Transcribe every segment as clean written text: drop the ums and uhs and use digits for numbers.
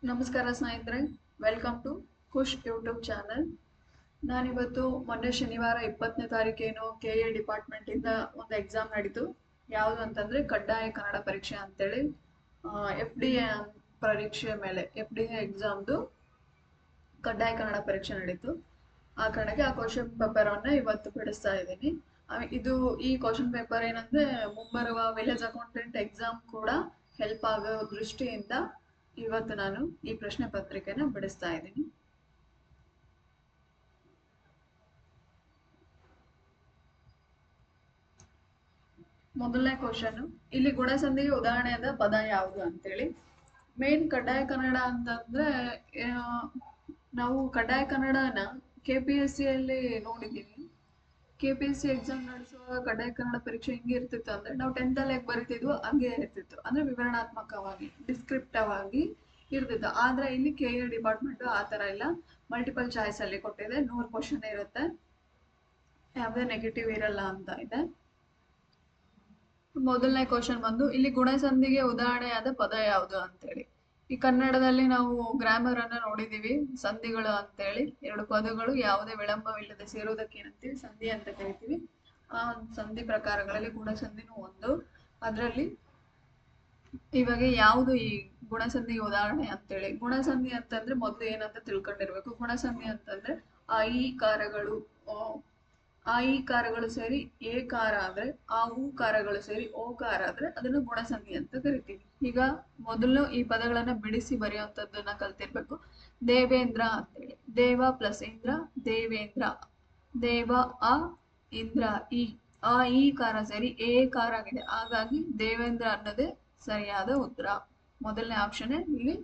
ನಮಸ್ಕಾರ ಸ್ನೇಹಿತರೆ, welcome to Khush YouTube channel. ನಾನಿವತ್ತು ಮೊನ್ನೆ ಶನಿವಾರ 20ನೇ ತಾರೀಕೇನು KA ಡಿಪಾರ್ಟ್ಮೆಂಟ್ ಇಂದ ಒಂದು ಎಕ್ಸಾಮ್ ನಡೀತು. ಯಾವುದು ಅಂತಂದ್ರೆ ಕಡ್ಡಾಯ ಕನ್ನಡ ಪರೀಕ್ಷೆ ಅಂತೇಳಿ FDA ಪರೀಕ್ಷೆ ಮೇಲೆ FDA ಎಕ್ಸಾಮ್ದು ಕಡ್ಡಾಯ ಕನ್ನಡ ಪರೀಕ್ಷೆ ನಡೀತು. ಆ ಕಾರಣಕ್ಕೆ ಆ ಕ್ವಶನ್ ಪೇಪರ್ ಅನ್ನ ಇವತ್ತು ಬಿಡಿಸ್ತಾ ಇದ್ದೀನಿ. ಇದು ಈ ಕ್ವಶನ್ ಪೇಪರ್ ಏನಂದ್ರೆ ಮುಂಬರುವ ವಿಲೇಜ್ ಅಕೌಂಟೆಂಟ್ ಎಕ್ಸಾಮ್ ಕೂಡ ಹೆಲ್ಪ್ ಆಗೋ ದೃಷ್ಟಿಯಿಂದ ಇವತ್ತು ನಾನು ಈ ಪ್ರಶ್ನೆ ಪತ್ರಿಕೆನ ಬಿಡಿಸ್ತಾ ಇದ್ದೀನಿ. ಮೊದಲನೇ ಕ್ವಶನ್, ಇಲ್ಲಿ ಗುಣಸಂಧಿಗೆ ಉದಾಹರಣೆಯಾದ ಪದ ಯಾವುದು ಅಂತೇಳಿ. ಮೇನ್ ಕಡ್ಡಾಯ ಕನ್ನಡ ಅಂತಂದ್ರೆ ನಾವು ಕಡ್ಡಾಯ ಕನ್ನಡನ KPSC ಅಲ್ಲಿ ನೋಡಿದ್ದೀವಿ. KPSC ಎಕ್ಸಾಮ್ ನಡೆಸುವಾಗ ಕಡ್ಡಾಯ ಕನ್ನಡ ಪರೀಕ್ಷೆ ಹಿಂಗೆ ಇರ್ತಿತ್ತು ಅಂದ್ರೆ ನಾವು 10th ಅಲ್ಲಿ ಹೇಗೆ ಬರಿತಿದ್ವು ಹಂಗೆ ಇರ್ತಿತ್ತು. ಅಂದ್ರೆ ವಿವರಣಾತ್ಮಕವಾಗಿ ಡಿಸ್ಕ್ರಿಪ್ಟಿವ್ ಆಗಿ ಇರ್ತಿತ್ತು. ಆದ್ರೆ ಇಲ್ಲಿ KA ಡಿಪಾರ್ಟ್ಮೆಂಟ್ ಆ ತರ ಇಲ್ಲ, ಮಲ್ಟಿಪಲ್ ಚಾಯ್ಸ್ ಅಲ್ಲಿ ಕೊಟ್ಟಿದೆ. 100 ಕ್ವಶನ್ ಇರುತ್ತೆ, ಯಾವುದೇ ನೆಗೆಟಿವ್ ಇರಲ್ಲ ಅಂತ ಇದೆ. ಮೊದಲನೇ ಕ್ವಶನ್ ಬಂದು, ಇಲ್ಲಿ ಗುಣಸಂಧಿಗೆ ಉದಾಹರಣೆಯಾದ ಪದ ಯಾವುದು ಅಂತೇಳಿ. ಈ ಕನ್ನಡದಲ್ಲಿ ನಾವು ಗ್ರಾಮರ್ ಅನ್ನ ನೋಡಿದೀವಿ, ಸಂಧಿಗಳು ಅಂತೇಳಿ. ಎರಡು ಪದಗಳು ಯಾವುದೇ ವಿಳಂಬವಿಲ್ಲದೆ ಸೇರುವುದಕ್ಕೆ ಏನಂತೀವಿ, ಸಂಧಿ ಅಂತ ಕರಿತೀವಿ. ಆ ಸಂಧಿ ಪ್ರಕಾರಗಳಲ್ಲಿ ಗುಣಸಂಧಿನೂ ಒಂದು. ಅದರಲ್ಲಿ ಇವಾಗ ಯಾವುದು ಈ ಗುಣಸಂಧಿಗೆ ಉದಾಹರಣೆ ಅಂತೇಳಿ. ಗುಣಸಂಧಿ ಅಂತಂದ್ರೆ ಮೊದಲು ಏನಂತ ತಿಳ್ಕೊಂಡಿರ್ಬೇಕು. ಗುಣಸಂಧಿ ಅಂತಂದ್ರೆ ಈ ಕಾರಗಳು ಈ ಕಾರಗಳು ಸೇರಿ ಏ ಕಾರ ಆದ್ರೆ ಕಾರಗಳು ಸೇರಿ ಓಕಾರ ಆದ್ರೆ ಅದನ್ನು ಗುಣಸಂಧಿ ಅಂತ ಕರಿತೀವಿ. ಈಗ ಮೊದಲು ಈ ಪದಗಳನ್ನ ಬಿಡಿಸಿ ಬರೆಯುವಂತದ್ದನ್ನ ಕಲ್ತಿರ್ಬೇಕು. ದೇವೇಂದ್ರ ಅಂತೇಳಿ, ದೇವ ಪ್ಲಸ್ ಇಂದ್ರ ದೇವೇಂದ್ರ, ದೇವ ಇಂದ್ರ ಈ ಕಾರ ಸೇರಿ ಏ ಕಾರ ಆಗಿದೆ. ಹಾಗಾಗಿ ದೇವೇಂದ್ರ ಅನ್ನೋದೇ ಸರಿಯಾದ ಉತ್ತರ. ಮೊದಲನೇ ಆಪ್ಷನ್ ಇಲ್ಲಿ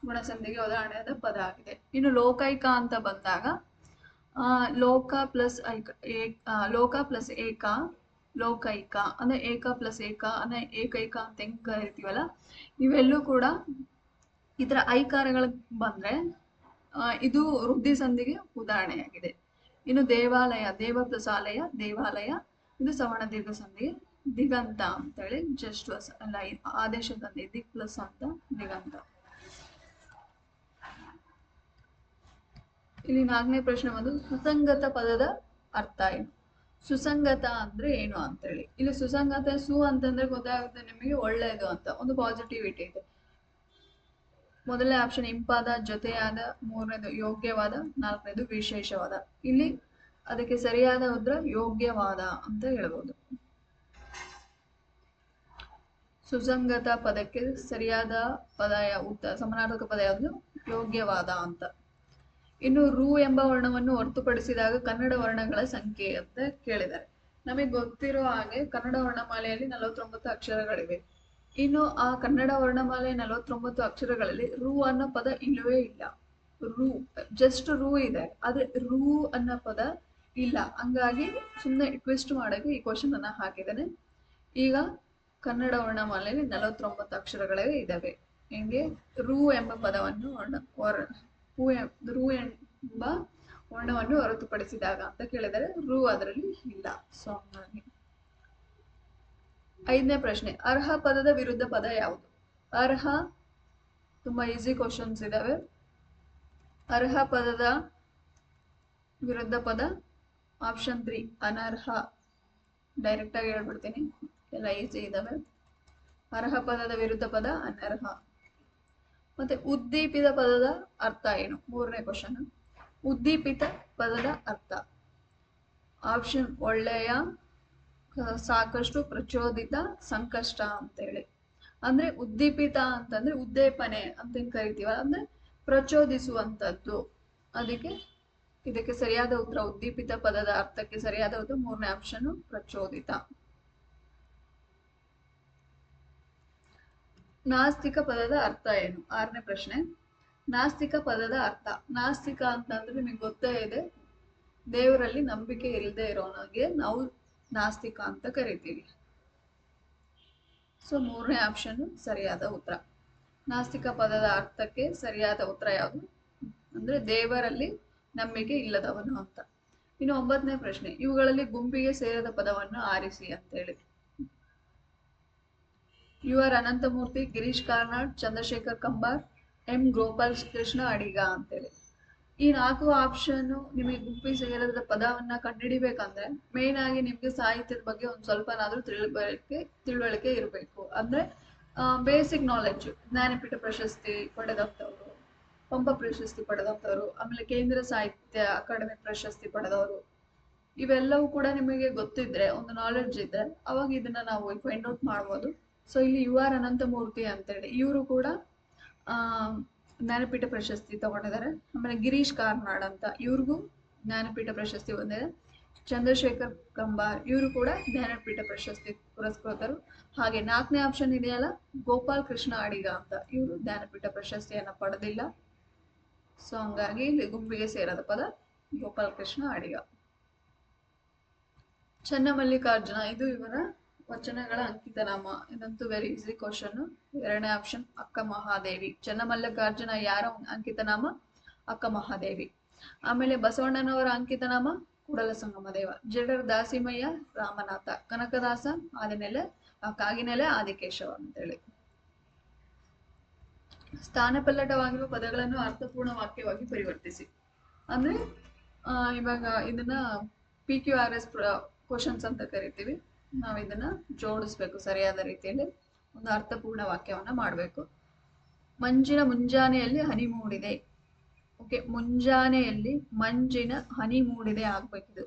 ಗುಣಸಂಧಿಗೆ ಉದಾಹರಣೆಯಾದ ಪದ ಆಗಿದೆ. ಇನ್ನು ಲೋಕೈಕ ಅಂತ ಬಂದಾಗ ಲೋಕ ಪ್ಲಸ್ ಏಕ ಲೋಕೈಕ ಅಂದ್ರೆ ಏಕ ಪ್ಲಸ್ ಏಕ ಅಂದ್ರೆ ಏಕೈಕ ಅಂತ ಹೆಂಗ್ ಕರಿತೀವಲ್ಲ, ಇವೆಲ್ಲೂ ಕೂಡ ಈ ತರ ಐಕಾರಗಳು ಬಂದ್ರೆ ಇದು ವೃದ್ಧಿ ಸಂಧಿಗೆ ಉದಾಹರಣೆಯಾಗಿದೆ. ಇನ್ನು ದೇವಾಲಯ, ದೇವ ಪ್ಲಸ್ ಆಲಯ ದೇವಾಲಯ, ಇದು ಸವರ್ಣ ದೀರ್ಘ ಸಂಧಿಗೆ ದಿಗಂತ ಅಂತೇಳಿ ಜಸ್ಟ್ ಅಲ್ಲ ಆದೇಶ ಸಂಧಿ ದಿಕ್ ಪ್ಲಸ್ ಅಂತ ದಿಗಂತ. ಇಲ್ಲಿ 4ನೇ ಪ್ರಶ್ನೆ ಬಂದು, ಸುಸಂಗತ ಪದದ ಅರ್ಥ ಏನು. ಸುಸಂಗತ ಅಂದ್ರೆ ಏನು ಅಂತೇಳಿ. ಇಲ್ಲಿ ಸುಸಂಗತ ಅಂತಂದ್ರೆ ಗೊತ್ತಾಗುತ್ತೆ ನಿಮಗೆ, ಒಳ್ಳೆಯದು ಅಂತ, ಒಂದು ಪಾಸಿಟಿವಿಟಿ ಇದೆ. ಮೊದಲನೇ ಆಪ್ಷನ್ ಇಂಪಾದ, ಜೊತೆಯಾದ, 3ನೇದು ಯೋಗ್ಯವಾದ, 4ನೇದು ವಿಶೇಷವಾದ. ಇಲ್ಲಿ ಅದಕ್ಕೆ ಸರಿಯಾದ ಉತ್ತರ ಯೋಗ್ಯವಾದ ಅಂತ ಹೇಳ್ಬೋದು. ಸುಸಂಗತ ಪದಕ್ಕೆ ಸರಿಯಾದ ಪದ ಉತ್ತರ ಸಮಾನಾರ್ಥಕ ಪದ ಯಾವುದು, ಯೋಗ್ಯವಾದ ಅಂತ. ಇನ್ನು ರು ಎಂಬ ವರ್ಣವನ್ನು ಹೊರತುಪಡಿಸಿದಾಗ ಕನ್ನಡ ವರ್ಣಗಳ ಸಂಖ್ಯೆ ಅಂತ ಕೇಳಿದ್ದಾರೆ. ನಮಗೆ ಗೊತ್ತಿರೋ ಹಾಗೆ ಕನ್ನಡ ವರ್ಣಮಾಲೆಯಲ್ಲಿ 49 ಅಕ್ಷರಗಳಿವೆ. ಇನ್ನು ಆ ಕನ್ನಡ ವರ್ಣಮಾಲೆ 49 ಅಕ್ಷರಗಳಲ್ಲಿ ರು ಅನ್ನೋ ಪದ ಇಲ್ಲವೇ ಇಲ್ಲ. ರು ಜಸ್ಟ್ ರು ಇದೆ, ಆದ್ರೆ ರು ಅನ್ನೋ ಪದ ಇಲ್ಲ. ಹಂಗಾಗಿ ಸುಮ್ಮನೆ ಟ್ವಿಸ್ಟ್ ಮಾಡಕ್ಕೆ ಈ ಕ್ವಶನ್ ಅನ್ನ ಹಾಕಿದ್ದೇನೆ. ಈಗ ಕನ್ನಡ ವರ್ಣಮಾಲೆಯಲ್ಲಿ 49 ಅಕ್ಷರಗಳೇ ಇದಾವೆ. ಹಿಂಗೆ ರು ಎಂಬ ಪದವನ್ನು ರು ಎಂಬ ವರ್ಣವನ್ನು ಹೊರತುಪಡಿಸಿದಾಗ ಅಂತ ಕೇಳಿದರೆ ರು ಅದರಲ್ಲಿ ಇಲ್ಲ. ಸೊ ಹಂಗಾಗಿ 5ನೇ ಪ್ರಶ್ನೆ, ಅರ್ಹ ಪದದ ವಿರುದ್ಧ ಪದ ಯಾವುದು. ಅರ್ಹ ತುಂಬಾ ಈಸಿ ಕ್ವಶನ್ಸ್ ಇದಾವೆ. ಅರ್ಹ ಪದದ ವಿರುದ್ಧ ಪದ ಆಪ್ಷನ್ 3 ಅನರ್ಹ. ಡೈರೆಕ್ಟ್ ಆಗಿ ಹೇಳ್ಬಿಡ್ತೀನಿ, ಎಲ್ಲ ಈಸಿ ಇದಾವೆ. ಅರ್ಹ ಪದದ ವಿರುದ್ಧ ಪದ ಅನರ್ಹ. ಮತ್ತೆ ಉದ್ದೀಪಿತ ಪದದ ಅರ್ಥ ಏನು, 3ನೇ ಕ್ವಶನ್. ಉದ್ದೀಪಿತ ಪದದ ಅರ್ಥ ಆಪ್ಷನ್ ಒಳ್ಳೆಯ, ಸಾಕಷ್ಟು, ಪ್ರಚೋದಿತ, ಸಂಕಷ್ಟ ಅಂತೇಳಿ. ಅಂದ್ರೆ ಉದ್ದೀಪಿತ ಅಂತಂದ್ರೆ ಉದ್ದೇಪನೆ ಅಂತ ಕರಿತೀವಲ್ಲ, ಅಂದ್ರೆ ಪ್ರಚೋದಿಸುವಂತದ್ದು. ಅದಕ್ಕೆ ಇದಕ್ಕೆ ಸರಿಯಾದ ಉತ್ತರ ಉದ್ದೀಪಿತ ಪದದ ಅರ್ಥಕ್ಕೆ ಸರಿಯಾದ ಉತ್ತರ 3ನೇ ಆಪ್ಷನ್ ಪ್ರಚೋದಿತ. ನಾಸ್ತಿಕ ಪದದ ಅರ್ಥ ಏನು, 6ನೇ ಪ್ರಶ್ನೆ. ನಾಸ್ತಿಕ ಪದದ ಅರ್ಥ, ನಾಸ್ತಿಕ ಅಂತಂದ್ರೆ ನಿಮಗೆ ಗೊತ್ತೇ ಇದೆ, ದೇವರಲ್ಲಿ ನಂಬಿಕೆ ಇಲ್ಲದೆ ಇರೋನಿಗೆ ನಾವು ನಾಸ್ತಿಕ ಅಂತ ಕರಿತೀವಿ. ಸೊ 3ನೇ ಆಪ್ಷನ್ ಸರಿಯಾದ ಉತ್ತರ. ನಾಸ್ತಿಕ ಪದದ ಅರ್ಥಕ್ಕೆ ಸರಿಯಾದ ಉತ್ತರ ಯಾವುದು ಅಂದ್ರೆ ದೇವರಲ್ಲಿ ನಂಬಿಕೆ ಇಲ್ಲದವನು ಅಂತ. ಇನ್ನು 9ನೇ ಪ್ರಶ್ನೆ, ಇವುಗಳಲ್ಲಿ ಗುಂಪಿಗೆ ಸೇರದ ಪದವನ್ನು ಆರಿಸಿ ಅಂತ ಹೇಳಿ. U R Ananthamurthy, Girish Karnad, Chandrashekhar Kambar, M Gopal Krishna Adiga ಅಂತೇಳಿ. ಈ 4 ಆಪ್ಷನ್ ನಿಮಗೆ ಗುಂಪಿ ಸೇರದ ಪದವನ್ನ ಕಂಡುಹಿಡಿಬೇಕಂದ್ರೆ ಮೇನ್ ಆಗಿ ನಿಮ್ಗೆ ಸಾಹಿತ್ಯದ ಬಗ್ಗೆ ಒಂದ್ ಸ್ವಲ್ಪನಾದ್ರೂ ತಿಳುವಳಿಕೆ ಇರಬೇಕು. ಅಂದ್ರೆ ಬೇಸಿಕ್ ನಾಲೆಡ್ಜ್. ಜ್ಞಾನಪೀಠ ಪ್ರಶಸ್ತಿ ಪಡೆದಂತವ್ರು, ಪಂಪ ಪ್ರಶಸ್ತಿ ಪಡೆದಂತವ್ರು, ಆಮೇಲೆ ಕೇಂದ್ರ ಸಾಹಿತ್ಯ ಅಕಾಡೆಮಿ ಪ್ರಶಸ್ತಿ ಪಡೆದವರು, ಇವೆಲ್ಲವೂ ಕೂಡ ನಿಮಗೆ ಗೊತ್ತಿದ್ರೆ, ಒಂದು ನಾಲೆಡ್ಜ್ ಇದ್ರೆ, ಅವಾಗ ಇದನ್ನ ನಾವು ಫೈಂಡ್ ಔಟ್ ಮಾಡ್ಬೋದು. ಸೊ ಇಲ್ಲಿ ಯು ಆರ್ ಅನಂತಮೂರ್ತಿ ಅಂತೇಳಿ ಇವರು ಕೂಡ ಆ ಜ್ಞಾನಪೀಠ ಪ್ರಶಸ್ತಿ ತಗೊಂಡಿದ್ದಾರೆ. ಆಮೇಲೆ ಗಿರೀಶ್ ಕಾರ್ನಾಡ್ ಅಂತ ಇವ್ರಿಗೂ ಜ್ಞಾನಪೀಠ ಪ್ರಶಸ್ತಿ ಬಂದಿದೆ. ಚಂದ್ರಶೇಖರ್ ಕಂಬಾರ್ ಇವರು ಕೂಡ ಜ್ಞಾನಪೀಠ ಪ್ರಶಸ್ತಿ ಪುರಸ್ಕೃತರು. ಹಾಗೆ 4ನೇ ಆಪ್ಷನ್ ಇದೆಯಲ್ಲ, ಗೋಪಾಲ್ ಕೃಷ್ಣ ಅಡಿಗ ಅಂತ, ಇವರು ಜ್ಞಾನಪೀಠ ಪ್ರಶಸ್ತಿಯನ್ನ ಪಡೆದಿಲ್ಲ. ಸೊ ಹಂಗಾಗಿ ಇಲ್ಲಿ ಗುಂಪಿಗೆ ಸೇರದ ಪದ ಗೋಪಾಲ್ ಕೃಷ್ಣ ಅಡಿಗ. ಚನ್ನಮಲ್ಲಿಕಾರ್ಜುನ ಇದು ಇವರ ವಚನಗಳ ಅಂಕಿತನಾಮ. ಇದಂತೂ ವೆರಿ ಈಸಿ ಕ್ವಶನ್. 2ನೇ ಆಪ್ಷನ್ ಅಕ್ಕ ಮಹಾದೇವಿ. ಚನ್ನಮಲ್ಲಿಕಾರ್ಜುನ ಯಾರ ಅಂಕಿತನಾಮ? ಅಕ್ಕ ಮಹಾದೇವಿ. ಆಮೇಲೆ ಬಸವಣ್ಣನವರ ಅಂಕಿತನಾಮ ಕೂಡಲ ಸಂಗಮ ದೇವ. ಜಡರ್ ದಾಸಿಮಯ್ಯ ರಾಮನಾಥ. ಕನಕದಾಸ ಆದಿನೆಲೆ ಕಾಗಿನೆಲೆ ಆದಿಕೇಶವ ಅಂತೇಳಿ. ಸ್ಥಾನಪಲ್ಲಟವಾಗಿರುವ ಪದಗಳನ್ನು ಅರ್ಥಪೂರ್ಣ ವಾಕ್ಯವಾಗಿ ಪರಿವರ್ತಿಸಿ. ಅಂದ್ರೆ ಇವಾಗ ಇದನ್ನ PQRS ಕ್ವಶನ್ಸ್ ಅಂತ ಕರಿತೀವಿ. ನಾವು ಇದನ್ನ ಜೋಡಿಸ್ಬೇಕು ಸರಿಯಾದ ರೀತಿಯಲ್ಲಿ, ಒಂದು ಅರ್ಥಪೂರ್ಣ ವಾಕ್ಯವನ್ನ ಮಾಡಬೇಕು. ಮಂಜಿನ ಮುಂಜಾನೆಯಲ್ಲಿ ಹನಿ ಮೂಡಿದೆ. ಓಕೆ, ಮುಂಜಾನೆಯಲ್ಲಿ ಮಂಜಿನ ಹನಿ ಮೂಡಿದೆ ಆಗ್ಬೇಕಿದು.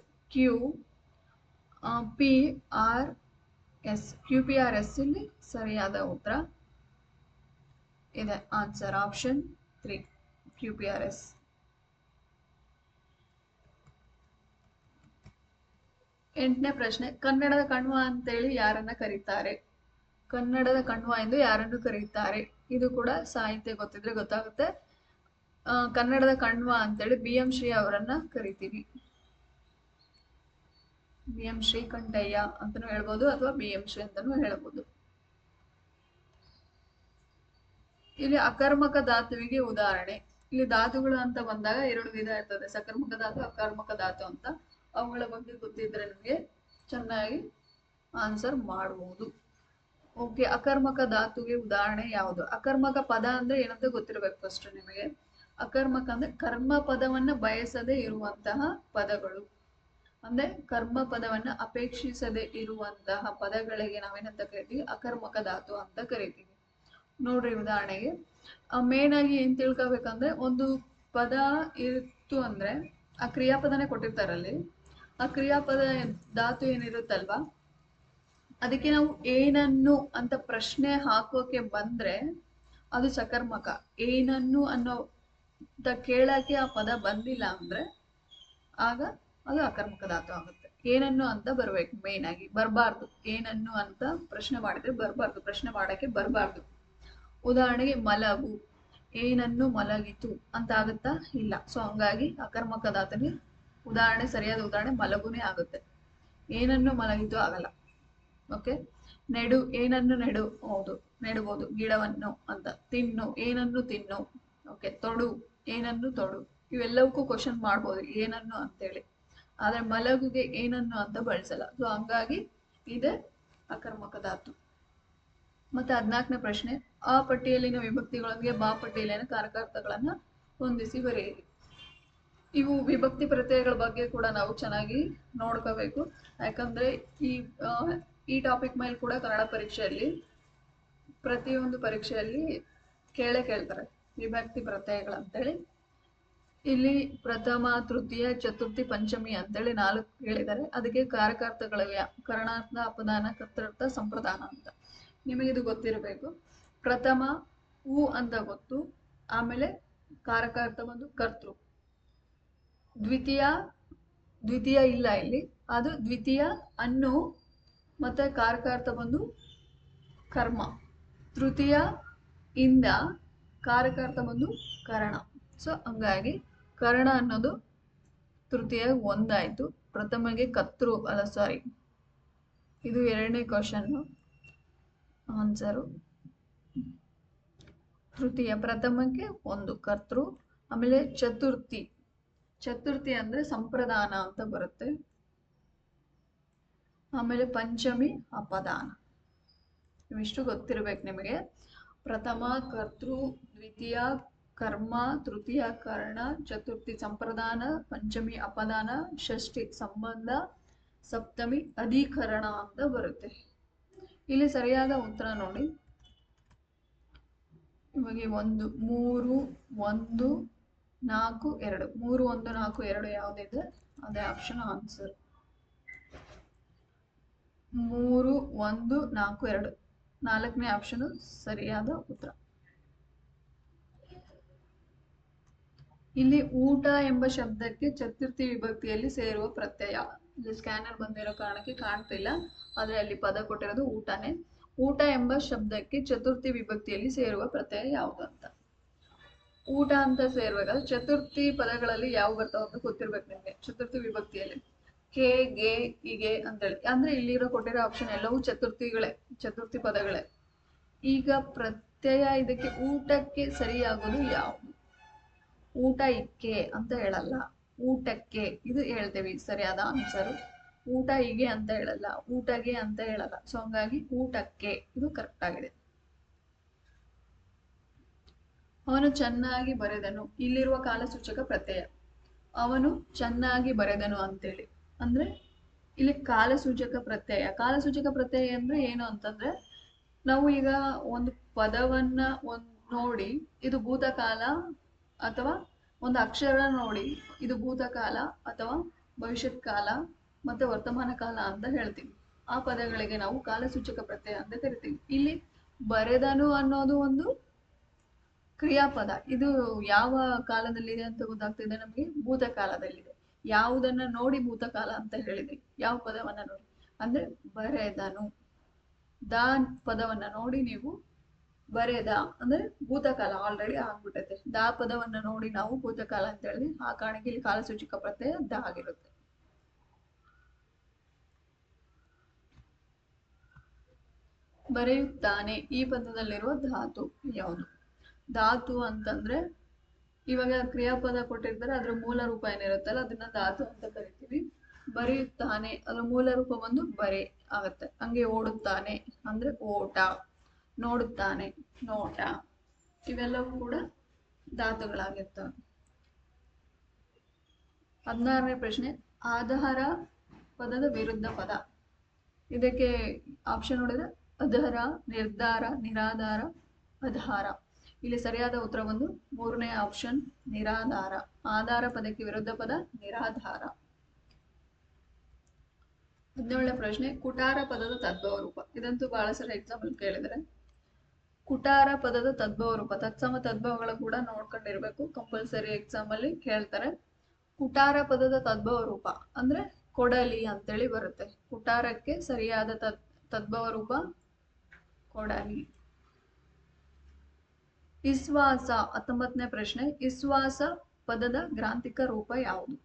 QPRS ಇಲ್ಲಿ ಸರಿಯಾದ ಉತ್ತರ ಇದೆ. Answer option 3 QPRS. 8ನೇ ಪ್ರಶ್ನೆ, ಕನ್ನಡದ ಕಣ್ವ ಅಂತೇಳಿ ಯಾರನ್ನ ಕರೀತಾರೆ? ಕನ್ನಡದ ಕಣ್ವ ಎಂದು ಯಾರನ್ನು ಕರೀತಾರೆ? ಇದು ಕೂಡ ಸಾಹಿತ್ಯ ಗೊತ್ತಿದ್ರೆ ಗೊತ್ತಾಗುತ್ತೆ. ಕನ್ನಡದ ಕಣ್ವ ಅಂತೇಳಿ BM ಶ್ರೀ ಅವರನ್ನ ಕರಿತೀವಿ. BM ಶ್ರೀಕಂಠಯ್ಯ ಅಂತಾನೂ ಹೇಳ್ಬೋದು, ಅಥವಾ BM ಶ್ರೀ ಅಂತಾನೂ ಹೇಳ್ಬೋದು. ಇಲ್ಲಿ ಅಕರ್ಮಕ ಧಾತುವಿಗೆ ಉದಾಹರಣೆ. ಇಲ್ಲಿ ಧಾತುಗಳು ಅಂತ ಬಂದಾಗ 2 ವಿಧ ಇರ್ತದೆ, ಸಕರ್ಮಕ ಧಾತು, ಅಕರ್ಮಕ ಧಾತು ಅಂತ. ಅವುಗಳ ಬಗ್ಗೆ ಗೊತ್ತಿದ್ರೆ ನಿಮಗೆ ಚೆನ್ನಾಗಿ ಆನ್ಸರ್ ಮಾಡಬಹುದು. ಓಕೆ, ಅಕರ್ಮಕ ಧಾತುಗೆ ಉದಾಹರಣೆ ಯಾವುದು? ಅಕರ್ಮಕ ಪದ ಅಂದ್ರೆ ಏನಂತ ಗೊತ್ತಿರಬೇಕು ಫಸ್ಟ್ ನಿಮಗೆ. ಅಕರ್ಮಕ ಅಂದ್ರೆ ಕರ್ಮ ಪದವನ್ನ ಬಯಸದೆ ಇರುವಂತಹ ಪದಗಳು. ಅಂದ್ರೆ ಕರ್ಮ ಪದವನ್ನ ಅಪೇಕ್ಷಿಸದೆ ಇರುವಂತಹ ಪದಗಳಿಗೆ ನಾವೇನಂತ ಕರಿತೀವಿ? ಅಕರ್ಮಕ ಧಾತು ಅಂತ ಕರಿತೀವಿ. ನೋಡ್ರಿ, ಉದಾಹರಣೆಗೆ ಮೇನ್ ಆಗಿ ಏನ್ ತಿಳ್ಕೊಬೇಕಂದ್ರೆ, ಒಂದು ಪದ ಇತ್ತು ಅಂದ್ರೆ ಆ ಕ್ರಿಯಾಪದನೇ ಕೊಟ್ಟಿರ್ತಾರಲ್ಲಿ, ಆ ಕ್ರಿಯಾಪದ ಧಾತು ಏನಿರುತ್ತಲ್ವಾ, ಅದಕ್ಕೆ ನಾವು ಏನನ್ನು ಅಂತ ಪ್ರಶ್ನೆ ಹಾಕೋಕೆ ಬಂದ್ರೆ ಅದು ಸಕರ್ಮಕ. ಏನನ್ನು ಅನ್ನೋ ಕೇಳಕ್ಕೆ ಆ ಪದ ಬಂದಿಲ್ಲ ಅಂದ್ರೆ ಆಗ ಅದು ಅಕರ್ಮಕ ಧಾತು ಆಗುತ್ತೆ. ಏನನ್ನು ಅಂತ ಬರ್ಬೇಕು, ಮೇನ್ ಆಗಿ ಬರಬಾರ್ದು. ಏನನ್ನು ಅಂತ ಪ್ರಶ್ನೆ ಮಾಡಿದ್ರೆ ಬರಬಾರ್ದು, ಪ್ರಶ್ನೆ ಮಾಡಕ್ಕೆ ಬರಬಾರ್ದು. ಉದಾಹರಣೆಗೆ ಮಲಗು, ಏನನ್ನು ಮಲಗಿತು ಅಂತ ಆಗುತ್ತಾ? ಇಲ್ಲ. ಸೊ ಹಂಗಾಗಿ ಅಕರ್ಮಕ ಧಾತುಗೆ ಉದಾಹರಣೆ, ಸರಿಯಾದ ಉದಾಹರಣೆ ಮಲಗುನೇ ಆಗುತ್ತೆ. ಏನನ್ನು ಮಲಗಿತು ಆಗಲ್ಲ. ಓಕೆ, ನೆಡು, ಏನನ್ನು ನೆಡು, ಹೌದು ನೆಡಬಹುದು ಗಿಡವನ್ನು ಅಂತ. ತಿನ್ನು, ಏನನ್ನು ತಿನ್ನು. ಓಕೆ, ತೊಡು, ಏನನ್ನು ತೊಡು. ಇವೆಲ್ಲವಕ್ಕೂ ಕ್ವಶನ್ ಮಾಡ್ಬೋದು ಏನನ್ನು ಅಂತೇಳಿ. ಆದ್ರೆ ಮಲಗುಗೆ ಏನನ್ನು ಅಂತ ಬಳಸಲ್ಲ. ಸೊ ಹಂಗಾಗಿ ಇದೆ ಅಕರ್ಮಕ ಧಾತು. ಮತ್ತೆ 14ನೇ ಪ್ರಶ್ನೆ, ಆ ಪಟ್ಟಿಯಲ್ಲಿನ ವಿಭಕ್ತಿಗಳೊಂದಿಗೆ ಬಾ ಪಟ್ಟಿಯಲ್ಲಿನ ಕಾರಕಾರ್ಥಗಳನ್ನ ಹೊಂದಿಸಿ ಬರೆಯಿರಿ. ಇವು ವಿಭಕ್ತಿ ಪ್ರತ್ಯಯಗಳ ಬಗ್ಗೆ ಕೂಡ ನಾವು ಚೆನ್ನಾಗಿ ನೋಡ್ಕೋಬೇಕು. ಯಾಕಂದ್ರೆ ಈ ಟಾಪಿಕ್ ಮೇಲೆ ಕೂಡ ಕನ್ನಡ ಪರೀಕ್ಷೆಯಲ್ಲಿ, ಪ್ರತಿಯೊಂದು ಪರೀಕ್ಷೆಯಲ್ಲಿ ಕೇಳ್ತಾರೆ ವಿಭಕ್ತಿ ಪ್ರತ್ಯಯಗಳಂತೇಳಿ. ಇಲ್ಲಿ ಪ್ರಥಮ, ತೃತೀಯ, ಚತುರ್ಥಿ, ಪಂಚಮಿ ಅಂತೇಳಿ 4 ಹೇಳಿದ್ದಾರೆ. ಅದಕ್ಕೆ ಕಾರಕಾರ್ಥಗಳಿವೆ: ಕರಣಾರ್ಥ, ಅಪದಾನ, ಕರ್ತೃರ್ಥ, ಸಂಪ್ರದಾನ ಅಂತ. ನಿಮಗಿದು ಗೊತ್ತಿರಬೇಕು. ಪ್ರಥಮ ಉ ಅಂತ ಗೊತ್ತು, ಆಮೇಲೆ ಕಾರಕಾರ್ಥ ಬಂದು ಕರ್ತೃ. ದ್ವಿತೀಯ ಇಲ್ಲ ಇಲ್ಲಿ, ಅದು ದ್ವಿತೀಯ ಅನ್ನು, ಮತ್ತೆ ಕಾರಕಾರ್ಥ ಬಂದು ಕರ್ಮ. ತೃತೀಯ ಇಂದ ಕಾರಕಾರ್ಥ ಬಂದು ಕರಣ. ಸೊ ಹಂಗಾಗಿ ಕರ್ಣ ಅನ್ನೋದು ತೃತೀಯ ಒಂದಾಯ್ತು. ಪ್ರಥಮಗೆ ಕರ್ತೃ ಅಲ್ಲ, ಸಾರಿ, ಇದು 2ನೇ ಕ್ವಶನ್ ಆನ್ಸರು. ತೃತೀಯ ಪ್ರಥಮಕ್ಕೆ 1 ಕರ್ತೃ. ಆಮೇಲೆ ಚತುರ್ಥಿ ಅಂದ್ರೆ ಸಂಪ್ರದಾನ ಅಂತ ಬರುತ್ತೆ. ಆಮೇಲೆ ಪಂಚಮಿ ಅಪದಾನ. ಇವಿಷ್ಟು ಗೊತ್ತಿರ್ಬೇಕು ನಿಮಗೆ. ಪ್ರಥಮ ಕರ್ತೃ, ದ್ವಿತೀಯ ಕರ್ಮ, ತೃತೀಯ ಕರ್ಣ, ಚತುರ್ಥಿ ಸಂಪ್ರದಾನ, ಪಂಚಮಿ ಅಪದಾನ, ಷಷ್ಠಿ ಸಂಬಂಧ, ಸಪ್ತಮಿ ಅಧಿಕರಣ ಅಂತ ಬರುತ್ತೆ. ಇಲ್ಲಿ ಸರಿಯಾದ ಉತ್ತರ ನೋಡಿ, ಇವಾಗ 1 3 1 4 2 3 1 4 2 ಯಾವುದಿದೆ ಅದೇ ಆಪ್ಷನ್ ಆನ್ಸರ್. 3 1 4 2 4ನೇ ಆಪ್ಷನ್ ಸರಿಯಾದ ಉತ್ತರ. ಇಲ್ಲಿ ಊಟ ಎಂಬ ಶಬ್ದಕ್ಕೆ ಚತುರ್ಥಿ ವಿಭಕ್ತಿಯಲ್ಲಿ ಸೇರುವ ಪ್ರತ್ಯಯ. ಇಲ್ಲಿ ಸ್ಕ್ಯಾನರ್ ಬಂದಿರೋ ಕಾರಣಕ್ಕೆ ಕಾಣ್ತಿಲ್ಲ, ಆದ್ರೆ ಅಲ್ಲಿ ಪದ ಕೊಟ್ಟಿರೋದು ಊಟನೇ. ಊಟ ಎಂಬ ಶಬ್ದಕ್ಕೆ ಚತುರ್ಥಿ ವಿಭಕ್ತಿಯಲ್ಲಿ ಸೇರುವ ಪ್ರತ್ಯಯ ಯಾವುದು ಅಂತ. ಊಟ ಅಂತ ಸೇರ್ಬೇಕಾದ್ರೆ ಚತುರ್ಥಿ ಪದಗಳಲ್ಲಿ ಯಾವ ಬರ್ತಾವ ಅಂತ ಗೊತ್ತಿರ್ಬೇಕು ನಿಮ್ಗೆ. ಚತುರ್ಥಿ ವಿಭಕ್ತಿಯಲ್ಲಿ ಕೆ, ಗೆ, ಇಗೆ ಅಂತೇಳಿ, ಅಂದ್ರೆ ಇಲ್ಲಿರೋ ಕೊಟ್ಟಿರೋ ಆಪ್ಷನ್ ಎಲ್ಲವೂ ಚತುರ್ಥಿ ಪದಗಳೇ. ಈಗ ಪ್ರತ್ಯಯ ಇದಕ್ಕೆ ಊಟಕ್ಕೆ ಸರಿಯಾಗೋದು ಯಾವುದು? ಊಟ ಇಕ್ಕೆ ಅಂತ ಹೇಳಲ್ಲ, ಊಟಕ್ಕೆ ಇದು ಹೇಳ್ತೇವೆ ಸರಿಯಾದ ಆನ್ಸರ್. ಊಟ ಹೀಗೆ ಅಂತ ಹೇಳಲ್ಲ, ಊಟಗೆ ಅಂತ ಹೇಳಲ್ಲ. ಸೊ ಹಂಗಾಗಿ ಊಟಕ್ಕೆ ಇದು ಕರೆಕ್ಟ್ ಆಗಿದೆ. ಅವನು ಚೆನ್ನಾಗಿ ಬರೆದನು, ಇಲ್ಲಿರುವ ಕಾಲಸೂಚಕ ಪ್ರತ್ಯಯ. ಅವನು ಚೆನ್ನಾಗಿ ಬರೆದನು ಅಂತೇಳಿ ಅಂದ್ರೆ ಇಲ್ಲಿ ಕಾಲಸೂಚಕ ಪ್ರತ್ಯಯ. ಕಾಲಸೂಚಕ ಪ್ರತ್ಯಯ ಅಂದ್ರೆ ಏನು ಅಂತಂದ್ರೆ, ನಾವು ಈಗ ಒಂದು ಪದವನ್ನ ನೋಡಿ ಇದು ಭೂತಕಾಲ ಅಥವಾ ಒಂದು ಅಕ್ಷರ ನೋಡಿ ಇದು ಭೂತಕಾಲ ಅಥವಾ ಭವಿಷ್ಯತ್ ಕಾಲ ಮತ್ತೆ ವರ್ತಮಾನ ಕಾಲ ಅಂತ ಹೇಳ್ತೀವಿ. ಆ ಪದಗಳಿಗೆ ನಾವು ಕಾಲಸೂಚಕ ಪ್ರತ್ಯಯ ಅಂತ ಕರಿತೀವಿ. ಇಲ್ಲಿ ಬರೆದನು ಅನ್ನೋದು ಒಂದು ಕ್ರಿಯಾಪದ. ಇದು ಯಾವ ಕಾಲದಲ್ಲಿದೆ ಅಂತ ಗೊತ್ತಾಗ್ತಿದೆ ನಮಗೆ, ಭೂತಕಾಲದಲ್ಲಿದೆ. ಯಾವುದನ್ನ ನೋಡಿ ಭೂತಕಾಲ ಅಂತ ಹೇಳಿದ್ವಿ? ಯಾವ ಪದವನ್ನ ನೋಡಿ ಅಂದ್ರೆ ಬರೆದನು. ದ ಪದವನ್ನ ನೋಡಿ ನೀವು ಬರೆದ ಅಂದ್ರೆ ಭೂತಕಾಲ ಆಲ್ರೆಡಿ ಆಗ್ಬಿಟ್ಟೈತೆ. ದ ಪದವನ್ನ ನೋಡಿ ನಾವು ಭೂತಕಾಲ ಅಂತ ಹೇಳಿದ್ವಿ. ಆ ಕಾರಣಕ್ಕೆ ಇಲ್ಲಿ ಕಾಲಸೂಚಕ ಪ್ರತ್ಯಯ ದ ಆಗಿರುತ್ತೆ. ಬರೆಯುತ್ತಾನೆ ಈ ಪದದಲ್ಲಿರುವ ಧಾತು ಯಾವುದು? ಧಾತು ಅಂತಂದ್ರೆ ಇವಾಗ ಕ್ರಿಯಾಪದ ಕೊಟ್ಟಿರ್ತಾರೆ, ಅದ್ರ ಮೂಲ ರೂಪ ಏನಿರುತ್ತಲ್ಲ ಅದನ್ನ ಧಾತು ಅಂತ ಕರಿತೀವಿ. ಬರೆಯುತ್ತಾನೆ ಅದ್ರ ಮೂಲ ರೂಪ ಬಂದು ಬರೆ ಆಗತ್ತೆ. ಹಂಗೆ ಓಡುತ್ತಾನೆ ಅಂದ್ರೆ ಓಟ, ನೋಡುತ್ತಾನೆ ನೋಟ, ಇವೆಲ್ಲವೂ ಕೂಡ ಧಾತುಗಳಾಗಿರ್ತವೆ. 16ನೇ ಪ್ರಶ್ನೆ, ಆಧಾರ ಪದದ ವಿರುದ್ಧ ಪದ. ಇದಕ್ಕೆ ಆಪ್ಷನ್ ನೋಡಿದ್ರೆ ಅಧರ, ನಿರ್ಧಾರ, ನಿರಾಧಾರ, ಆಧಾರ. ಇಲ್ಲಿ ಸರಿಯಾದ ಉತ್ತರ ಬಂದು 3ನೇ ಆಪ್ಷನ್ ನಿರಾಧಾರ. ಆಧಾರ ಪದಕ್ಕೆ ವಿರುದ್ಧ ಪದ ನಿರಾಧಾರ. 17ನೇ ಪ್ರಶ್ನೆ, ಕುಟಾರ ಪದದ ತದ್ಭವ ರೂಪ. ಇದಂತೂ ಬಹಳ ಸಲ ಎಕ್ಸಾಮ್ ಅಲ್ಲಿ ಕೇಳಿದರೆ. ಕುಟಾರ ಪದದ ತದ್ಭವ ರೂಪ, ತತ್ಸಮ ತದ್ಭವಗಳು ಕೂಡ ನೋಡ್ಕೊಂಡಿರ್ಬೇಕು, ಕಂಪಲ್ಸರಿ ಎಕ್ಸಾಮ್ ಅಲ್ಲಿ ಕೇಳ್ತಾರೆ. ಕುಟಾರ ಪದದ ತದ್ಭವ ರೂಪ ಅಂದ್ರೆ ಕೊಡಲಿ ಅಂತೇಳಿ ಬರುತ್ತೆ. ಕುಟಾರಕ್ಕೆ ಸರಿಯಾದ ತದ್ಭವ ರೂಪ ಕೊಡಲಿ. ಇಸ್ವಾಸ 19ನೇ ಪ್ರಶ್ನೆ, ಇಸ್ವಾಸ ಪದದ ಗ್ರಾಂಥಿಕ ರೂಪ ಯಾವುದು?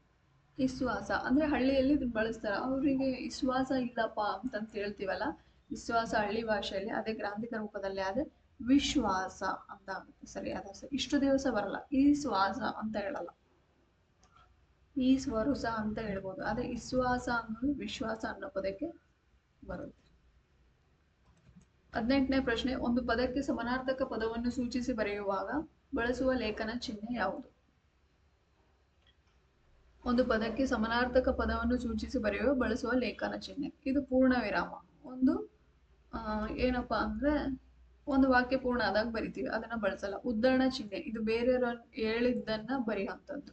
ಇಸ್ವಾಸ ಅಂದ್ರೆ ಹಳ್ಳಿಯಲ್ಲಿ ಇದನ್ನ ಬಳಸ್ತಾರ, ಅವರಿಗೆ ವಿಶ್ವಾಸ ಇಲ್ಲಪ್ಪ ಅಂತಂತ ಹೇಳ್ತೀವಲ್ಲ, ವಿಶ್ವಾಸ ಹಳ್ಳಿ ಭಾಷೆಯಲ್ಲಿ, ಅದೇ ಗ್ರಾಂಥಿಕ ರೂಪದಲ್ಲಿ ಆದ್ರೆ ವಿಶ್ವಾಸ ಅಂತ ಆಗುತ್ತೆ ಸರಿಯಾದ. ಇಷ್ಟು ದಿವಸ ಬರಲ್ಲ, ಈ ಶ್ವಾಸ ಅಂತ ಹೇಳಲ್ಲ, ಈ ಸ್ವರುಸ ಅಂತ ಹೇಳ್ಬೋದು. ಆದ್ರೆ ವಿಶ್ವಾಸ ಅನ್ನೋದು ವಿಶ್ವಾಸ ಅನ್ನೋ ಪದಕ್ಕೆ ಬರುತ್ತೆ. 18ನೇ ಪ್ರಶ್ನೆ, ಒಂದು ಪದಕ್ಕೆ ಸಮಾನಾರ್ಥಕ ಪದವನ್ನು ಸೂಚಿಸಿ ಬರೆಯುವಾಗ ಬಳಸುವ ಲೇಖನ ಚಿಹ್ನೆ ಯಾವುದು? ಒಂದು ಪದಕ್ಕೆ ಸಮಾನಾರ್ಥಕ ಪದವನ್ನು ಸೂಚಿಸಿ ಬರೆಯುವ ಬಳಸುವ ಲೇಖನ ಚಿಹ್ನೆ ಇದು ಪೂರ್ಣ ವಿರಾಮ. ಒಂದು ಏನಪ್ಪಾ ಅಂದ್ರೆ ಒಂದು ವಾಕ್ಯ ಪೂರ್ಣ ಆದಾಗ ಬರಿತೀವಿ, ಅದನ್ನ ಬಳಸಲ್ಲ. ಉದ್ಧರಣ ಚಿಹ್ನೆ ಇದು ಬೇರೆಯವರು ಹೇಳಿದ್ದನ್ನ ಬರೆಯುವಂಥದ್ದು,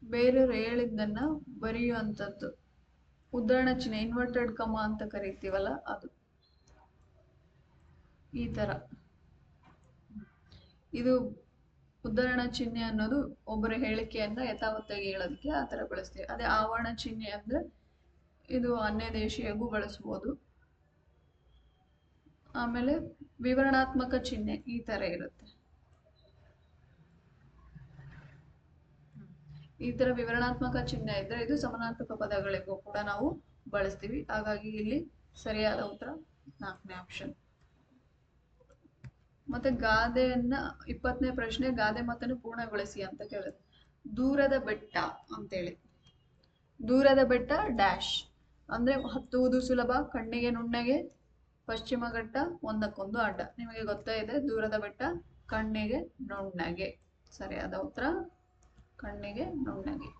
ಬೇರೆಯವರು ಹೇಳಿದ್ದನ್ನ ಬರೆಯುವಂಥದ್ದು. ಉದ್ಧರಣ ಚಿಹ್ನೆ ಇನ್ವರ್ಟೆಡ್ ಕಮ ಅಂತ ಕರಿತೀವಲ್ಲ ಅದು. ಈ ತರ ಇದು ಉದ್ಧರಣ ಚಿಹ್ನೆ ಅನ್ನೋದು ಒಬ್ಬರ ಹೇಳಿಕೆಯನ್ನ ಯಥಾವತ್ತಾಗಿ ಹೇಳೋದಕ್ಕೆ ಆ ತರ ಬಳಸ್ತೀವಿ. ಅದೇ ಆವರಣ ಚಿಹ್ನೆ ಅಂದ್ರೆ ಇದು ಅನ್ಯ ದೇಶೀಯಗೂ ಬಳಸ್ಬೋದು. ಆಮೇಲೆ ವಿವರಣಾತ್ಮಕ ಚಿಹ್ನೆ ಈ ತರ ಇರುತ್ತೆ. ಈ ತರ ವಿವರಣಾತ್ಮಕ ಚಿಹ್ನೆ ಇದ್ರೆ ಇದು ಸಮಾನಾರ್ಥಕ ಪದಗಳಿಗೂ ಕೂಡ ನಾವು ಬಳಸ್ತೀವಿ. ಹಾಗಾಗಿ ಇಲ್ಲಿ ಸರಿಯಾದ ಉತ್ತರ 4ನೇ ಆಪ್ಷನ್. ಮತ್ತೆ ಗಾದೆಯನ್ನ 20ನೇ ಪ್ರಶ್ನೆ, ಗಾದೆ ಮಾತನ್ನು ಪೂರ್ಣಗೊಳಿಸಿ ಅಂತ ಕೇಳಿದ್ರು. ದೂರದ ಬೆಟ್ಟ ಅಂತೇಳಿ, ದೂರದ ಬೆಟ್ಟ ಡ್ಯಾಶ್ ಅಂದ್ರೆ ಹತ್ತುವುದು ಸುಲಭ, ಕಣ್ಣಿಗೆ ನುಣ್ಣಗೆ, ಪಶ್ಚಿಮ ಘಟ್ಟ ಒಂದಕ್ಕೊಂದು ಅಡ್ಡ. ನಿಮಗೆ ಗೊತ್ತೇ ಇದೆ, ದೂರದ ಬೆಟ್ಟ ಕಣ್ಣಿಗೆ ನುಣ್ಣಗೆ. ಸರಿಯಾದ ಉತ್ತರ ಕಣ್ಣಿಗೆ ನುಣ್ಣಗೆ.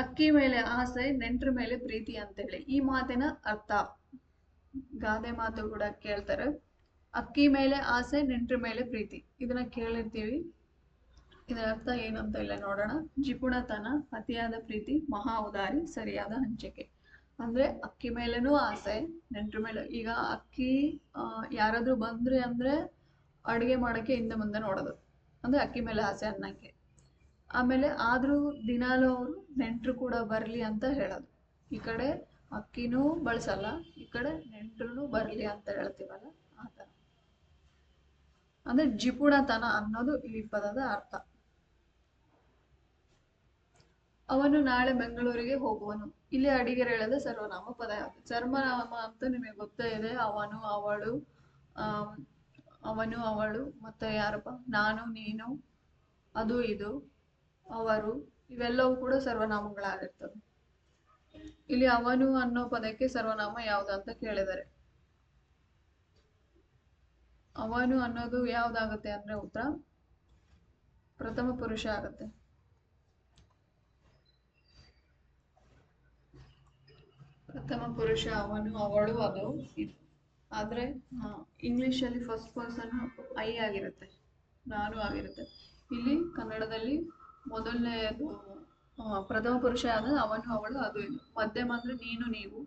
ಅಕ್ಕಿ ಮೇಲೆ ಆಸೆ ನೆಂಟ್ರ ಮೇಲೆ ಪ್ರೀತಿ ಅಂತೇಳಿ ಈ ಮಾತಿನ ಅರ್ಥ. ಗಾದೆ ಮಾತು ಕೂಡ ಕೇಳ್ತಾರೆ. ಅಕ್ಕಿ ಮೇಲೆ ಆಸೆ ನೆಂಟ್ರ ಮೇಲೆ ಪ್ರೀತಿ, ಇದನ್ನ ಕೇಳಿರ್ತೀವಿ. ಇದರ ಅರ್ಥ ಏನು ಅಂತ ಇಲ್ಲ ನೋಡೋಣ. ಜಿಪುಣತನ, ಅತಿಯಾದ ಪ್ರೀತಿ, ಮಹಾ ಉದಾರಿ, ಸರಿಯಾದ ಹಂಚಿಕೆ. ಅಂದ್ರೆ ಅಕ್ಕಿ ಮೇಲೇನೂ ಆಸೆ, ನೆಂಟ್ರ ಮೇಲೆ. ಈಗ ಅಕ್ಕಿ ಯಾರಾದ್ರೂ ಬಂದ್ರೆ ಅಂದ್ರೆ ಅಡುಗೆ ಮಾಡಕ್ಕೆ ಹಿಂದೆ ಮುಂದೆ ನೋಡೋದು, ಅಂದ್ರೆ ಅಕ್ಕಿ ಮೇಲೆ ಆಸೆ ಅನ್ನಕ್ಕೆ. ಆಮೇಲೆ ಆದ್ರೂ ದಿನಾಲು ಅವರು ನೆಂಟ್ರು ಕೂಡ ಬರ್ಲಿ ಅಂತ ಹೇಳೋದು. ಈ ಕಡೆ ಅಕ್ಕಿನೂ ಬಳಸಲ್ಲ, ಈ ಕಡೆ ನೆಂಟ್ರು ಬರ್ಲಿ ಅಂತ ಹೇಳ್ತೀವಲ್ಲ, ಆ ತರ. ಅಂದ್ರೆ ಜಿಪುಣತನ ಅನ್ನೋದು ಈ ಪದದ ಅರ್ಥ. ಅವನು ನಾಳೆ ಬೆಂಗಳೂರಿಗೆ ಹೋಗುವನು. ಇಲ್ಲಿ ಅಡಿಗೆರೆ ಹೇಳದ ಸರ್ವನಾಮ ಪದ ಯಾವುದು? ಸರ್ವನಾಮ ಅಂತ ನಿಮಗೆ ಗೊತ್ತೇ ಇದೆ. ಅವನು, ಅವಳು, ಅವನು, ಅವಳು, ಮತ್ತೆ ಯಾರಪ್ಪ, ನಾನು, ನೀನು, ಅದು, ಇದು, ಅವರು, ಇವೆಲ್ಲವೂ ಕೂಡ ಸರ್ವನಾಮಗಳಾಗಿರ್ತವೆ. ಇಲ್ಲಿ ಅವನು ಅನ್ನೋ ಪದಕ್ಕೆ ಸರ್ವನಾಮ ಯಾವುದು ಅಂತ ಕೇಳಿದರೆ ಅವನು ಅನ್ನೋದು ಯಾವ್ದಾಗುತ್ತೆ ಅಂದ್ರೆ ಉತ್ತರ ಪ್ರಥಮ ಪುರುಷ ಆಗುತ್ತೆ. ಪ್ರಥಮ ಪುರುಷ ಅವನು, ಅವಳು, ಅದು, ಇದು. ಆದ್ರೆ ಇಂಗ್ಲಿಷ್ ಅಲ್ಲಿ ಫಸ್ಟ್ ಪರ್ಸನ್ ಐ ಆಗಿರುತ್ತೆ, ನಾನು ಆಗಿರುತ್ತೆ. ಇಲ್ಲಿ ಕನ್ನಡದಲ್ಲಿ ಮೊದಲನೆಯದು ಪ್ರಥಮ ಪುರುಷ ಆದ್ರೆ ಅವನು, ಅವಳು, ಅದು, ಇದು. ಮಧ್ಯಮ ಅಂದ್ರೆ ನೀನು, ನೀವು.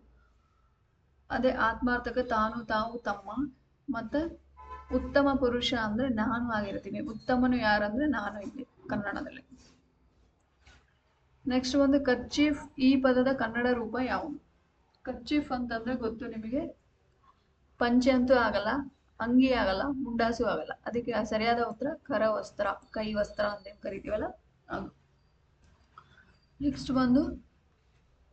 ಅದೇ ಆತ್ಮಾರ್ಥಕ ತಾನು, ತಾವು, ತಮ್ಮ. ಮತ್ತೆ ಉತ್ತಮ ಪುರುಷ ಅಂದ್ರೆ ನಾನು ಆಗಿರ್ತೀನಿ. ಉತ್ತಮನು ಯಾರಂದ್ರೆ ನಾನು ಇಲ್ಲಿ ಕನ್ನಡದಲ್ಲಿ. ನೆಕ್ಸ್ಟ್ ಒಂದು ಕರ್ಚೀಫ್. ಈ ಪದದ ಕನ್ನಡ ರೂಪ ಯಾವುದು? ಕರ್ಚೀಫ್ ಅಂತಂದ್ರೆ ಗೊತ್ತು ನಿಮಗೆ, ಪಂಚೆ ಅಂತೂ ಆಗಲ್ಲ, ಅಂಗಿ ಆಗಲ್ಲ, ಮುಂಡಾಸು ಆಗಲ್ಲ. ಅದಕ್ಕೆ ಸರಿಯಾದ ಉತ್ತರ ಕರವಸ್ತ್ರ, ಕೈ ವಸ್ತ್ರ ಅಂತ ಕರಿತೀವಲ್ಲ ಅದು. ನೆಕ್ಸ್ಟ್ ಬಂದು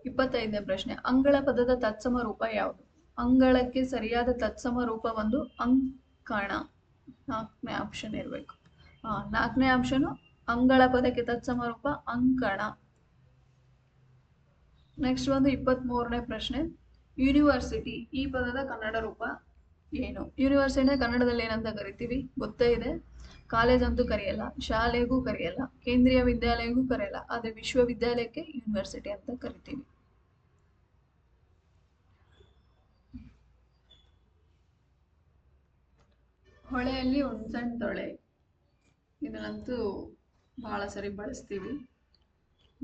25ನೇ ಪ್ರಶ್ನೆ. ಅಂಗಳ ಪದದ ತತ್ಸಮ ರೂಪ ಯಾವುದು? ಅಂಗಳಕ್ಕೆ ಸರಿಯಾದ ತತ್ಸಮ ರೂಪ ಒಂದು ಅಂಕಣ. 4ನೇ ಆಪ್ಷನ್ ಇರಬೇಕು. 4ನೇ ಆಪ್ಷನ್ ಅಂಗಳ ಪದಕ್ಕೆ ತತ್ಸಮ ರೂಪ ಅಂಕಣ. ನೆಕ್ಸ್ಟ್ ಒಂದು 23ನೇ ಪ್ರಶ್ನೆ. ಯೂನಿವರ್ಸಿಟಿ. ಈ ಪದದ ಕನ್ನಡ ರೂಪ ಏನು? ಯೂನಿವರ್ಸಿಟಿ ಕನ್ನಡದಲ್ಲಿ ಏನಂತ ಕರಿತೀವಿ ಗೊತ್ತೇ ಇದೆ. ಕಾಲೇಜ್ ಅಂತೂ ಕರೆಯಲ್ಲ, ಶಾಲೆಗೂ ಕರೆಯಲ್ಲ, ಕೇಂದ್ರೀಯ ವಿದ್ಯಾಲಯಗೂ ಕರೆಯಲ್ಲ. ಆದ್ರೆ ವಿಶ್ವವಿದ್ಯಾಲಯಕ್ಕೆ ಯೂನಿವರ್ಸಿಟಿ ಅಂತ ಕರಿತೀವಿ. ಹೊಳೆಯಲ್ಲಿ ಹುಣ್ಸೆಹಣ್ಣು ತೊಳೆ. ಇದನ್ನಂತೂ ಬಹಳ ಸರಿ ಬಳಸ್ತೀವಿ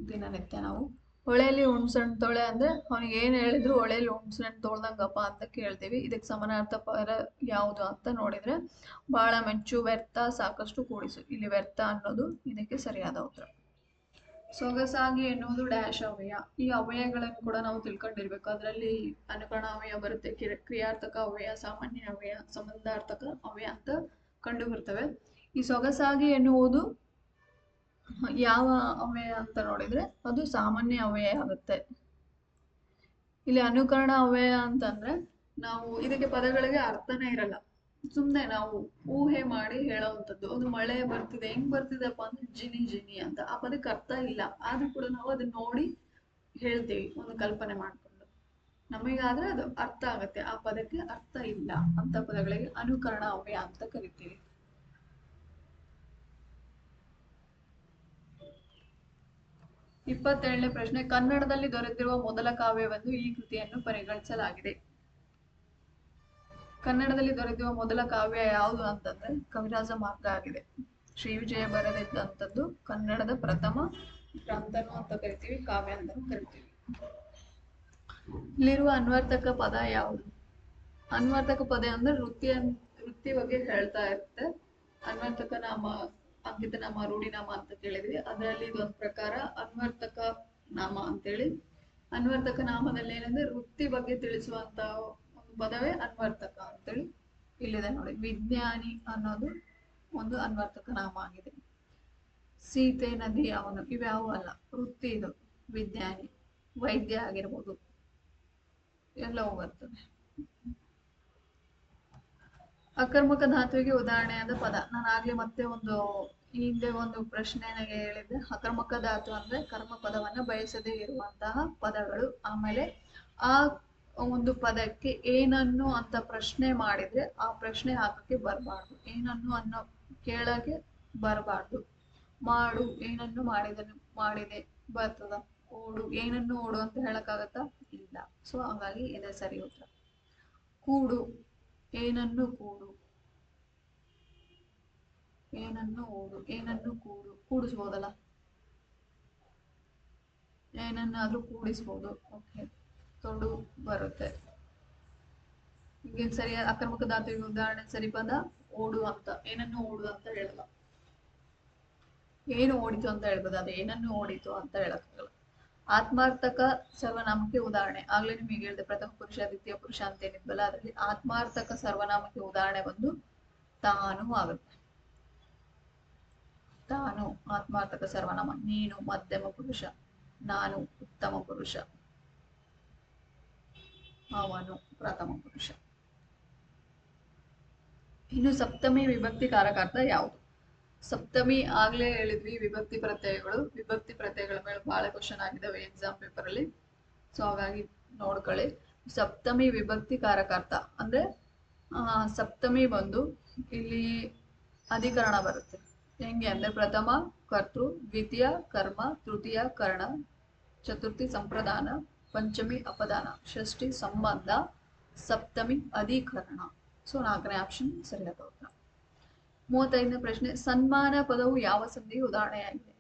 ದಿನನಿತ್ಯ ನಾವು. ಹೊಳೆಯಲ್ಲಿ ಹುಣ್ಸೆಹಣ್ಣು ತೊಳೆ ಅಂದ್ರೆ ಅವನಿಗೆ ಏನ್ ಹೇಳಿದ್ರು ಹೊಳೆಯಲ್ಲಿ ಹುಣ್ಸೆಹಣ್ಣು ತೊಳ್ದಂಗಪ್ಪ ಅಂತ ಕೇಳ್ತೀವಿ. ಇದಕ್ಕೆ ಸಮಾನಾರ್ಥ ಪದ ಯಾವುದು ಅಂತ ನೋಡಿದ್ರೆ ಬಹಳ ಮೆಚ್ಚು, ವ್ಯರ್ಥ, ಸಾಕಷ್ಟು ಕೂಡಿಸು. ಇಲ್ಲಿ ವ್ಯರ್ಥ ಅನ್ನೋದು ಇದಕ್ಕೆ ಸರಿಯಾದ ಉತ್ತರ. ಸೊಗಸಾಗಿ ಎನ್ನುವುದು ಡ್ಯಾಶ್ ಅವ್ಯಯ. ಈ ಅವ್ಯಯಗಳನ್ನು ಕೂಡ ನಾವು ತಿಳ್ಕೊಂಡಿರ್ಬೇಕು. ಅದರಲ್ಲಿ ಅನುಕರಣ ಅವ್ಯಯ ಬರುತ್ತೆ, ಕ್ರಿಯಾರ್ಥಕ ಅವ್ಯಯ, ಸಾಮಾನ್ಯ ಅವ್ಯಯ, ಸಂಬಂಧಾರ್ಥಕ ಅವ್ಯಯ ಅಂತ ಕಂಡು ಬರ್ತವೆ. ಈ ಸೊಗಸಾಗಿ ಎನ್ನುವುದು ಯಾವ ಅವ್ಯಯ ಅಂತ ನೋಡಿದ್ರೆ ಅದು ಸಾಮಾನ್ಯ ಅವ್ಯಯ ಆಗುತ್ತೆ. ಇಲ್ಲಿ ಅನುಕರಣ ಅವ್ಯಯ ಅಂತಂದ್ರೆ ನಾವು ಇದಕ್ಕೆ ಪದಗಳಿಗೆ ಅರ್ಥನೇ ಇರಲ್ಲ, ಸುಮ್ನೆ ನಾವು ಊಹೆ ಮಾಡಿ ಹೇಳೋವಂಥದ್ದು. ಒಂದು ಮಳೆ ಬರ್ತಿದೆ, ಹೆಂಗ್ ಬರ್ತಿದೆಪ್ಪ ಅಂದ್ರೆ ಜಿನಿ ಜಿನಿ ಅಂತ. ಆ ಪದಕ್ಕೆ ಅರ್ಥ ಇಲ್ಲ, ಆದ್ರೂ ಕೂಡ ನಾವು ಅದನ್ನ ನೋಡಿ ಹೇಳ್ತೀವಿ ಒಂದು ಕಲ್ಪನೆ ಮಾಡ್ಕೊಂಡು. ನಮಗಾದ್ರೆ ಅದು ಅರ್ಥ ಆಗತ್ತೆ, ಆ ಪದಕ್ಕೆ ಅರ್ಥ ಇಲ್ಲ ಅಂತ ಪದಗಳಿಗೆ ಅನುಕರಣ ಅವ್ಯಯ ಅಂತ ಕರಿತೀವಿ. ಇಪ್ಪತ್ತೇಳನೇ ಪ್ರಶ್ನೆ. ಕನ್ನಡದಲ್ಲಿ ದೊರೆತಿರುವ ಮೊದಲ ಕಾವ್ಯವೆಂದು ಈ ಕೃತಿಯನ್ನು ಪರಿಗಣಿಸಲಾಗಿದೆ. ಕನ್ನಡದಲ್ಲಿ ದೊರೆತಿರುವ ಮೊದಲ ಕಾವ್ಯ ಯಾವುದು ಅಂತಂದ್ರೆ ಕವಿರಾಜ ಮಾರ್ಗ ಆಗಿದೆ. ಶ್ರೀ ವಿಜಯ ಬರೆದಿದ್ದಂಥದ್ದು ಕನ್ನಡದ ಪ್ರಥಮ ಗ್ರಂಥನು ಅಂತ ಕರಿತೀವಿ, ಕಾವ್ಯ ಅಂತ ಕರಿತೀವಿ. ಇಲ್ಲಿರುವ ಅನ್ವರ್ಥಕ ಪದ ಯಾವುದು? ಅನ್ವರ್ಥಕ ಪದ ಅಂದ್ರೆ ವೃತ್ತಿ ಬಗ್ಗೆ ಹೇಳ್ತಾ ಇರುತ್ತೆ. ಅನ್ವರ್ಥಕ ನಾಮ, ಅಂಕಿತ ನಾಮ, ರೂಢಿನಾಮ ಅಂತ ಕೇಳಿದ್ವಿ. ಅದರಲ್ಲಿ ಇದೊಂದು ಪ್ರಕಾರ ಅನ್ವರ್ಥಕ ನಾಮ ಅಂತೇಳಿ. ಅನ್ವರ್ಥಕ ನಾಮದಲ್ಲಿ ಏನಂದ್ರೆ ವೃತ್ತಿ ಬಗ್ಗೆ ತಿಳಿಸುವಂತ ಒಂದು ಪದವೇ ಅನ್ವರ್ಥಕ ಅಂತೇಳಿ ಇಲ್ಲಿದೆ ನೋಡಿ. ವಿಜ್ಞಾನಿ ಅನ್ನೋದು ಒಂದು ಅನ್ವರ್ಥಕ ನಾಮ ಆಗಿದೆ. ಸೀತೆ, ನದಿ, ಅವನು, ಇವ್ಯಾವು ಅಲ್ಲ, ವೃತ್ತಿ ಇದು. ವಿಜ್ಞಾನಿ, ವೈದ್ಯ ಆಗಿರ್ಬೋದು, ಎಲ್ಲವೂ ಬರ್ತದೆ. ಅಕರ್ಮಕ ಧಾತುವಿಗೆ ಉದಾಹರಣೆಯಾದ ಪದ. ನಾನು ಆಗ್ಲೇ ಮತ್ತೆ ಹಿಂದೆ ಒಂದು ಪ್ರಶ್ನೆಗೆ ಹೇಳಿದ್ದೆ. ಅಕರ್ಮಕ ಧಾತು ಅಂದ್ರೆ ಕರ್ಮ ಪದವನ್ನ ಬಯಸದೇ ಇರುವಂತಹ ಪದಗಳು. ಆಮೇಲೆ ಆ ಒಂದು ಪದಕ್ಕೆ ಏನನ್ನು ಅಂತ ಪ್ರಶ್ನೆ ಮಾಡಿದ್ರೆ ಆ ಪ್ರಶ್ನೆ ಹಾಕಕ್ಕೆ ಬರಬಾರ್ದು. ಏನನ್ನು ಅನ್ನೋ ಕೇಳಕ್ಕೆ ಬರಬಾರ್ದು. ಮಾಡು ಏನನ್ನು ಮಾಡಿದೆ ಬರ್ತದ. ಓಡು ಏನನ್ನು ಓಡು ಅಂತ ಹೇಳಕ್ಕಾಗತ್ತಾ? ಇಲ್ಲ. ಸೊ ಹಾಗಾಗಿ ಇದೆ ಸರಿ ಉತ್ತರ. ಕೂಡು ಏನನ್ನು ಕೂಡು, ಏನನ್ನು ಓಡು, ಏನನ್ನು ಕೂಡಿಸ್ಬೋದಲ್ಲ, ಏನನ್ನಾದ್ರೂ ಕೂಡಿಸ್ಬೋದು. ಓಕೆ, ತೊಡು ಬರುತ್ತೆ. ಈಗ ಸರಿ ಆಕ್ರಮಕ ಧಾತುವಿಗೆ ಉದಾಹರಣೆ ಸರಿ ಪದ ಓಡು ಅಂತ. ಏನನ್ನು ಓಡು ಅಂತ ಹೇಳಲ್ಲ, ಏನು ಓಡಿತು ಅಂತ ಹೇಳ್ಬೋದು, ಅದು ಏನನ್ನು ಓಡಿತು ಅಂತ ಹೇಳಕ್ಕಾಗಲ್ಲ. ಆತ್ಮಾರ್ಥಕ ಸರ್ವನಾಮಕ್ಕೆ ಉದಾಹರಣೆ ಆಗ್ಲೇ ನಿಮಗೆ ಹೇಳಿದೆ, ಪ್ರಥಮ ಪುರುಷ ದ್ವಿತೀಯ ಪುರುಷ ಅಂತ ಏನಿದ್ವಲ್ಲ ಅದರಲ್ಲಿ ಆತ್ಮಾರ್ಥಕ ಸರ್ವನಾಮಕ್ಕೆ ಉದಾಹರಣೆ ಬಂದು ತಾನು ಆಗುತ್ತೆ. ತಾನು ಆತ್ಮಾರ್ಥಕ ಸರ್ವನಾಮ. ನೀನು ಮಧ್ಯಮ ಪುರುಷ, ನಾನು ಉತ್ತಮ ಪುರುಷ, ಅವನು ಪ್ರಥಮ ಪುರುಷ. ಇನ್ನು ಸಪ್ತಮಿ ವಿಭಕ್ತಿ ಕಾರಕಾರ್ಥ ಯಾವುದು? ಸಪ್ತಮಿ ಆಗ್ಲೇ ಹೇಳಿದ್ವಿ, ವಿಭಕ್ತಿ ಪ್ರತ್ಯಯಗಳು. ವಿಭಕ್ತಿ ಪ್ರತ್ಯಯಗಳ ಮೇಲೆ ಬಹಳ ಕ್ವಶನ್ ಆಗಿದ್ದಾವೆ ಎಕ್ಸಾಮ್ ಪೇಪರ್ ಅಲ್ಲಿ, ಸೊ ಹಾಗಾಗಿ ನೋಡ್ಕೊಳ್ಳಿ. ಸಪ್ತಮಿ ವಿಭಕ್ತಿ ಕಾರಕಾರ್ಥ ಅಂದ್ರೆ ಸಪ್ತಮಿ ಬಂದು ಇಲ್ಲಿ ಅಧಿಕರಣ ಬರುತ್ತೆ. ಹೆಂಗೆ ಅಂದ್ರೆ ಪ್ರಥಮ ಕರ್ತೃ, ದ್ವಿತೀಯ ಕರ್ಮ, ತೃತೀಯ ಕರ್ಣ, ಚತುರ್ಥಿ ಸಂಪ್ರದಾನ, ಪಂಚಮಿ ಅಪದಾನ, ಷಷ್ಠಿ ಸಂಬಂಧ, ಸಪ್ತಮಿ ಅಧಿಕರಣ. ಸೊ 4ನೇ ಆಪ್ಷನ್ ಸರಿಯಾದ ಉತ್ತರ. 35ನೇ ಪ್ರಶ್ನೆ, ಸನ್ಮಾನ ಪದವು ಯಾವ ಸಂಧಿಗೆ ಉದಾಹರಣೆಯಾಗಿದೆ?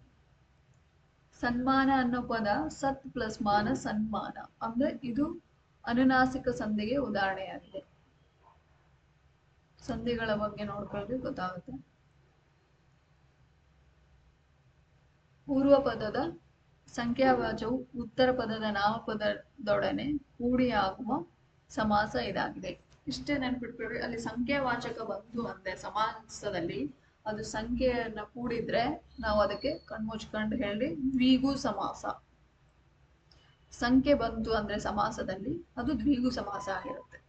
ಸನ್ಮಾನ ಅನ್ನೋ ಪದ ಸತ್ ಪ್ಲಸ್ ಮಾನ ಸನ್ಮಾನ ಅಂದ್ರೆ ಇದು ಅನುನಾಸಿಕ ಸಂಧಿಗೆ ಉದಾಹರಣೆಯಾಗಿದೆ. ಸಂಧಿಗಳ ಬಗ್ಗೆ ನೋಡ್ಕೊಳ್ಳಿ ಗೊತ್ತಾಗುತ್ತೆ. ಪೂರ್ವ ಪದದ ಸಂಖ್ಯಾವಾಚವು ಉತ್ತರ ಪದದ ನಾಮಪದದೊಡನೆ ಕೂಡಿ ಆಗುವ ಸಮಾಸ ಇದಾಗಿದೆ. ಇಷ್ಟೇ ನೆನ್ಪಿಟ್ಕೊಳ್ರಿ. ಅಲ್ಲಿ ಸಂಖ್ಯಾವಾಚಕ ಬಂತು ಅಂದ್ರೆ ಸಮಾಸದಲ್ಲಿ ಅದು ಸಂಖ್ಯೆಯನ್ನ ಕೂಡಿದ್ರೆ ನಾವು ಅದಕ್ಕೆ ಕಣ್ಮುಚ್ಕೊಂಡು ಹೇಳಿ ದ್ವಿಗು ಸಮಾಸ. ಸಂಖ್ಯೆ ಬಂತು ಅಂದ್ರೆ ಸಮಾಸದಲ್ಲಿ ಅದು ದ್ವಿಗು ಸಮಾಸ ಆಗಿರುತ್ತೆ.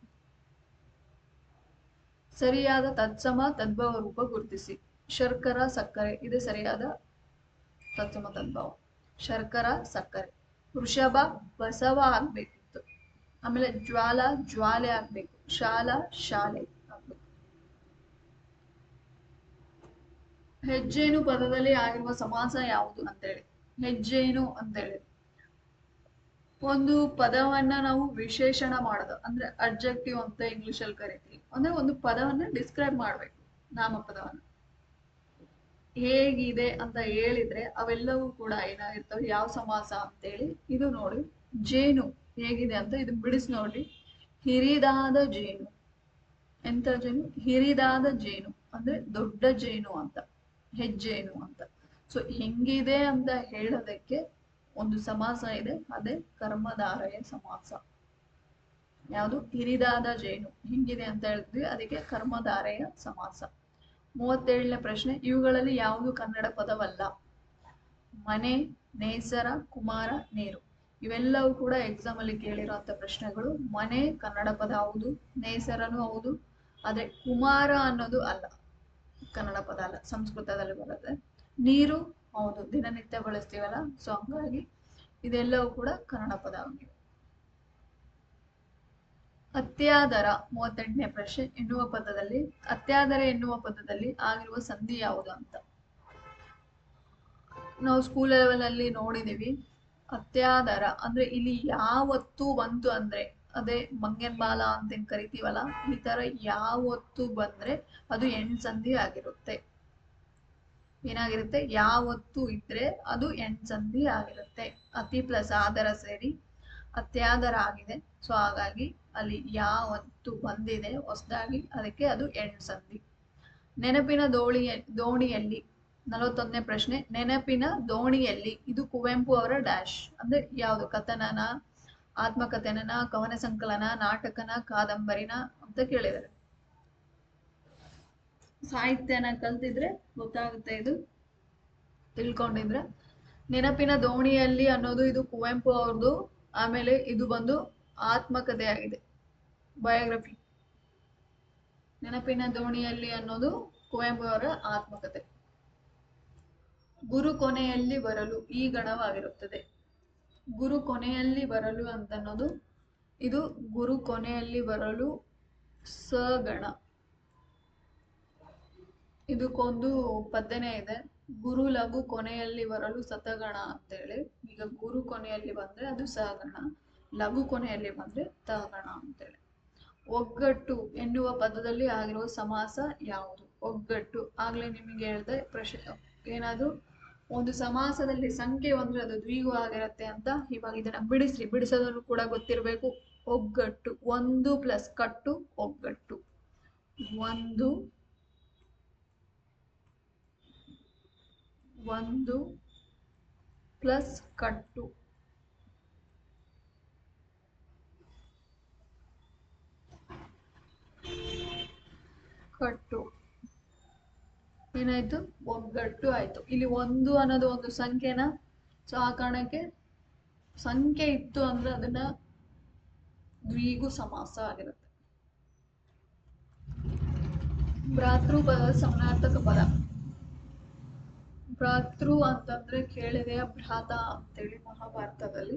ಸರಿಯಾದ ತತ್ಸಮ ತದ್ಭವ ರೂಪ ಗುರುತಿಸಿ. ಶರ್ಕರ ಸಕ್ಕರೆ ಇದು ಸರಿಯಾದ ತತ್ಸಮ ತದ್ಭವ. ಶರ್ಕರ ಸಕ್ಕರೆ. ವೃಷಭ ಬಸವ ಆಗ್ಬೇಕಿತ್ತು. ಆಮೇಲೆ ಜ್ವಾಲ ಜ್ವಾಲೆ ಆಗ್ಬೇಕು. ಶಾಲಾ ಶಾಲೆ ಆಗ್ಬೇಕು. ಹೆಜ್ಜೇನು ಪದದಲ್ಲಿ ಆಗಿರುವ ಸಮಾಸ ಯಾವುದು ಅಂತೇಳಿ. ಹೆಜ್ಜೇನು ಅಂತೇಳಿ ಒಂದು ಪದವನ್ನ ನಾವು ವಿಶೇಷಣ ಮಾಡೋದು ಅಂದ್ರೆ ಅಡ್ಜೆಕ್ಟಿವ್ ಅಂತ ಇಂಗ್ಲಿಷ್ ಅಲ್ಲಿ ಕರಿತೀವಿ. ಅಂದ್ರೆ ಒಂದು ಪದವನ್ನ ಡಿಸ್ಕ್ರೈಬ್ ಮಾಡ್ಬೇಕು, ನಾಮಪದವನ್ನ. ಹೇಗಿದೆ ಅಂತ ಹೇಳಿದ್ರೆ ಅವೆಲ್ಲವೂ ಕೂಡ ಏನಾಗಿರ್ತವೆ, ಯಾವ ಸಮಾಸ ಅಂತೇಳಿ. ಇದು ನೋಡಿ, ಜೇನು ಹೇಗಿದೆ ಅಂತ ಇದು ಬಿಡಿಸಿ ನೋಡಿ. ಹಿರಿದಾದ ಜೇನು. ಎಂತ ಜೇನು? ಹಿರಿದಾದ ಜೇನು ಅಂದ್ರೆ ದೊಡ್ಡ ಜೇನು ಅಂತ, ಹೆಜ್ಜೇನು ಅಂತ. ಸೊ ಹೆಂಗಿದೆ ಅಂತ ಹೇಳೋದಕ್ಕೆ ಒಂದು ಸಮಾಸ ಇದೆ, ಅದೇ ಕರ್ಮಧಾರಯ ಸಮಾಸ. ಯಾವುದು? ಹಿರಿದಾದ ಜೇನು ಹೆಂಗಿದೆ ಅಂತ ಹೇಳಿದ್ವಿ, ಅದಕ್ಕೆ ಕರ್ಮಧಾರಯ ಸಮಾಸ. 37ನೇ ಪ್ರಶ್ನೆ, ಇವುಗಳಲ್ಲಿ ಯಾವುದು ಕನ್ನಡ ಪದವಲ್ಲ? ಮನೆ, ನೇಸರ, ಕುಮಾರ, ನೀರು. ಇವೆಲ್ಲವೂ ಕೂಡ ಎಕ್ಸಾಮ್ ಅಲ್ಲಿ ಕೇಳಿರುವಂತ ಪ್ರಶ್ನೆಗಳು. ಮನೆ ಕನ್ನಡ ಪದ ಹೌದು, ನೇಸರನು ಹೌದು, ಆದ್ರೆ ಕುಮಾರ ಅನ್ನೋದು ಅಲ್ಲ, ಕನ್ನಡ ಪದ ಅಲ್ಲ, ಸಂಸ್ಕೃತದಲ್ಲಿ ಬರುತ್ತೆ. ನೀರು ಹೌದು, ದಿನನಿತ್ಯ ಬಳಸ್ತೀವಲ್ಲ, ಸೊ ಹಂಗಾಗಿ ಇದೆಲ್ಲವೂ ಕೂಡ ಕನ್ನಡ ಪದ ಆಗಿವೆ. ಅತ್ಯಾದರ 38ನೇ ಪ್ರಶ್ನೆ, ಎನ್ನುವ ಪದದಲ್ಲಿ ಅತ್ಯಾದರ ಎನ್ನುವ ಪದದಲ್ಲಿ ಆಗಿರುವ ಸಂಧಿ ಯಾವುದು ಅಂತ. ನಾವು ಸ್ಕೂಲ್ ಲೆವೆಲ್ ಅಲ್ಲಿ ನೋಡಿದೀವಿ. ಅತ್ಯಾದರ ಅಂದ್ರೆ ಇಲ್ಲಿ ಯಾವತ್ತು ಬಂತು ಅಂದ್ರೆ ಅದೇ ಮಂಗನ್ ಬಾಲ ಅಂತ ಏನ್ ಕರಿತೀವಲ್ಲ, ಈ ತರ ಯಾವತ್ತು ಬಂದ್ರೆ ಅದು ಎಂಡ್ ಸಂಧಿ ಆಗಿರುತ್ತೆ. ಏನಾಗಿರುತ್ತೆ? ಯಾವತ್ತು ಇದ್ರೆ ಅದು ಎಂಡ್ ಸಂಧಿ ಆಗಿರುತ್ತೆ. ಅತಿ ಪ್ಲಸ್ ಆದರ ಸೇರಿ ಅತ್ಯಾದರ ಆಗಿದೆ. ಸೊ ಹಾಗಾಗಿ ಅಲ್ಲಿ ಯಾವತ್ತು ಬಂದಿದೆ ಹೊಸದಾಗಿ, ಅದಕ್ಕೆ ಅದು ಎಂಡ್ ಸಂಧಿ. ನೆನಪಿನ ದೋಣಿಯಲ್ಲಿ 41ನೇ ಪ್ರಶ್ನೆ, ನೆನಪಿನ ದೋಣಿಯಲ್ಲಿ ಇದು ಕುವೆಂಪು ಅವರ ಡ್ಯಾಶ್ ಅಂದ್ರೆ ಯಾವುದು? ಕಥನನ, ಆತ್ಮಕಥನನ, ಕವನ ಸಂಕಲನ, ನಾಟಕನ, ಕಾದಂಬರಿನ ಅಂತ ಕೇಳಿದ್ದಾರೆ. ಸಾಹಿತ್ಯನ ಕಲ್ತಿದ್ರೆ ಗೊತ್ತಾಗುತ್ತೆ, ಇದು ತಿಳ್ಕೊಂಡಿದ್ರೆ. ನೆನಪಿನ ದೋಣಿಯಲ್ಲಿ ಅನ್ನೋದು ಇದು ಕುವೆಂಪು ಅವ್ರದ್ದು. ಆಮೇಲೆ ಇದು ಬಂದು ಆತ್ಮಕಥೆ ಆಗಿದೆ, ಬಯೋಗ್ರಫಿ. ನೆನಪಿನ ದೋಣಿಯಲ್ಲಿ ಅನ್ನೋದು ಕುವೆಂಪು ಅವರ ಆತ್ಮಕಥೆ. ಗುರು ಕೊನೆಯಲ್ಲಿ ಬರಲು ಈ ಗಣವಾಗಿರುತ್ತದೆ. ಗುರು ಕೊನೆಯಲ್ಲಿ ಬರಲು ಅಂತ ಅನ್ನೋದು ಇದು ಗುರು ಕೊನೆಯಲ್ಲಿ ಬರಲು ಸಗಣ. ಇದಕ್ಕೊಂದು ಪದ್ಯನೇ ಇದೆ, ಗುರು ಲಘು ಕೊನೆಯಲ್ಲಿ ಬರಲು ಸತಗಣ ಅಂತೇಳಿ. ಈಗ ಗುರು ಕೊನೆಯಲ್ಲಿ ಬಂದ್ರೆ ಅದು ಸಗಣ, ಲಘು ಕೊನೆಯಲ್ಲಿ ಬಂದ್ರೆ ತಗಣ ಅಂತೇಳಿ. ಒಗ್ಗಟ್ಟು ಎನ್ನುವ ಪದದಲ್ಲಿ ಆಗಿರುವ ಸಮಾಸ ಯಾವುದು? ಒಗ್ಗಟ್ಟು ಆಗ್ಲೇ ನಿಮಗೆ ಹೇಳಿದೆ, ಏನಾದ್ರು ಒಂದು ಸಮಾಸದಲ್ಲಿ ಸಂಖ್ಯೆ ಬಂದ್ರೆ ಅದು ದ್ವಿಗು ಆಗಿರತ್ತೆ ಅಂತ. ಇವಾಗ ಇದನ್ನ ಬಿಡಿಸೋದ್ರು ಕೂಡ ಗೊತ್ತಿರಬೇಕು. ಒಗ್ಗಟ್ಟು, ಒಂದು ಪ್ಲಸ್ ಕಟ್ಟು ಒಗ್ಗಟ್ಟು. ಒಂದು ಪ್ಲಸ್ ಕಟ್ಟು. ಏನಾಯ್ತು? ಒಗ್ಗಟ್ಟು ಆಯ್ತು. ಇಲ್ಲಿ ಒಂದು ಅನ್ನೋದು ಒಂದು ಸಂಖ್ಯೆನ, ಸೊ ಆ ಕಾರಣಕ್ಕೆ ಸಂಖ್ಯೆ ಇತ್ತು ಅಂದ್ರೆ ಅದನ್ನ ದ್ವಿಗು ಸಮಾಸ ಆಗಿರುತ್ತೆ. ಭ್ರಾತೃ ಪದ ಸಮಾನಾರ್ಥಕ ಪದ. ಭ್ರಾತೃ ಅಂತಂದ್ರೆ ಕೇಳಿದೆಯ ಭ್ರಾತ ಅಂತೇಳಿ ಮಹಾಭಾರತದಲ್ಲಿ.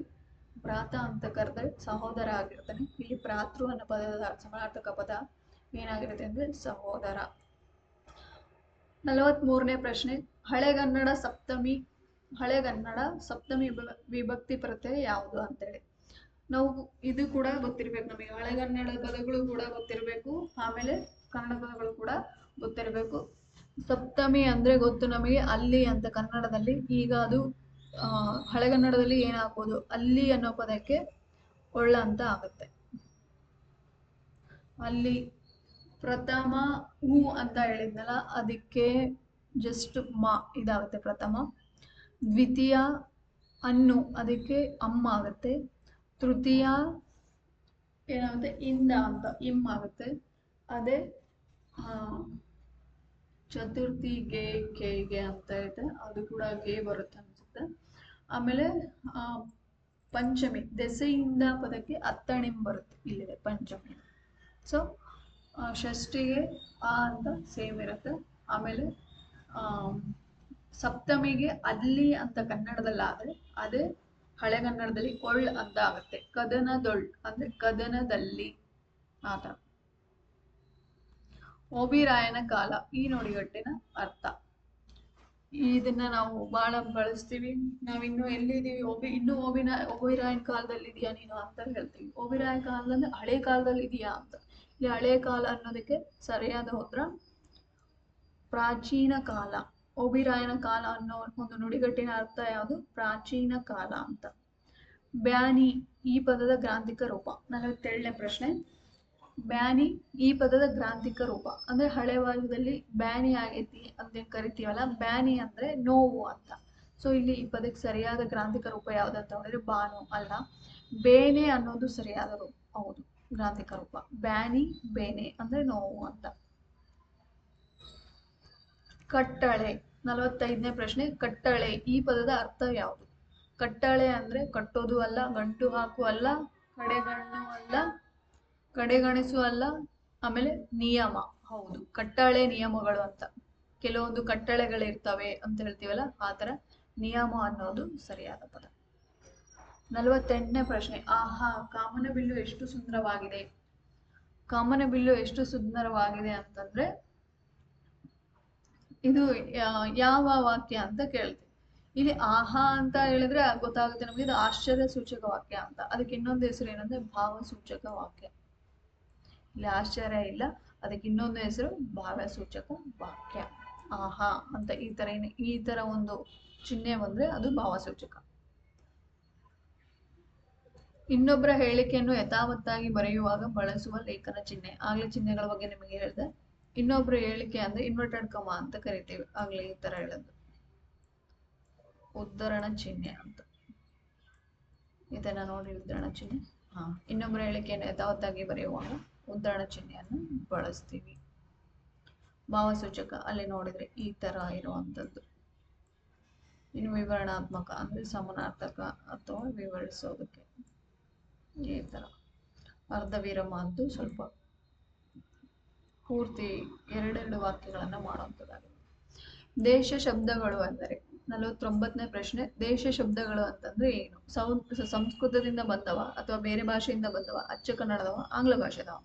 ಭ್ರಾತ ಅಂತ ಕರೆದ್ರೆ ಸಹೋದರ ಆಗಿರ್ತಾನೆ. ಇಲ್ಲಿ ಭ್ರಾತೃ ಅನ್ನೋ ಪದದ ಸಮಾನಾರ್ಥಕ ಪದ ಏನಾಗಿರುತ್ತೆ ಅಂದ್ರೆ ಸಹೋದರ. 43ನೇ ಪ್ರಶ್ನೆ, ಹಳೆಗನ್ನಡ ಸಪ್ತಮಿ ವಿಭಕ್ತಿ ಪ್ರತ್ಯಯ ಯಾವುದು ಅಂತೇಳಿ. ನಾವು ಇದು ಕೂಡ ಗೊತ್ತಿರ್ಬೇಕು ನಮಗೆ, ಹಳೆಗನ್ನಡ ಪದಗಳು ಕೂಡ ಗೊತ್ತಿರಬೇಕು, ಆಮೇಲೆ ಕನ್ನಡ ಪದಗಳು ಕೂಡ ಗೊತ್ತಿರಬೇಕು. ಸಪ್ತಮಿ ಅಂದ್ರೆ ಗೊತ್ತು ನಮಗೆ, ಅಲ್ಲಿ ಅಂತ ಕನ್ನಡದಲ್ಲಿ. ಈಗ ಅದು ಹಳೆಗನ್ನಡದಲ್ಲಿ ಏನಾಗ್ಬೋದು, ಅಲ್ಲಿ ಅನ್ನೋ ಪದಕ್ಕೆ ಒಳ್ಳ ಅಂತ ಆಗುತ್ತೆ. ಅಲ್ಲಿ ಪ್ರಥಮ ಹೂ ಅಂತ ಹೇಳಿದ್ನಲ್ಲ, ಅದಕ್ಕೆ ಜಸ್ಟ್ ಇದಾಗುತ್ತೆ ಪ್ರಥಮ. ದ್ವಿತೀಯ ಅನ್ನು, ಅದಕ್ಕೆ ಅಮ್ಮ ಆಗುತ್ತೆ. ತೃತೀಯ ಏನಾಗುತ್ತೆ ಇಂದ ಅಂತ ಇಮ್ ಆಗುತ್ತೆ. ಅದೇ ಚತುರ್ಥಿ ಗೆ ಅಂತ ಇದೆ, ಅದು ಕೂಡ ಗೆ ಬರುತ್ತೆ ಅನ್ಸುತ್ತೆ. ಆಮೇಲೆ ಪಂಚಮಿ ದೆಸೆಯಿಂದ ಪದಕ್ಕೆ ಅತ್ತಣಿಂ ಬರುತ್ತೆ, ಇಲ್ಲಿದೆ ಪಂಚಮಿ. ಸೊ ಷಷ್ಠಿಗೆ ಆ ಅಂತ ಸೇಮ್ ಇರುತ್ತೆ. ಆಮೇಲೆ ಸಪ್ತಮಿಗೆ ಅಲ್ಲಿ ಅಂತ ಕನ್ನಡದಲ್ಲಿ ಆದ್ರೆ ಅದೇ ಹಳೆಗನ್ನಡದಲ್ಲಿ ಒಳ್ ಅಂತ ಆಗುತ್ತೆ. ಕದನದೊಳ್ ಅಂದ್ರೆ ಕದನದಲ್ಲಿ ಆತ. ಓಬಿರಾಯನ ಕಾಲ ಈ ನುಡಿಗಟ್ಟಿನ ಅರ್ಥ. ಇದನ್ನ ನಾವು ಬಹಳ ಬಳಸ್ತೀವಿ. ನಾವಿನ್ನು ಎಲ್ಲಿದ್ದೀವಿ, ಓಬಿರಾಯನ ಕಾಲದಲ್ಲಿ ಇದೆಯಾ ನೀನು ಅಂತ ಹೇಳ್ತೀವಿ. ಓಬಿರಾಯನ ಕಾಲದಲ್ಲಿ ಹಳೆ ಕಾಲದಲ್ಲಿ ಇದೆಯಾ ಅಂತ. ಇಲ್ಲಿ ಹಳೆ ಕಾಲ ಅನ್ನೋದಕ್ಕೆ ಸರಿಯಾದ ಉತ್ತರ ಪ್ರಾಚೀನ ಕಾಲ. ಓಬಿರಾಯನ ಕಾಲ ಅನ್ನೋ ಒಂದು ನುಡಿಗಟ್ಟಿನ ಅರ್ಥ ಯಾವುದು? ಪ್ರಾಚೀನ ಕಾಲ ಅಂತ. ಬ್ಯಾನಿ ಈ ಪದದ ಗ್ರಾಂಥಿಕ ರೂಪ. 47ನೇ ಪ್ರಶ್ನೆ, ಬ್ಯಾನಿ ಈ ಪದದ ಗ್ರಾಂಥಿಕ ರೂಪ ಅಂದ್ರೆ ಹಳೆ ಭಾಗದಲ್ಲಿ ಬ್ಯಾನಿ ಆಗೈತಿ ಅಂತ ಕರಿತೀವಲ್ಲ, ಬ್ಯಾನಿ ಅಂದ್ರೆ ನೋವು ಅಂತ. ಸೊ ಇಲ್ಲಿ ಈ ಪದಕ್ಕೆ ಸರಿಯಾದ ಗ್ರಾಂಥಿಕ ರೂಪ ಯಾವ್ದಂತ ಹೇಳಿದ್ರೆ ಬಾನು ಅಲ್ಲ, ಬೇನೆ ಅನ್ನೋದು ಸರಿಯಾದ ರೂಪ. ಹೌದು, ಗ್ರಾಂಥಿಕ ರೂಪ ಬ್ಯಾನಿ, ಬೇನೆ ಅಂದ್ರೆ ನೋವು ಅಂತ. ಕಟ್ಟಳೆ 45ನೇ ಪ್ರಶ್ನೆ, ಕಟ್ಟಳೆ ಈ ಪದದ ಅರ್ಥ ಯಾವುದು? ಕಟ್ಟಳೆ ಅಂದ್ರೆ ಕಟ್ಟೋದು ಅಲ್ಲ, ಗಂಟು ಹಾಕು ಅಲ್ಲ, ಕಡೆಗಣ್ಣು ಅಲ್ಲ, ಕಡೆಗಣಿಸು ಅಲ್ಲ, ಆಮೇಲೆ ನಿಯಮ. ಹೌದು, ಕಟ್ಟಳೆ ನಿಯಮಗಳು ಅಂತ. ಕೆಲವೊಂದು ಕಟ್ಟಳೆಗಳಿರ್ತವೆ ಅಂತ ಹೇಳ್ತೀವಲ್ಲ, ಆತರ ನಿಯಮ ಅನ್ನೋದು ಸರಿಯಾದ ಪದ. 48ನೇ ಪ್ರಶ್ನೆ, ಆಹಾ ಕಾಮನಬಿಲ್ಲು ಎಷ್ಟು ಸುಂದರವಾಗಿದೆ. ಕಾಮನಬಿಲ್ಲು ಎಷ್ಟು ಸುಂದರವಾಗಿದೆ ಅಂತಂದ್ರೆ ಇದು ಯಾವ ವಾಕ್ಯ ಅಂತ ಕೇಳ್ತೀವಿ. ಇಲ್ಲಿ ಆಹಾ ಅಂತ ಹೇಳಿದ್ರೆ ಗೊತ್ತಾಗುತ್ತೆ ನಮಗೆ, ಇದು ಆಶ್ಚರ್ಯ ಸೂಚಕ ವಾಕ್ಯ ಅಂತ. ಅದಕ್ಕೆ ಇನ್ನೊಂದು ಹೆಸರು ಏನಂದ್ರೆ ಭಾವಸೂಚಕ ವಾಕ್ಯ. ಇಲ್ಲಿ ಆಶ್ಚರ್ಯ ಇಲ್ಲ, ಅದಕ್ಕೆ ಇನ್ನೊಂದು ಹೆಸರು ಭಾವಸೂಚಕ ವಾಕ್ಯ. ಆಹಾ ಅಂತ ಈ ತರ ಒಂದು ಚಿಹ್ನೆ ಬಂದ್ರೆ ಅದು ಭಾವಸೂಚಕ. ಇನ್ನೊಬ್ಬರ ಹೇಳಿಕೆಯನ್ನು ಯಥಾವತ್ತಾಗಿ ಬರೆಯುವಾಗ ಬಳಸುವ ಲೇಖನ ಚಿಹ್ನೆ. ಆಗ್ಲೇ ಚಿಹ್ನೆಗಳ ಬಗ್ಗೆ ನಿಮಗೆ ಹೇಳಿದೆ. ಇನ್ನೊಬ್ರು ಹೇಳಿಕೆ ಅಂದ್ರೆ ಇನ್ವರ್ಟೆಡ್ ಕಮ ಅಂತ ಕರಿತೀವಿ. ಆಗ್ಲೇ ಈ ತರ ಹೇಳೋದು ಉದ್ಧರಣ ಚಿಹ್ನೆ ಅಂತ. ಇದನ್ನ ನೋಡಿ, ಉದ್ಧರಣ ಚಿಹ್ನೆ. ಇನ್ನೊಬ್ಬರ ಹೇಳಿಕೆಯನ್ನು ಯಥಾವತ್ತಾಗಿ ಬರೆಯುವಾಗ ಉದ್ಧರಣ ಚಿಹ್ನೆಯನ್ನು ಬಳಸ್ತೀವಿ. ಭಾವಸೂಚಕ ಅಲ್ಲಿ ನೋಡಿದ್ರೆ ಈ ತರ ಇರುವಂತದ್ದು. ಇನ್ನು ವಿವರಣಾತ್ಮಕ ಅಂದ್ರೆ ಸಮಾನಾರ್ಥಕ ಅಥವಾ ವಿವರಿಸೋದಕ್ಕೆ ಈ ತರ. ಅರ್ಧ ವಿರಾಮ ಅಂತೂ ಸ್ವಲ್ಪ ಪೂರ್ತಿ ಎರಡೆರಡು ವಾಕ್ಯಗಳನ್ನ ಮಾಡುವಂಥದ್ದಾಗಿದೆ. ದೇಶ ಶಬ್ದಗಳು ಅಂದರೆ 49ನೇ ಪ್ರಶ್ನೆ, ದೇಶ ಶಬ್ದಗಳು ಅಂತಂದ್ರೆ ಏನು? ಸಂಸ್ಕೃತದಿಂದ ಬಂದವ ಅಥವಾ ಬೇರೆ ಭಾಷೆಯಿಂದ ಬಂದವ, ಅಚ್ಚ ಕನ್ನಡದವ, ಆಂಗ್ಲ ಭಾಷೆದವ?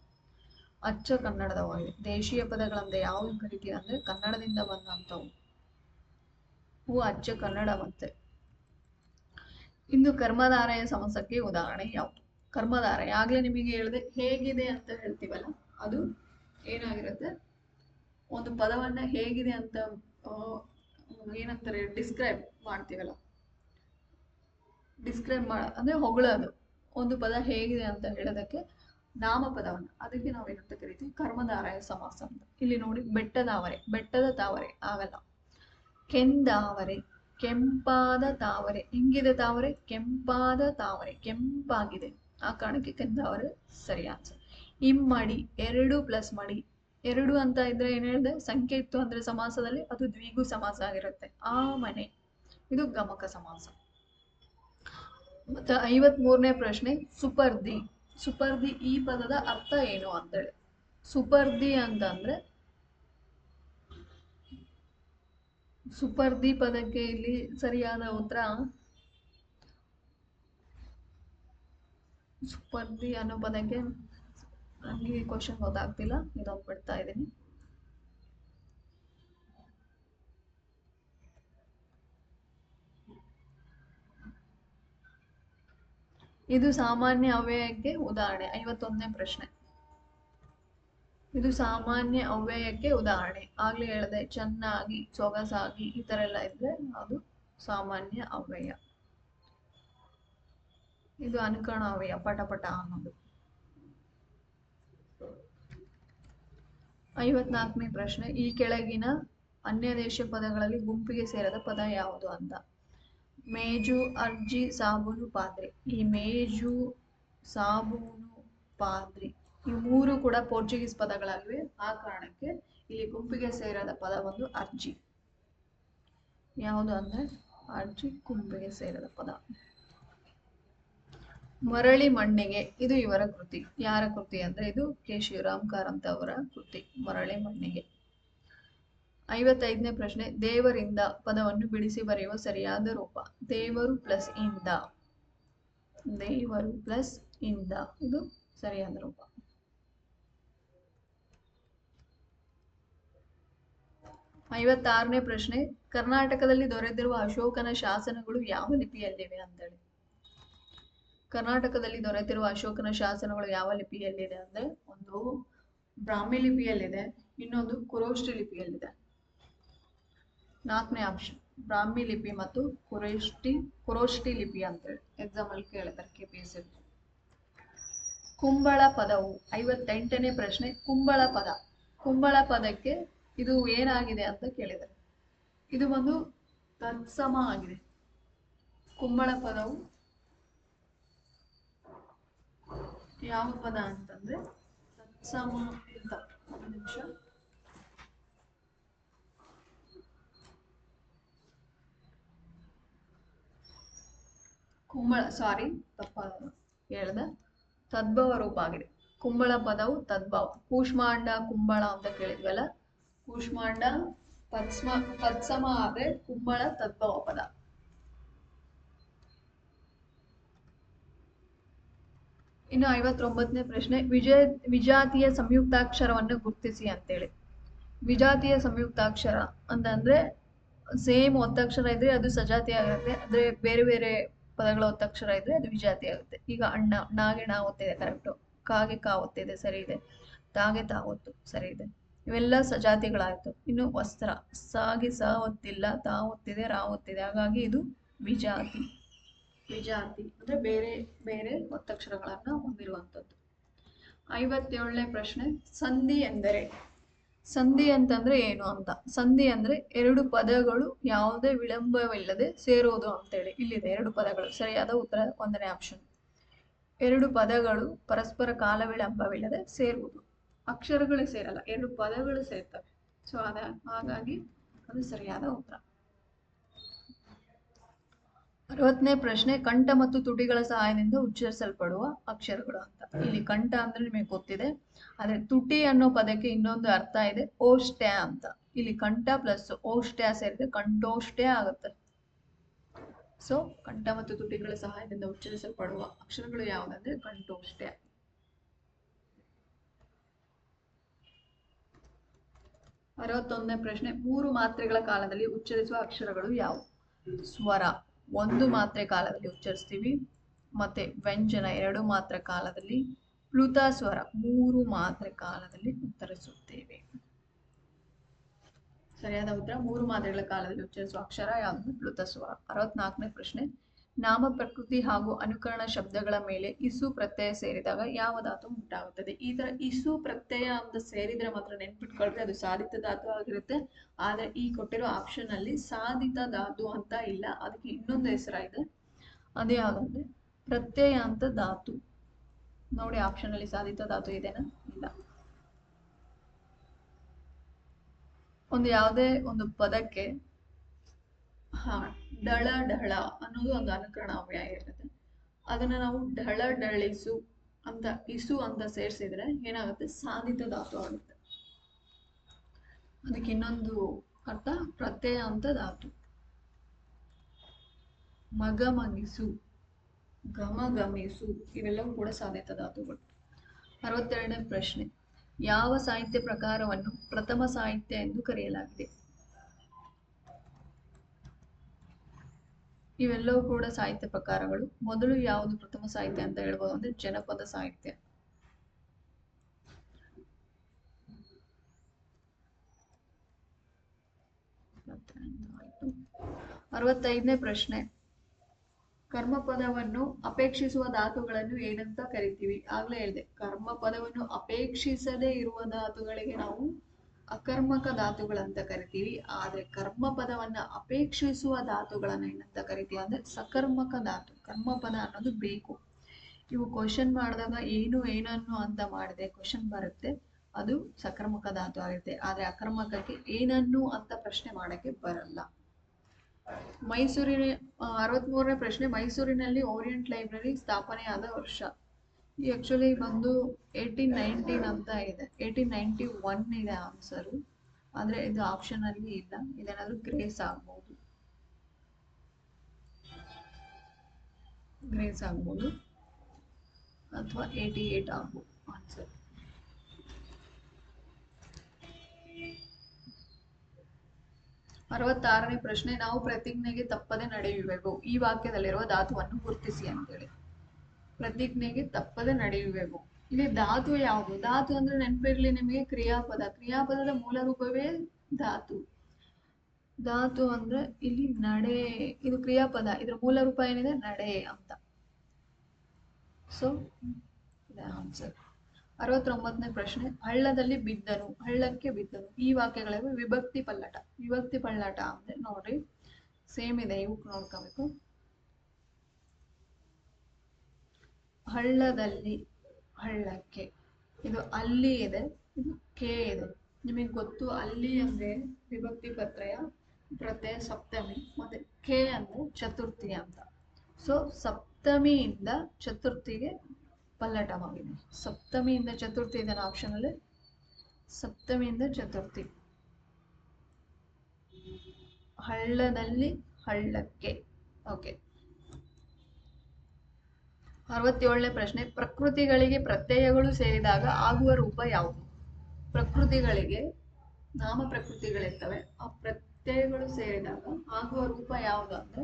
ಅಚ್ಚ ಕನ್ನಡದವ. ದೇಶೀಯ ಪದಗಳಂದ್ರೆ ಯಾವ್ದು ಕರಿತೀವಿ ಅಂದ್ರೆ ಕನ್ನಡದಿಂದ ಬಂದಂಥವು, ಹೂ ಅಚ್ಚ ಕನ್ನಡ. ಮತ್ತೆ ಇನ್ನು ಕರ್ಮಧಾರಯ ಸಮಾಸಕ್ಕೆ ಉದಾಹರಣೆ ಯಾವುದು? ಕರ್ಮಧಾರಯ ಆಗ್ಲೇ ನಿಮಗೆ ಹೇಳಿದೆ, ಹೇಗಿದೆ ಅಂತ ಹೇಳ್ತೀವಲ್ಲ, ಅದು ಏನಾಗಿರುತ್ತೆ, ಒಂದು ಪದವನ್ನ ಹೇಗಿದೆ ಅಂತ ಏನಂತಾರೆ, ಡಿಸ್ಕ್ರೈಬ್ ಮಾಡ್ತೀವಲ್ಲ, ಡಿಸ್ಕ್ರೈಬ್ ಅಂದ್ರೆ ಹೊಗಳೋದು. ಒಂದು ಪದ ಹೇಗಿದೆ ಅಂತ ಹೇಳೋದಕ್ಕೆ ನಾಮಪದವನ್ನ, ಅದಕ್ಕೆ ನಾವೇನಂತ ಕರಿತೀವಿ, ಕರ್ಮಧಾರಯ ಸಮಾಸ ಅಂತ. ಇಲ್ಲಿ ನೋಡಿ, ಬೆಟ್ಟದಾವರೆ, ಬೆಟ್ಟದ ತಾವರೆ ಆಗಲ್ಲ. ಕೆಂದಾವರೆ, ಕೆಂಪಾದ ತಾವರೆ. ಹೆಂಗಿದೆ ತಾವರೆ? ಕೆಂಪಾದ ತಾವರೆ, ಕೆಂಪಾಗಿದೆ, ಆ ಕಾರಣಕ್ಕೆ ಕೆಂದಾವರೆ ಸರಿ ಆನ್ಸರ್. ಇಮ್ಮಡಿ, ಎರಡು ಪ್ಲಸ್ ಮಡಿ. ಎರಡು ಅಂತ ಇದ್ರೆ ಏನ್ ಹೇಳಿದೆ, ಸಂಖ್ಯೆ ಇತ್ತು ಅಂದ್ರೆ ಸಮಾಸದಲ್ಲಿ ಅದು ದ್ವಿಗು ಸಮಾಸ ಆಗಿರುತ್ತೆ. ಆ ಮನೆ, ಇದು ಗಮಕ ಸಮಾಸ. ಮತ್ತೆ 53ನೇ ಪ್ರಶ್ನೆ, ಸುಪರ್ದಿ. ಸುಪರ್ದಿ ಈ ಪದದ ಅರ್ಥ ಏನು ಅಂತೇಳಿ. ಸುಪರ್ದಿ ಅಂತಂದ್ರೆ, ಸುಪರ್ದಿ ಪದಕ್ಕೆ ಇಲ್ಲಿ ಸರಿಯಾದ ಉತ್ತರ, ಸುಪರ್ದಿ ಅನ್ನೋ ಪದಕ್ಕೆ ನನಗೆ ಕ್ವಶನ್ ಗೊತ್ತಾಗ್ತಿಲ್ಲ, ಇದೊಂದು ಬಿಡ್ತಾ ಇದ್ದೀನಿ. ಇದು ಸಾಮಾನ್ಯ ಅವ್ಯಯಕ್ಕೆ ಉದಾಹರಣೆ. 51ನೇ ಪ್ರಶ್ನೆ, ಇದು ಸಾಮಾನ್ಯ ಅವ್ಯಯಕ್ಕೆ ಉದಾಹರಣೆ. ಆಗ್ಲೇ ಹೇಳಿದೆ, ಚೆನ್ನಾಗಿ, ಸೊಗಸಾಗಿ, ಈ ತರ ಎಲ್ಲ ಇದ್ರೆ ಅದು ಸಾಮಾನ್ಯ ಅವ್ಯಯ. ಇದು ಅನುಕರಣ ಅವ್ಯಯ, ಪಟಪಟ ಅನ್ನೋದು. 54ನೇ ಪ್ರಶ್ನೆ, ಈ ಕೆಳಗಿನ ಅನ್ಯ ದೇಶ ಪದಗಳಲ್ಲಿ ಗುಂಪಿಗೆ ಸೇರದ ಪದ ಯಾವುದು ಅಂತ. ಮೇಜು, ಅರ್ಜಿ, ಸಾಬೂನು, ಪಾತ್ರೆ. ಈ ಮೇಜು, ಸಾಬೂನು, ಪಾತ್ರೆ ಈ ಮೂರು ಕೂಡ ಪೋರ್ಚುಗೀಸ್ ಪದಗಳಾಗಿವೆ. ಆ ಕಾರಣಕ್ಕೆ ಇಲ್ಲಿ ಗುಂಪಿಗೆ ಸೇರದ ಪದ ಒಂದು ಅರ್ಜಿ. ಯಾವುದು ಅಂದ್ರೆ ಅರ್ಜಿ ಗುಂಪಿಗೆ ಸೇರದ ಪದ. ಮರಳಿ ಮಣ್ಣಿಗೆ, ಇದು ಇವರ ಕೃತಿ. ಯಾರ ಕೃತಿ ಅಂದ್ರೆ ಇದು ಕೆ ಶಿವರಾಮ್ ಕಾರಂತ ಅವರ ಕೃತಿ, ಮರಳಿ ಮಣ್ಣಿಗೆ. 55ನೇ ಪ್ರಶ್ನೆ, ದೇವರಿಂದ ಪದವನ್ನು ಬಿಡಿಸಿ ಬರೆಯುವ ಸರಿಯಾದ ರೂಪ. ದೇವರು ಪ್ಲಸ್ ಇಂದ, ದೇವರು ಪ್ಲಸ್ ಇಂದ, ಇದು ಸರಿಯಾದ ರೂಪ. 56ನೇ ಪ್ರಶ್ನೆ, ಕರ್ನಾಟಕದಲ್ಲಿ ದೊರೆತಿರುವ ಅಶೋಕನ ಶಾಸನಗಳು ಯಾವ ಲಿಪಿಯಲ್ಲಿವೆ ಅಂತೇಳಿ. ಕರ್ನಾಟಕದಲ್ಲಿ ದೊರೆತಿರುವ ಅಶೋಕನ ಶಾಸನಗಳು ಯಾವ ಲಿಪಿಯಲ್ಲಿದೆ ಅಂದ್ರೆ, ಒಂದು ಬ್ರಾಹ್ಮಿ ಲಿಪಿಯಲ್ಲಿದೆ, ಇನ್ನೊಂದು ಕುರೋಷ್ಟಿ ಲಿಪಿಯಲ್ಲಿದೆ. 4ನೇ ಆಪ್ಷನ್ ಬ್ರಾಹ್ಮಿ ಲಿಪಿ ಮತ್ತು ಕುರೋಷ್ಟಿ ಲಿಪಿ ಅಂತೇಳಿ ಎಕ್ಸಾಮ್ ಅಲ್ಲಿ ಕೇಳಿದ್ದಾರೆ KPSC. ಕುಂಬಳ ಪದವು, 58ನೇ ಪ್ರಶ್ನೆ, ಕುಂಬಳ ಪದ. ಕುಂಬಳ ಪದಕ್ಕೆ ಇದು ಏನಾಗಿದೆ ಅಂತ ಕೇಳಿದ್ದಾರೆ. ಇದು ಒಂದು ತತ್ಸಮ ಆಗಿದೆ. ಕುಂಬಳ ಪದವು ಯಾವ ಪದ ಅಂತಂದ್ರೆ ತತ್ಸಮ ಅಂತ. ಒಂದು ನಿಮಿಷ, ಕುಂಬಳ, ಸಾರಿ ತಪ್ಪಾದ ಹೇಳ್ದೆ, ತದ್ಭವ ರೂಪ ಆಗಿದೆ. ಕುಂಬಳ ಪದವು ತದ್ಭವ. ಕೂಷ್ಮಾಂಡ, ಕುಂಬಳ ಅಂತ ಕೇಳಿದ್ವಲ್ಲ, ಕೂಷ್ಮಾಂಡ ತತ್ಸಮ ಆದ್ರೆ ಕುಂಬಳ ತದ್ಭವ ಪದ. ಇನ್ನು 59ನೇ ಪ್ರಶ್ನೆ, ವಿಜಾತಿಯ ಸಂಯುಕ್ತಾಕ್ಷರವನ್ನು ಗುರುತಿಸಿ ಅಂತೇಳಿ. ವಿಜಾತಿಯ ಸಂಯುಕ್ತಾಕ್ಷರ ಅಂತಂದ್ರೆ ಸೇಮ್ ಒತ್ತಕ್ಷರ ಇದ್ರೆ ಅದು ಸಜಾತಿ ಆಗುತ್ತೆ, ಅಂದ್ರೆ ಬೇರೆ ಬೇರೆ ಪದಗಳ ಒತ್ತಕ್ಷರ ಇದ್ರೆ ಅದು ವಿಜಾತಿ ಆಗುತ್ತೆ. ಈಗ ಅಣ್ಣ, ನಾಗೆ ನಾ ಒತ್ತಿದೆ ಕರೆಕ್ಟು, ಕಾಗೆ ಕಾ ಒತ್ತಿದೆ ಸರಿ ಇದೆ, ತಾಗೆ ತಾ ಒತ್ತು ಸರಿ ಇದೆ, ಇವೆಲ್ಲ ಸಜಾತಿಗಳಾಯ್ತು. ಇನ್ನು ವಸ್ತ್ರ, ಸಾಗೆ ಸ ಒತ್ತಿಲ್ಲ, ತಾ ಒತ್ತಿದೆ, ರಾ ಒತ್ತಿದೆ, ಹಾಗಾಗಿ ಇದು ವಿಜಾತಿ. ವಿಜಾತಿ ಅಂದ್ರೆ ಬೇರೆ ಬೇರೆ ಒತ್ತಕ್ಷರಗಳನ್ನ ಹೊಂದಿರುವಂಥದ್ದು. 57ನೇ ಪ್ರಶ್ನೆ, ಸಂಧಿ ಎಂದರೆ. ಸಂಧಿ ಅಂತಂದ್ರೆ ಏನು ಅಂತ. ಸಂಧಿ ಅಂದ್ರೆ ಎರಡು ಪದಗಳು ಯಾವುದೇ ವಿಳಂಬವಿಲ್ಲದೆ ಸೇರುವುದು ಅಂತೇಳಿ. ಇಲ್ಲಿದೆ ಎರಡು ಪದಗಳು, ಸರಿಯಾದ ಉತ್ತರ 1ನೇ ಆಪ್ಷನ್. ಎರಡು ಪದಗಳು ಪರಸ್ಪರ ಕಾಲ ವಿಳಂಬವಿಲ್ಲದೆ ಸೇರುವುದು. ಅಕ್ಷರಗಳು ಸೇರಲ್ಲ, ಎರಡು ಪದಗಳು ಸೇರ್ತವೆ. ಸೊ ಹಾಗಾಗಿ ಅದು ಸರಿಯಾದ ಉತ್ತರ. 60ನೇ ಪ್ರಶ್ನೆ, ಕಂಠ ಮತ್ತು ತುಟಿಗಳ ಸಹಾಯದಿಂದ ಉಚ್ಚರಿಸಲ್ಪಡುವ ಅಕ್ಷರಗಳು ಅಂತ. ಇಲ್ಲಿ ಕಂಠ ಅಂದ್ರೆ ನಿಮಗೆ ಗೊತ್ತಿದೆ, ಆದ್ರೆ ತುಟಿ ಅನ್ನೋ ಪದಕ್ಕೆ ಇನ್ನೊಂದು ಅರ್ಥ ಇದೆ, ಓಷ್ಟ್ಯ ಅಂತ. ಇಲ್ಲಿ ಕಂಠ ಪ್ಲಸ್ ಓಷ್ಟ್ಯ ಸೇರಿದ್ರೆ ಕಂಠೋಷ್ಟ್ಯ ಆಗುತ್ತೆ. ಸೊ ಕಂಠ ಮತ್ತು ತುಟಿಗಳ ಸಹಾಯದಿಂದ ಉಚ್ಚರಿಸಲ್ಪಡುವ ಅಕ್ಷರಗಳು ಯಾವುದಂದ್ರೆ ಕಂಠೋಷ್ಠ್ಯ. 61ನೇ ಪ್ರಶ್ನೆ, 3 ಮಾತ್ರೆಗಳ ಕಾಲದಲ್ಲಿ ಉಚ್ಚರಿಸುವ ಅಕ್ಷರಗಳು ಯಾವುವು? ಸ್ವರ 1 ಮಾತ್ರೆ ಕಾಲದಲ್ಲಿ ಉಚ್ಚರಿಸ್ತೀವಿ, ಮತ್ತೆ ವ್ಯಂಜನ 2 ಮಾತ್ರೆ ಕಾಲದಲ್ಲಿ, ಪ್ಲುತ ಸ್ವರ 3 ಮಾತ್ರೆ ಕಾಲದಲ್ಲಿ ಉಚ್ಚರಿಸುತ್ತೇವೆ. ಸರಿಯಾದ ಉತ್ತರ 3 ಮಾತ್ರೆಗಳ ಕಾಲದಲ್ಲಿ ಉಚ್ಚರಿಸುವ ಅಕ್ಷರ ಯಾವುದು? ಪ್ಲುತ ಸ್ವರ. 64ನೇ ಪ್ರಶ್ನೆ, ನಾಮ ಪ್ರಕೃತಿ ಹಾಗೂ ಅನುಕರಣ ಶಬ್ದಗಳ ಮೇಲೆ ಇಸು ಪ್ರತ್ಯಯ ಸೇರಿದಾಗ ಯಾವ ಧಾತು ಉಂಟಾಗುತ್ತದೆ? ಈ ತರ ಇಸು ಪ್ರತ್ಯಯ ಅಂತ ಸೇರಿದ್ರೆ ಮಾತ್ರ ನೆನ್ಪಿಟ್ಕೊಳ್ರಿ, ಅದು ಸಾಧಿತ ಧಾತು ಆಗಿರುತ್ತೆ. ಆದ್ರೆ ಈ ಕೊಟ್ಟಿರೋ ಆಪ್ಷನ್ ಅಲ್ಲಿ ಸಾಧಿತ ಧಾತು ಅಂತ ಇಲ್ಲ, ಅದಕ್ಕೆ ಇನ್ನೊಂದು ಹೆಸರಾಗಿದೆ. ಅದೇ ಯಾವ್ದಂದ್ರೆ ಪ್ರತ್ಯಯ ಅಂತ ಧಾತು. ನೋಡಿ ಆಪ್ಷನ್ ಅಲ್ಲಿ ಸಾಧಿತ ಧಾತು ಇದೆನಾ? ಇಲ್ಲ. ಯಾವುದೇ ಒಂದು ಪದಕ್ಕೆ ಡಳ ಡಳ ಅನ್ನೋದು ಒಂದು ಅನುಕರಣ ಅವ್ಯಯ ಇರುತ್ತೆ. ಅದನ್ನ ನಾವು ಢಳ ಢಳಿಸು ಅಂತ ಇಸು ಅಂತ ಸೇರಿಸಿದ್ರೆ ಏನಾಗುತ್ತೆ? ಸಾಧಿತ ಧಾತು ಆಗುತ್ತೆ. ಅದಕ್ಕೆ ಇನ್ನೊಂದು ಅರ್ಥ ಪ್ರತ್ಯಯ ಅಂತ ಧಾತು. ಮಗಮಗಿಸು, ಗಮಗಮಿಸು ಇವೆಲ್ಲವೂ ಕೂಡ ಸಾಧಿತ ಧಾತುಗಳು. 62ನೇ ಪ್ರಶ್ನೆ, ಯಾವ ಸಾಹಿತ್ಯ ಪ್ರಕಾರವನ್ನು ಪ್ರಥಮ ಸಾಹಿತ್ಯ ಎಂದು ಕರೆಯಲಾಗಿದೆ? ಇವೆಲ್ಲವೂ ಕೂಡ ಸಾಹಿತ್ಯ ಪ್ರಕಾರಗಳು. ಮೊದಲು ಯಾವುದು ಪ್ರಥಮ ಸಾಹಿತ್ಯ ಅಂತ ಹೇಳ್ಬೋದು ಅಂದ್ರೆ ಜನಪದ ಸಾಹಿತ್ಯ. ಆಯ್ತು. 65ನೇ ಪ್ರಶ್ನೆ, ಕರ್ಮಪದವನ್ನು ಅಪೇಕ್ಷಿಸುವ ಧಾತುಗಳನ್ನು ಏನಂತ ಕರಿತೀವಿ? ಆಗ್ಲೇ ಹೇಳಿದೆ, ಕರ್ಮಪದವನ್ನು ಅಪೇಕ್ಷಿಸದೇ ಇರುವ ಧಾತುಗಳಿಗೆ ನಾವು ಅಕರ್ಮಕ ಧಾತುಗಳಂತ ಕರಿತೀವಿ. ಆದ್ರೆ ಕರ್ಮಪದವನ್ನ ಅಪೇಕ್ಷಿಸುವ ಧಾತುಗಳನ್ನ ಏನಂತ ಕರಿತೀವಿ ಅಂದ್ರೆ ಸಕರ್ಮಕ ಧಾತು. ಕರ್ಮಪದ ಅನ್ನೋದು ಬೇಕು. ಇವು ಕ್ವಶನ್ ಮಾಡಿದಾಗ ಏನು ಏನನ್ನು ಅಂತ ಮಾಡಿದೆ ಕ್ವಶನ್ ಬರುತ್ತೆ, ಅದು ಸಕರ್ಮಕ ಧಾತು ಆಗುತ್ತೆ. ಆದ್ರೆ ಅಕರ್ಮಕಕ್ಕೆ ಏನನ್ನು ಅಂತ ಪ್ರಶ್ನೆ ಮಾಡಕ್ಕೆ ಬರಲ್ಲ. ಮೈಸೂರಿನ 63ನೇ ಪ್ರಶ್ನೆ, ಮೈಸೂರಿನಲ್ಲಿ ಓರಿಯಂಟ್ ಲೈಬ್ರರಿ ಸ್ಥಾಪನೆಯಾದ ವರ್ಷ? ಈ ಆಕ್ಚುಲಿ ಬಂದು 1819 ಅಂತ ಇದೆ. 1891 ಇದೆ ಆನ್ಸರು. ಆದ್ರೆ ಇದು ಆಪ್ಷನ್ ಅಲ್ಲಿ ಇಲ್ಲ. ಇದೇನಾದ್ರೂ ಗ್ರೇಸ್ ಆಗ್ಬಹುದು, ಅಥವಾ 88 ಆಗ್ಬೋದು ಆನ್ಸರ್. 66ನೇ ಪ್ರಶ್ನೆ, ನಾವು ಪ್ರತಿಜ್ಞೆಗೆ ತಪ್ಪದೆ ನಡೆಯುವೆವು. ಈ ವಾಕ್ಯದಲ್ಲಿರುವ ಧಾತುವನ್ನು ಗುರುತಿಸಿ ಅಂತೇಳಿ. ಪ್ರತಿಜ್ಞೆಗೆ ತಪ್ಪದೆ ನಡೆಯುವೆವು, ಇಲ್ಲಿ ಧಾತು ಯಾವುದು? ಧಾತು ಅಂದ್ರೆ ನೆನಪಿರ್ಲಿ ನಿಮಗೆ ಕ್ರಿಯಾಪದ. ಕ್ರಿಯಾಪದದ ಮೂಲ ರೂಪವೇ ಧಾತು. ಧಾತು ಅಂದ್ರೆ ಇಲ್ಲಿ ನಡೆ, ಇದು ಕ್ರಿಯಾಪದ, ಇದ್ರ ಮೂಲ ರೂಪ ಏನಿದೆ? ನಡೆ ಅಂತ. So answer. 69ನೇ ಪ್ರಶ್ನೆ, ಹಳ್ಳದಲ್ಲಿ ಬಿದ್ದನು, ಹಳ್ಳಕ್ಕೆ ಬಿದ್ದನು. ಈ ವಾಕ್ಯಗಳಿವೆ ವಿಭಕ್ತಿ ಪಲ್ಲಟ. ವಿಭಕ್ತಿ ಪಲ್ಲಟ ಅಂದ್ರೆ ನೋಡ್ರಿ ಸೇಮ್ ಇದೆ, ಇವು ನೋಡ್ಕೋಬೇಕು. ಹಳ್ಳದಲ್ಲಿ, ಹಳ್ಳಕ್ಕೆ, ಇದು ಅಲ್ಲಿ ಇದೆ, ಇದು ಕೆ ಇದೆ. ನಿಮಗೆ ಗೊತ್ತು ಅಲ್ಲಿ ಅಂದ್ರೆ ವಿಭಕ್ತಿ ಪ್ರತ್ಯಯ ಸಪ್ತಮಿ, ಮತ್ತೆ ಕೆ ಅಂದ್ರೆ ಚತುರ್ಥಿ ಅಂತ. ಸೊ ಸಪ್ತಮಿಯಿಂದ ಚತುರ್ಥಿಗೆ ಪಲ್ಲಟವಾಗಿದೆ. ಸಪ್ತಮಿಯಿಂದ ಚತುರ್ಥಿ ಇದೆ ಆಪ್ಷನ್ ಅಲ್ಲಿ, ಸಪ್ತಮಿಯಿಂದ ಚತುರ್ಥಿ. ಹಳ್ಳದಲ್ಲಿ, ಹಳ್ಳಕ್ಕೆ. ಓಕೆ. 67ನೇ ಪ್ರಶ್ನೆ, ಪ್ರಕೃತಿಗಳಿಗೆ ಪ್ರತ್ಯಯಗಳು ಸೇರಿದಾಗ ಆಗುವ ರೂಪ ಯಾವುದು? ಪ್ರಕೃತಿಗಳಿಗೆ ನಾಮ ಪ್ರಕೃತಿಗಳಿರ್ತವೆ, ಆ ಪ್ರತ್ಯಯಗಳು ಸೇರಿದಾಗ ಆಗುವ ರೂಪ ಯಾವುದು ಅಂದ್ರೆ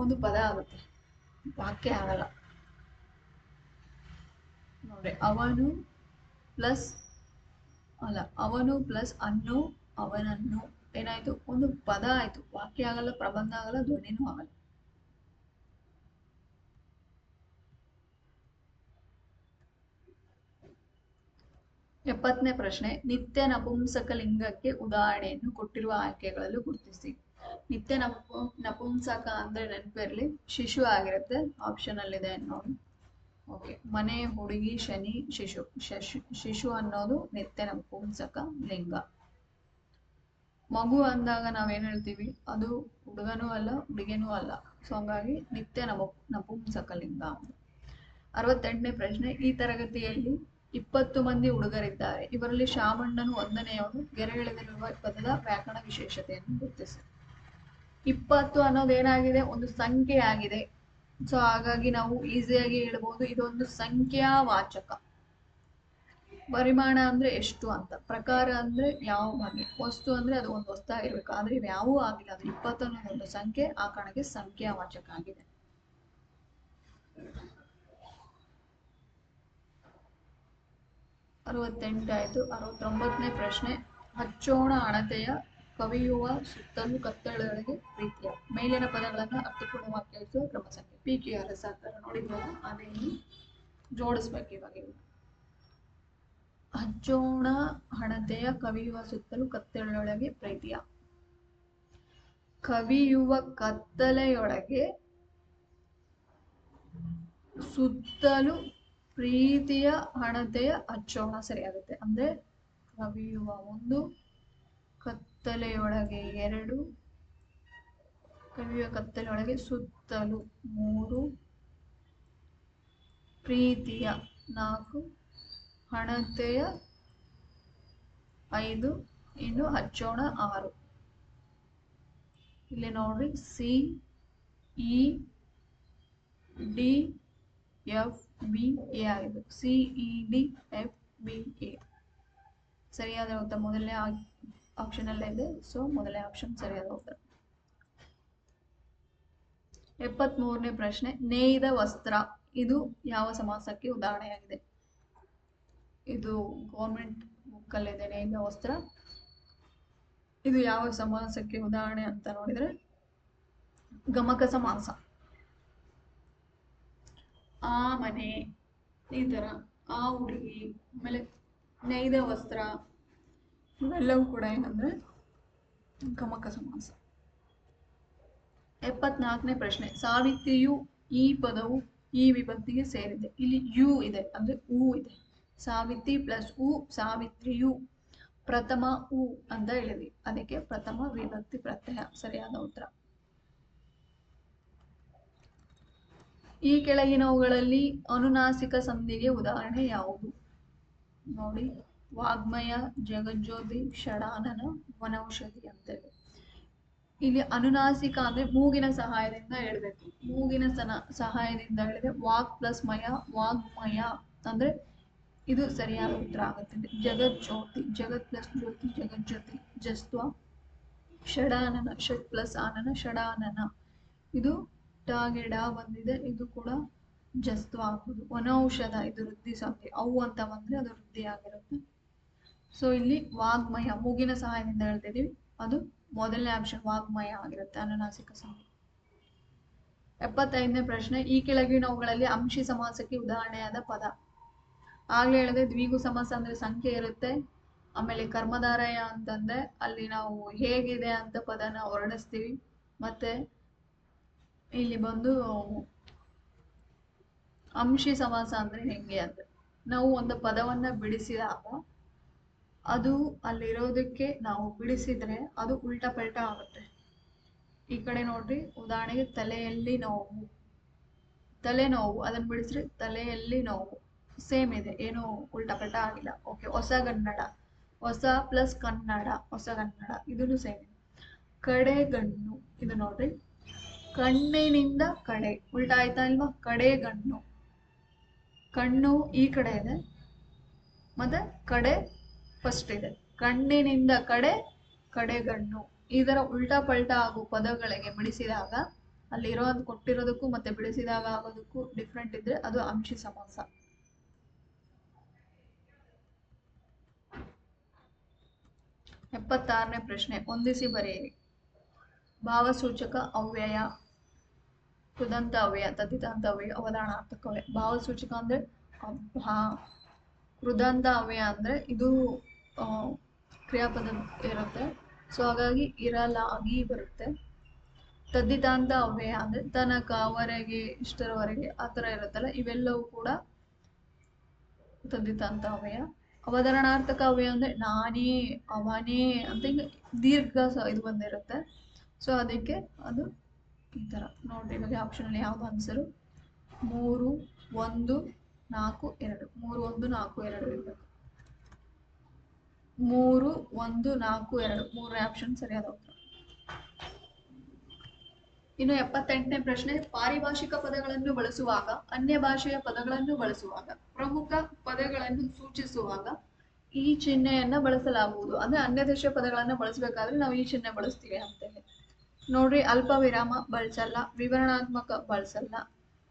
ಒಂದು ಪದ ಆಗುತ್ತೆ, ವಾಕ್ಯ ಆಗಲ್ಲ. ನೋಡ್ರಿ, ಅವನು ಪ್ಲಸ್ ಅನ್ನು, ಅವನನ್ನು ಏನಾಯ್ತು? ಒಂದು ಪದ ಆಯ್ತು, ವಾಕ್ಯ ಆಗಲ್ಲ, ಪ್ರಬಂಧ ಆಗಲ್ಲ, ಧ್ವನಿನೂ ಆಗಲ್ಲ. ಎಪ್ಪತ್ತನೇ ಪ್ರಶ್ನೆ, ನಿತ್ಯ ನಪುಂಸಕ ಲಿಂಗಕ್ಕೆ ಉದಾಹರಣೆಯನ್ನು ಕೊಟ್ಟಿರುವ ಆಯ್ಕೆಗಳಲ್ಲೂ ಗುರುತಿಸಿ. ನಿತ್ಯ ನಪುಂಸಕ ಅಂದ್ರೆ ನೆನಪಿರ್ಲಿ ಶಿಶು ಆಗಿರುತ್ತೆ, ಆಪ್ಷನ್ ಅಲ್ಲಿದೆ ನೋಡಿ. ಓಕೆ, ಮನೆ, ಹುಡುಗಿ, ಶನಿ, ಶಿಶು. ಶಿಶು ಅನ್ನೋದು ನಿತ್ಯ ನಪುಂಸಕ ಲಿಂಗ. ಮಗು ಅಂದಾಗ ನಾವೇನ್ ಹೇಳ್ತೀವಿ? ಅದು ಹುಡುಗನೂ ಅಲ್ಲ, ಹುಡುಗಿನೂ ಅಲ್ಲ. ಸೊ ಹಂಗಾಗಿ ನಿತ್ಯ ನಪುಂಸಕ ಲಿಂಗ. 68ನೇ ಪ್ರಶ್ನೆ, ಈ ತರಗತಿಯಲ್ಲಿ 20 ಮಂದಿ ಹುಡುಗರಿದ್ದಾರೆ. ಇವರಲ್ಲಿ ಶಾಮಣ್ಣನು 1ನೇಯವನು. ಗೆರೆ ಎಳೆದಿರುವ ಪದದ ವ್ಯಾಕರಣ ವಿಶೇಷತೆಯನ್ನು ಗುರುತಿಸಿ. 20 ಅನ್ನೋದು ಏನಾಗಿದೆ, ಒಂದು ಸಂಖ್ಯೆ ಆಗಿದೆ. ಸೊ ಹಾಗಾಗಿ ನಾವು ಈಸಿಯಾಗಿ ಹೇಳ್ಬೋದು ಇದೊಂದು ಸಂಖ್ಯಾವಾಚಕ. ಪರಿಮಾಣ ಅಂದ್ರೆ ಎಷ್ಟು ಅಂತ, ಪ್ರಕಾರ ಅಂದ್ರೆ ಯಾವ ಬಗೆ, ವಸ್ತು ಅಂದ್ರೆ ಅದು ಒಂದು ವಸ್ತಾಗಿರ್ಬೇಕು. ಆದ್ರೆ ಇವ್ಯಾವೂ ಆಗಿಲ್ಲ, ಅದು 20 ಅನ್ನೋದು ಒಂದು ಸಂಖ್ಯೆ, ಆ ಕಾರಣಕ್ಕೆ ಸಂಖ್ಯಾವಾಚಕ ಆಗಿದೆ. 68 ಆಯ್ತು. 69ನೇ ಪ್ರಶ್ನೆ, ಹಚ್ಚೋಣ ಹಣತೆಯ ಕವಿಯುವ ಸುತ್ತಲೂ ಕತ್ತಲೆಯೊಳಗೆ ಪ್ರೀತಿಯ. ಮೇಲಿನ ಪದಗಳನ್ನು ಅರ್ಥಪೂರ್ಣವಾಗಿ ಕೇಳಿಸುವ ಕ್ರಮ ಸಂಖ್ಯೆ. PQRS ಆತರ ನೋಡಿದ್ವಲ್ಲ, ಅದೇನು ಜೋಡಿಸ್ಬೇಕು ಇವಾಗ. ಹಚ್ಚೋಣ ಹಣತೆಯ ಕವಿಯುವ ಸುತ್ತಲೂ ಕತ್ತಲೆಯೊಳಗೆ ಪ್ರೀತಿಯ. ಕವಿಯುವ ಕತ್ತಲೆಯೊಳಗೆ ಸುತ್ತಲೂ ಪ್ರೀತಿಯ ಹಣತೆಯ ಹಚ್ಚೋಣ ಸರಿಯಾಗುತ್ತೆ. ಅಂದ್ರೆ ಕವಿಯುವ 1, ಕತ್ತಲೆಯೊಳಗೆ 2, ಕವಿಯುವ ಕತ್ತಲೆಯೊಳಗೆ ಸುತ್ತಲೂ 3, ಪ್ರೀತಿಯ 4, ಹಣತೆಯ 5, ಇನ್ನು ಹಚ್ಚೋಣ 6. ಇಲ್ಲಿ ನೋಡ್ರಿ, CEDFBA ಆಗಿದೆ. CEDFBA ಸರಿಯಾದ ಉತ್ತರ ಮೊದಲನೇ ಆಪ್ಷನ್ ಅಲ್ಲೇ ಇದೆ. ಸೊ ಮೊದಲನೇ ಆಪ್ಷನ್ ಸರಿಯಾದ ಉತ್ತರ. 73ನೇ ಪ್ರಶ್ನೆ, ನೇಯ್ದ ವಸ್ತ್ರ ಇದು ಯಾವ ಸಮಾಸಕ್ಕೆ ಉದಾಹರಣೆಯಾಗಿದೆ? ಇದು ಗೌರ್ಮೆಂಟ್ ಬುಕ್ ಅಲ್ಲಿದೆ. ನೇಯ್ದ ವಸ್ತ್ರ ಇದು ಯಾವ ಸಮಾಸಕ್ಕೆ ಉದಾಹರಣೆ ಅಂತ ನೋಡಿದ್ರೆ ಗಮಕ ಸಮಾಸ. ಆ ಮನೆ, ಈ ತರ, ಆ ಹುಡುಗಿ, ಆಮೇಲೆ ನೇಯ್ದ ವಸ್ತ್ರ, ಇವೆಲ್ಲವೂ ಕೂಡ ಏನಂದ್ರೆ ಗಮಕ ಸಮಾಸ. 74ನೇ ಪ್ರಶ್ನೆ, ಸಾವಿತ್ರಿಯು ಈ ಪದವು ಈ ವಿಭಕ್ತಿಗೆ ಸೇರಿದೆ. ಇಲ್ಲಿ ಯು ಇದೆ ಅಂದ್ರೆ ಊ ಇದೆ. ಸಾವಿತ್ರಿ ಪ್ಲಸ್ ಉ, ಸಾವಿತ್ರಿಯು. ಪ್ರಥಮ ಉ ಅಂತ ಹೇಳಿದ್ವಿ, ಅದಕ್ಕೆ ಪ್ರಥಮ ವಿಭಕ್ತಿ ಪ್ರತ್ಯಯ ಸರಿಯಾದ ಉತ್ತರ. ಈ ಕೆಳಗಿನವುಗಳಲ್ಲಿ ಅನುನಾಸಿಕ ಸಂಧಿಗೆ ಉದಾಹರಣೆ ಯಾವುದು? ನೋಡಿ, ವಾಗ್ಮಯ, ಜಗಜ್ಯೋತಿ, ಷಡಾನನ, ವನೌಷಧಿ ಅಂತೇಳಿ. ಇಲ್ಲಿ ಅನುನಾಸಿಕ ಅಂದ್ರೆ ಮೂಗಿನ ಸಹಾಯದಿಂದ ಹೇಳ್ಬೇಕು. ಮೂಗಿನ ಸಹಾಯದಿಂದ ಹೇಳಿದ್ರೆ ವಾಗ್ ಪ್ಲಸ್ ಮಯ, ವಾಗ್ಮಯ ಅಂದ್ರೆ ಇದು ಸರಿಯಾದ ಉತ್ತರ ಆಗುತ್ತೆ. ಜಗಜ್ಯೋತಿ, ಜಗತ್ ಪ್ಲಸ್ ಜ್ಯೋತಿ, ಜಗಜ್ಯೋತಿ. ಜಸ್ತ್ವ, ಷಡಾನನ, ಷಟ್ ಪ್ಲಸ್ ಆನನ, ಷಡಾನನ. ಇದು ಟಾಗೆ ಡಾ ಬಂದಿದೆ, ಇದು ಕೂಡ ಜಸ್ತ್ವ ಆಗುದು. ವನೌಷಧ ಇದು ವೃದ್ಧಿ ಸಂಧಿ, ಅವು ಅಂತ ಬಂದ್ರೆ ಅದು ವೃದ್ಧಿ ಆಗಿರುತ್ತೆ. ಸೊ ಇಲ್ಲಿ ವಾಗ್ಮಯ ಮೂಗಿನ ಸಹಾಯದಿಂದ ಹೇಳ್ತಿದೀವಿ, ಅದು ಮೊದಲನೇ ಆಪ್ಷನ್ ವಾಗ್ಮಯ ಆಗಿರುತ್ತೆ, ಅನುನಾಸಿಕ ಸಂಧಿ. 75ನೇ ಪ್ರಶ್ನೆ, ಈ ಕೆಳಗಿನವುಗಳಲ್ಲಿ ಅಂಶಿ ಸಮಾಸಕ್ಕೆ ಉದಾಹರಣೆಯಾದ ಪದ. ಆಗ್ಲೇ ಹೇಳಿದ್ರೆ ದ್ವಿಗು ಸಮಾಸ ಅಂದ್ರೆ ಸಂಖ್ಯೆ ಇರುತ್ತೆ. ಆಮೇಲೆ ಕರ್ಮಧಾರಯ ಅಂತಂದ್ರೆ ಅಲ್ಲಿ ನಾವು ಹೇಗಿದೆ ಅಂತ ಪದನ ವರ್ಣಿಸ್ತೀವಿ. ಮತ್ತೆ ಇಲ್ಲಿ ಬಂದು ಅಂಶಿ ಸಮಾಸ ಅಂದ್ರೆ ಹೆಂಗೆ ಅಂದ್ರೆ ನಾವು ಒಂದು ಪದವನ್ನ ಬಿಡಿಸಿದಾಗ ಅದು ಅಲ್ಲಿರೋದಕ್ಕೆ ನಾವು ಬಿಡಿಸಿದ್ರೆ ಅದು ಉಲ್ಟಾ ಪಲ್ಟಾ ಆಗುತ್ತೆ. ಈ ಕಡೆ ನೋಡ್ರಿ, ಉದಾಹರಣೆಗೆ ತಲೆಯಲ್ಲಿ ನೋವು, ತಲೆನೋವು, ಅದನ್ನ ಬಿಡಿಸ್ರಿ ತಲೆಯಲ್ಲಿ ನೋವು, ಸೇಮ್ ಇದೆ, ಏನು ಉಲ್ಟಾ ಪಲ್ಟಾ ಆಗಿಲ್ಲ. ಓಕೆ. ಹೊಸಗನ್ನಡ, ಹೊಸ ಪ್ಲಸ್ ಕನ್ನಡ, ಹೊಸಗನ್ನಡ, ಇದನ್ನು ಸೇಮ್ ಇದೆ. ಕಡೆಗಣ್ಣು, ಇದು ನೋಡ್ರಿ, ಕಣ್ಣಿನಿಂದ ಕಡೆ, ಉಲ್ಟಾ ಆಯ್ತಾ ಇಲ್ವಾ? ಕಡೆಗಣ್ಣು, ಕಣ್ಣು ಈ ಕಡೆ ಇದೆ, ಮತ್ತೆ ಕಡೆ ಫಸ್ಟ್ ಇದೆ. ಕಣ್ಣಿನಿಂದ ಕಡೆ, ಕಡೆಗಣ್ಣು. ಇದರ ಉಲ್ಟಾ ಪಲ್ಟಾ ಆಗೋ ಪದಗಳಿಗೆ ಬಿಡಿಸಿದಾಗ ಅಲ್ಲಿರೋ ಕೊಟ್ಟಿರೋದಕ್ಕೂ ಮತ್ತೆ ಬಿಡಿಸಿದಾಗ ಆಗೋದಕ್ಕೂ ಡಿಫ್ರೆಂಟ್ ಇದ್ರೆ ಅದು ಅಂಶಿ ಸಮಾಸ. 76ನೇ ಪ್ರಶ್ನೆ, ಹೊಂದಿಸಿ ಬರೆಯಿರಿ. ಭಾವಸೂಚಕ ಅವ್ಯಯ, ಕೃದಂತ ಅವ್ಯಯ, ತದ್ದಿತಾಂತ ಅವ್ಯಯ, ಅವಧಾರಣಾರ್ಥಕ ಅವ್ಯಯ. ಭಾವಸೂಚಕ ಅಂದ್ರೆ ಕೃದಂತ ಅವ್ಯಯ ಅಂದ್ರೆ ಇದು ಕ್ರಿಯಾಪದ ಇರುತ್ತೆ, ಸೊ ಹಾಗಾಗಿ ಇರಲಾಗಿ ಬರುತ್ತೆ. ತದ್ದಿತಾಂತ ಅವ್ಯಯ ಅಂದ್ರೆ ತನಕ, ವರೆಗೆ, ಇಷ್ಟರವರೆಗೆ ಆ ಥರ ಇರುತ್ತಲ್ಲ, ಇವೆಲ್ಲವೂ ಕೂಡ ತದ್ದಿತಾಂತ ಅವ್ಯಯ. ಅವಧಾರಣಾರ್ಥಕ ಅವ್ಯಯ ಅಂದ್ರೆ ನಾನೇ, ಅವನೇ ಅಂತ ಹಿಂಗೆ ದೀರ್ಘ ಇದು ಬಂದಿರುತ್ತೆ, ಸೊ ಅದಕ್ಕೆ ಅದು ಈ ಥರ. ನೋಡ್ರಿ ಇವಾಗ ಆಪ್ಷನ್ ಅಲ್ಲಿ ಯಾವ್ದು ಆನ್ಸರು? 3, 1, 4, 2. 3, 1, 4, 2 ಇರ್ಬೇಕು. 3, 1, 4, 2 ಮೂರನೇ ಆಪ್ಷನ್ ಸರಿಯಾದ ಉತ್ತರ. ಇನ್ನು 78ನೇ ಪ್ರಶ್ನೆ, ಪಾರಿಭಾಷಿಕ ಪದಗಳನ್ನು ಬಳಸುವಾಗ, ಅನ್ಯ ಭಾಷೆಯ ಪದಗಳನ್ನು ಬಳಸುವಾಗ, ಪ್ರಮುಖ ಪದಗಳನ್ನು ಸೂಚಿಸುವಾಗ ಈ ಚಿಹ್ನೆಯನ್ನ ಬಳಸಲಾಗುವುದು. ಅಂದ್ರೆ ಅನ್ಯ ದೇಶೀಯ ಪದಗಳನ್ನ ಬಳಸಬೇಕಾದ್ರೆ ನಾವು ಈ ಚಿಹ್ನೆ ಬಳಸ್ತೀವಿ ಅಂತೇಳಿ. ನೋಡ್ರಿ, ಅಲ್ಪ ವಿರಾಮ ಬಳಸಲ್ಲ, ವಿವರಣಾತ್ಮಕ ಬಳಸಲ್ಲ,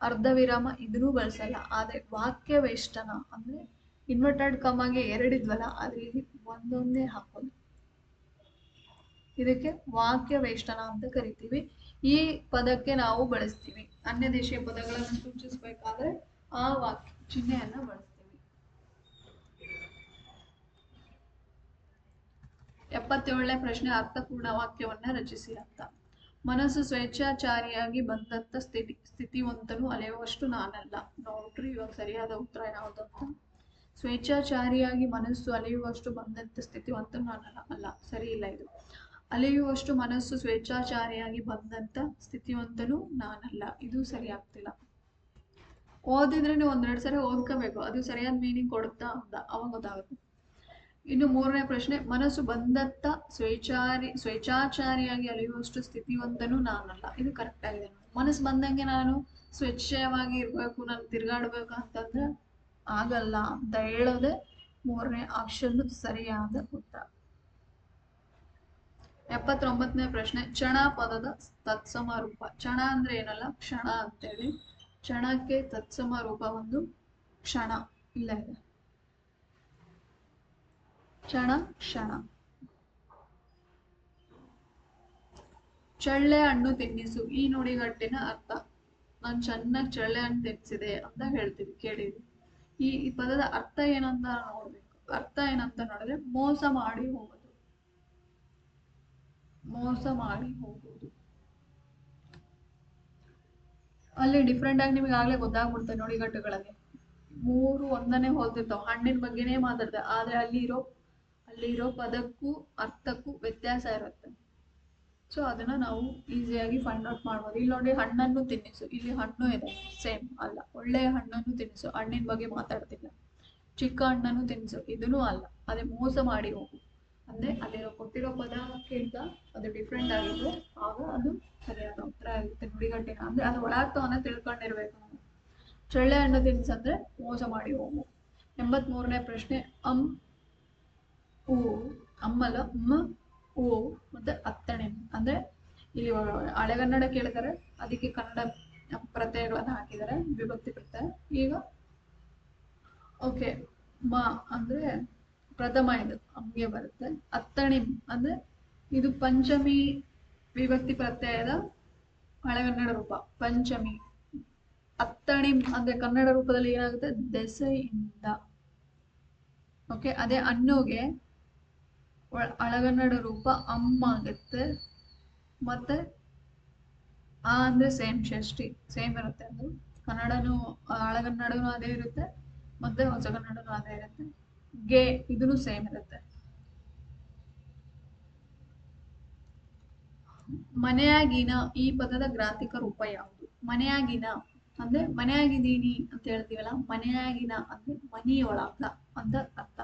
ಅರ್ಧ ವಿರಾಮ ಇದನ್ನೂ ಬಳಸಲ್ಲ. ಆದ್ರೆ ವಾಕ್ಯ ವೇಷ್ಟನ ಅಂದ್ರೆ ಇನ್ವರ್ಟೆಡ್ ಕಮ್ಮಾಗೆ ಎರಡಿದ್ವಲ್ಲ, ಆದ್ರೆ ಇಲ್ಲಿ ಒಂದೊಂದೇ ಹಾಕೋದು. ಇದಕ್ಕೆ ವಾಕ್ಯ ವೇಷ್ಟನ ಅಂತ ಕರಿತೀವಿ. ಈ ಪದಕ್ಕೆ ನಾವು ಬಳಸ್ತೀವಿ. ಅನ್ಯ ದೇಶೀಯ ಪದಗಳನ್ನು ಸೂಚಿಸಬೇಕಾದ್ರೆ ಆ ವಾಕ್ಯ ಚಿಹ್ನೆಯನ್ನ ಬಳಸ್ತೀವಿ. 77ನೇ ಪ್ರಶ್ನೆ, ಅರ್ಥಪೂರ್ಣ ವಾಕ್ಯವನ್ನ ರಚಿಸಿ ಅಂತ. ಮನಸ್ಸು ಸ್ವೇಚ್ಛಾಚಾರಿಯಾಗಿ ಬಂದಂತ ಸ್ಥಿತಿವಂತನು ಅಲೆಯುವಷ್ಟು ನಾನಲ್ಲ. ನೋಡ್ರಿ, ಇವಾಗ ಸರಿಯಾದ ಉತ್ತರ ಯಾವುದು ಅಂತ. ಸ್ವೇಚ್ಛಾಚಾರಿಯಾಗಿ ಮನಸ್ಸು ಅಲೆಯುವಷ್ಟು ಬಂದಂತ ಸ್ಥಿತಿವಂತನು ನಾನಲ್ಲ. ಅಲ್ಲ, ಸರಿ ಇಲ್ಲ ಇದು. ಅಲೆಯುವಷ್ಟು ಮನಸ್ಸು ಸ್ವೇಚ್ಛಾಚಾರಿಯಾಗಿ ಬಂದಂತ ಸ್ಥಿತಿವಂತನು ನಾನಲ್ಲ. ಇದು ಸರಿ ಆಗ್ತಿಲ್ಲ. ಓದಿದ್ರೆ ನೀವು ಒಂದೆರಡು ಸರಿ ಓದ್ಕೋಬೇಕು, ಅದು ಸರಿಯಾದ ಮೀನಿಂಗ್ ಕೊಡುತ್ತಾ ಅಂತ, ಅವಾಗ ಗೊತ್ತಾಗುತ್ತೆ. ಇನ್ನು 3ನೇ ಪ್ರಶ್ನೆ, ಮನಸ್ಸು ಬಂದತ್ತ ಸ್ವೇಚ್ಛಾಚಾರಿಯಾಗಿ ಅಲೆಯುವಷ್ಟು ಸ್ಥಿತಿವಂತನು ನಾನಲ್ಲ. ಇದು ಕರೆಕ್ಟ್ ಆಗಿದೆ. ಮನಸ್ಸು ಬಂದಂಗೆ ನಾನು ಸ್ವೇಚ್ಛವಾಗಿ ಇರ್ಬೇಕು, ನಾನು ತಿರ್ಗಾಡ್ಬೇಕು ಅಂತಂದ್ರೆ ಆಗಲ್ಲ ಅಂತ ಹೇಳೋದೆ 3ನೇ ಆಪ್ಷನ್ ಸರಿಯಾದ ಉತ್ತರ. 79ನೇ ಪ್ರಶ್ನೆ, ಕ್ಷಣ ಪದದ ತತ್ಸಮ ರೂಪ. ಕ್ಷಣ ಅಂದ್ರೆ ಏನಲ್ಲ, ಕ್ಷಣ ಅಂತೇಳಿ. ಕ್ಷಣಕ್ಕೆ ತತ್ಸಮ ರೂಪ ಒಂದು ಕ್ಷಣ. ಇಲ್ಲ ಇದೆ ಕ್ಷಣ, ಕ್ಷಣ. ಚಳ್ಳೆ ಹಣ್ಣು ತಿನ್ನಿಸು, ಈ ನುಡಿಗಟ್ಟಿನ ಅರ್ಥ. ನಾನು ಚೆನ್ನಾಗಿ ಚಳ್ಳೆ ಹಣ್ಣು ತಿನ್ನಿಸಿದೆ ಅಂತ ಹೇಳ್ತೀವಿ, ಕೇಳಿದ್ವಿ. ಈ ಪದದ ಅರ್ಥ ಏನಂತ ನೋಡ್ಬೇಕು. ಅರ್ಥ ಏನಂತ ನೋಡಿದ್ರೆ ಮೋಸ ಮಾಡಿ ಹೋಗೋದು. ಮೋಸ ಮಾಡಿ ಹೋಗುವುದು. ಅಲ್ಲಿ ಡಿಫ್ರೆಂಟ್ ಆಗಿ ನಿಮಗೆ ಆಗ್ಲೇ ಗೊತ್ತಾಗ್ಬಿಡ್ತದೆ ನುಡಿಗಟ್ಟುಗಳಲ್ಲಿ. 3 ಒಂದನೇ ಹೋಲ್ತಿರ್ತಾವ. ಹಣ್ಣಿನ ಬಗ್ಗೆನೇ ಮಾತಾಡ್ತಾರೆ, ಆದ್ರೆ ಅಲ್ಲಿರೋ ಪದಕ್ಕೂ ಅರ್ಥಕ್ಕೂ ವ್ಯತ್ಯಾಸ ಇರುತ್ತೆ. ಸೊ ಅದನ್ನ ನಾವು ಈಸಿಯಾಗಿ ಫೈಂಡ್ ಔಟ್ ಮಾಡ್ಬೋದು. ಇಲ್ಲಿ ನೋಡಿ, ಹಣ್ಣನ್ನು ತಿನ್ನಿಸು, ಇಲ್ಲಿ ಹಣ್ಣು ಇದೆ, ಸೇಮ್ ಅಲ್ಲ. ಒಳ್ಳೆಯ ಹಣ್ಣನ್ನು ತಿನ್ನಿಸು, ಹಣ್ಣಿನ ಬಗ್ಗೆ ಮಾತಾಡ್ತಿಲ್ಲ. ಚಿಕ್ಕ ಹಣ್ಣನ್ನು ತಿನ್ನಿಸು, ಇದನ್ನೂ ಅಲ್ಲ. ಅದೇ ಮೋಸ ಮಾಡಿ ಹೋಗು ಅಂದ್ರೆ ಅಲ್ಲಿರೋ ಕೊಟ್ಟಿರೋ ಪದಕ್ಕಿಂತ ಅದು ಡಿಫ್ರೆಂಟ್ ಆಗಿದ್ರೆ ಆಗ ಅದು ಸರಿಯಾದ ಉತ್ತರ ಆಗುತ್ತೆ ನುಡಿಗಟ್ಟಿನ. ಅಂದ್ರೆ ಅದು ಒಳಾರ್ಥವನ್ನ ತಿಳ್ಕೊಂಡಿರ್ಬೇಕು ನಾವು. ಚಳ್ಳೆ ಹಣ್ಣು ತಿನ್ಸಂದ್ರೆ ಮೋಸ ಮಾಡಿ ಹೋಗು. 83ನೇ ಪ್ರಶ್ನೆ, ಅಮ್ಮಲ ಓ ಮತ್ತೆ ಅತ್ತಣೆ. ಅಂದ್ರೆ ಇಲ್ಲಿ ಹಳೆಗನ್ನಡ ಕೇಳ್ತಾರೆ, ಅದಕ್ಕೆ ಕನ್ನಡ ಪ್ರತ್ಯಯಗಳನ್ನ ಹಾಕಿದ್ದಾರೆ, ವಿಭಕ್ತಿ ಪ್ರತ್ಯಯ. ಈಗ ಓಕೆ, ಮ ಅಂದ್ರೆ ಪ್ರಥಮ, ಇದು ಅಮ್ಗೆ ಬರುತ್ತೆ. ಅತ್ತಣಿಂ ಅಂದ್ರೆ ಇದು ಪಂಚಮಿ ವಿಭಕ್ತಿ ಪ್ರತ್ಯಯದ ಹಳೆಗನ್ನಡ ರೂಪ, ಪಂಚಮಿ. ಅತ್ತಣಿಂ ಅಂದ್ರೆ ಕನ್ನಡ ರೂಪದಲ್ಲಿ ಏನಾಗುತ್ತೆ, ದೆಸೆಯಿಂದ. ಓಕೆ, ಅದೇ ಅನ್ನುಗೆ ಹಳೆಗನ್ನಡ ರೂಪ ಅಮ್ಮ ಆಗುತ್ತೆ. ಮತ್ತೆ ಆ ಅಂದ್ರೆ ಸೇಮ್, ಷಷ್ಠಿ ಸೇಮ್ ಇರುತ್ತೆ. ಅದು ಕನ್ನಡನು ಹಳೆಗನ್ನಡನು ಅದೇ ಇರುತ್ತೆ, ಮತ್ತೆ ಹೊಸಗನ್ನಡನು ಅದೇ ಇರುತ್ತೆ. ಗೆ ಇದನ್ನು ಸೇಮ್ ಇರುತ್ತೆ. ಮನೆಯಾಗಿನ ಈ ಪದದ ಗ್ರಾಂಥಿಕ ರೂಪ ಯಾವುದು? ಮನೆಯಾಗಿನ ಅಂದ್ರೆ ಮನೆಯಾಗಿದ್ದೀನಿ ಅಂತ ಹೇಳ್ತೀವಲ್ಲ, ಮನೆಯಾಗಿನ ಅಂದ್ರೆ ಮನೆಯೊಳಗ ಅಂತ ಅರ್ಥ.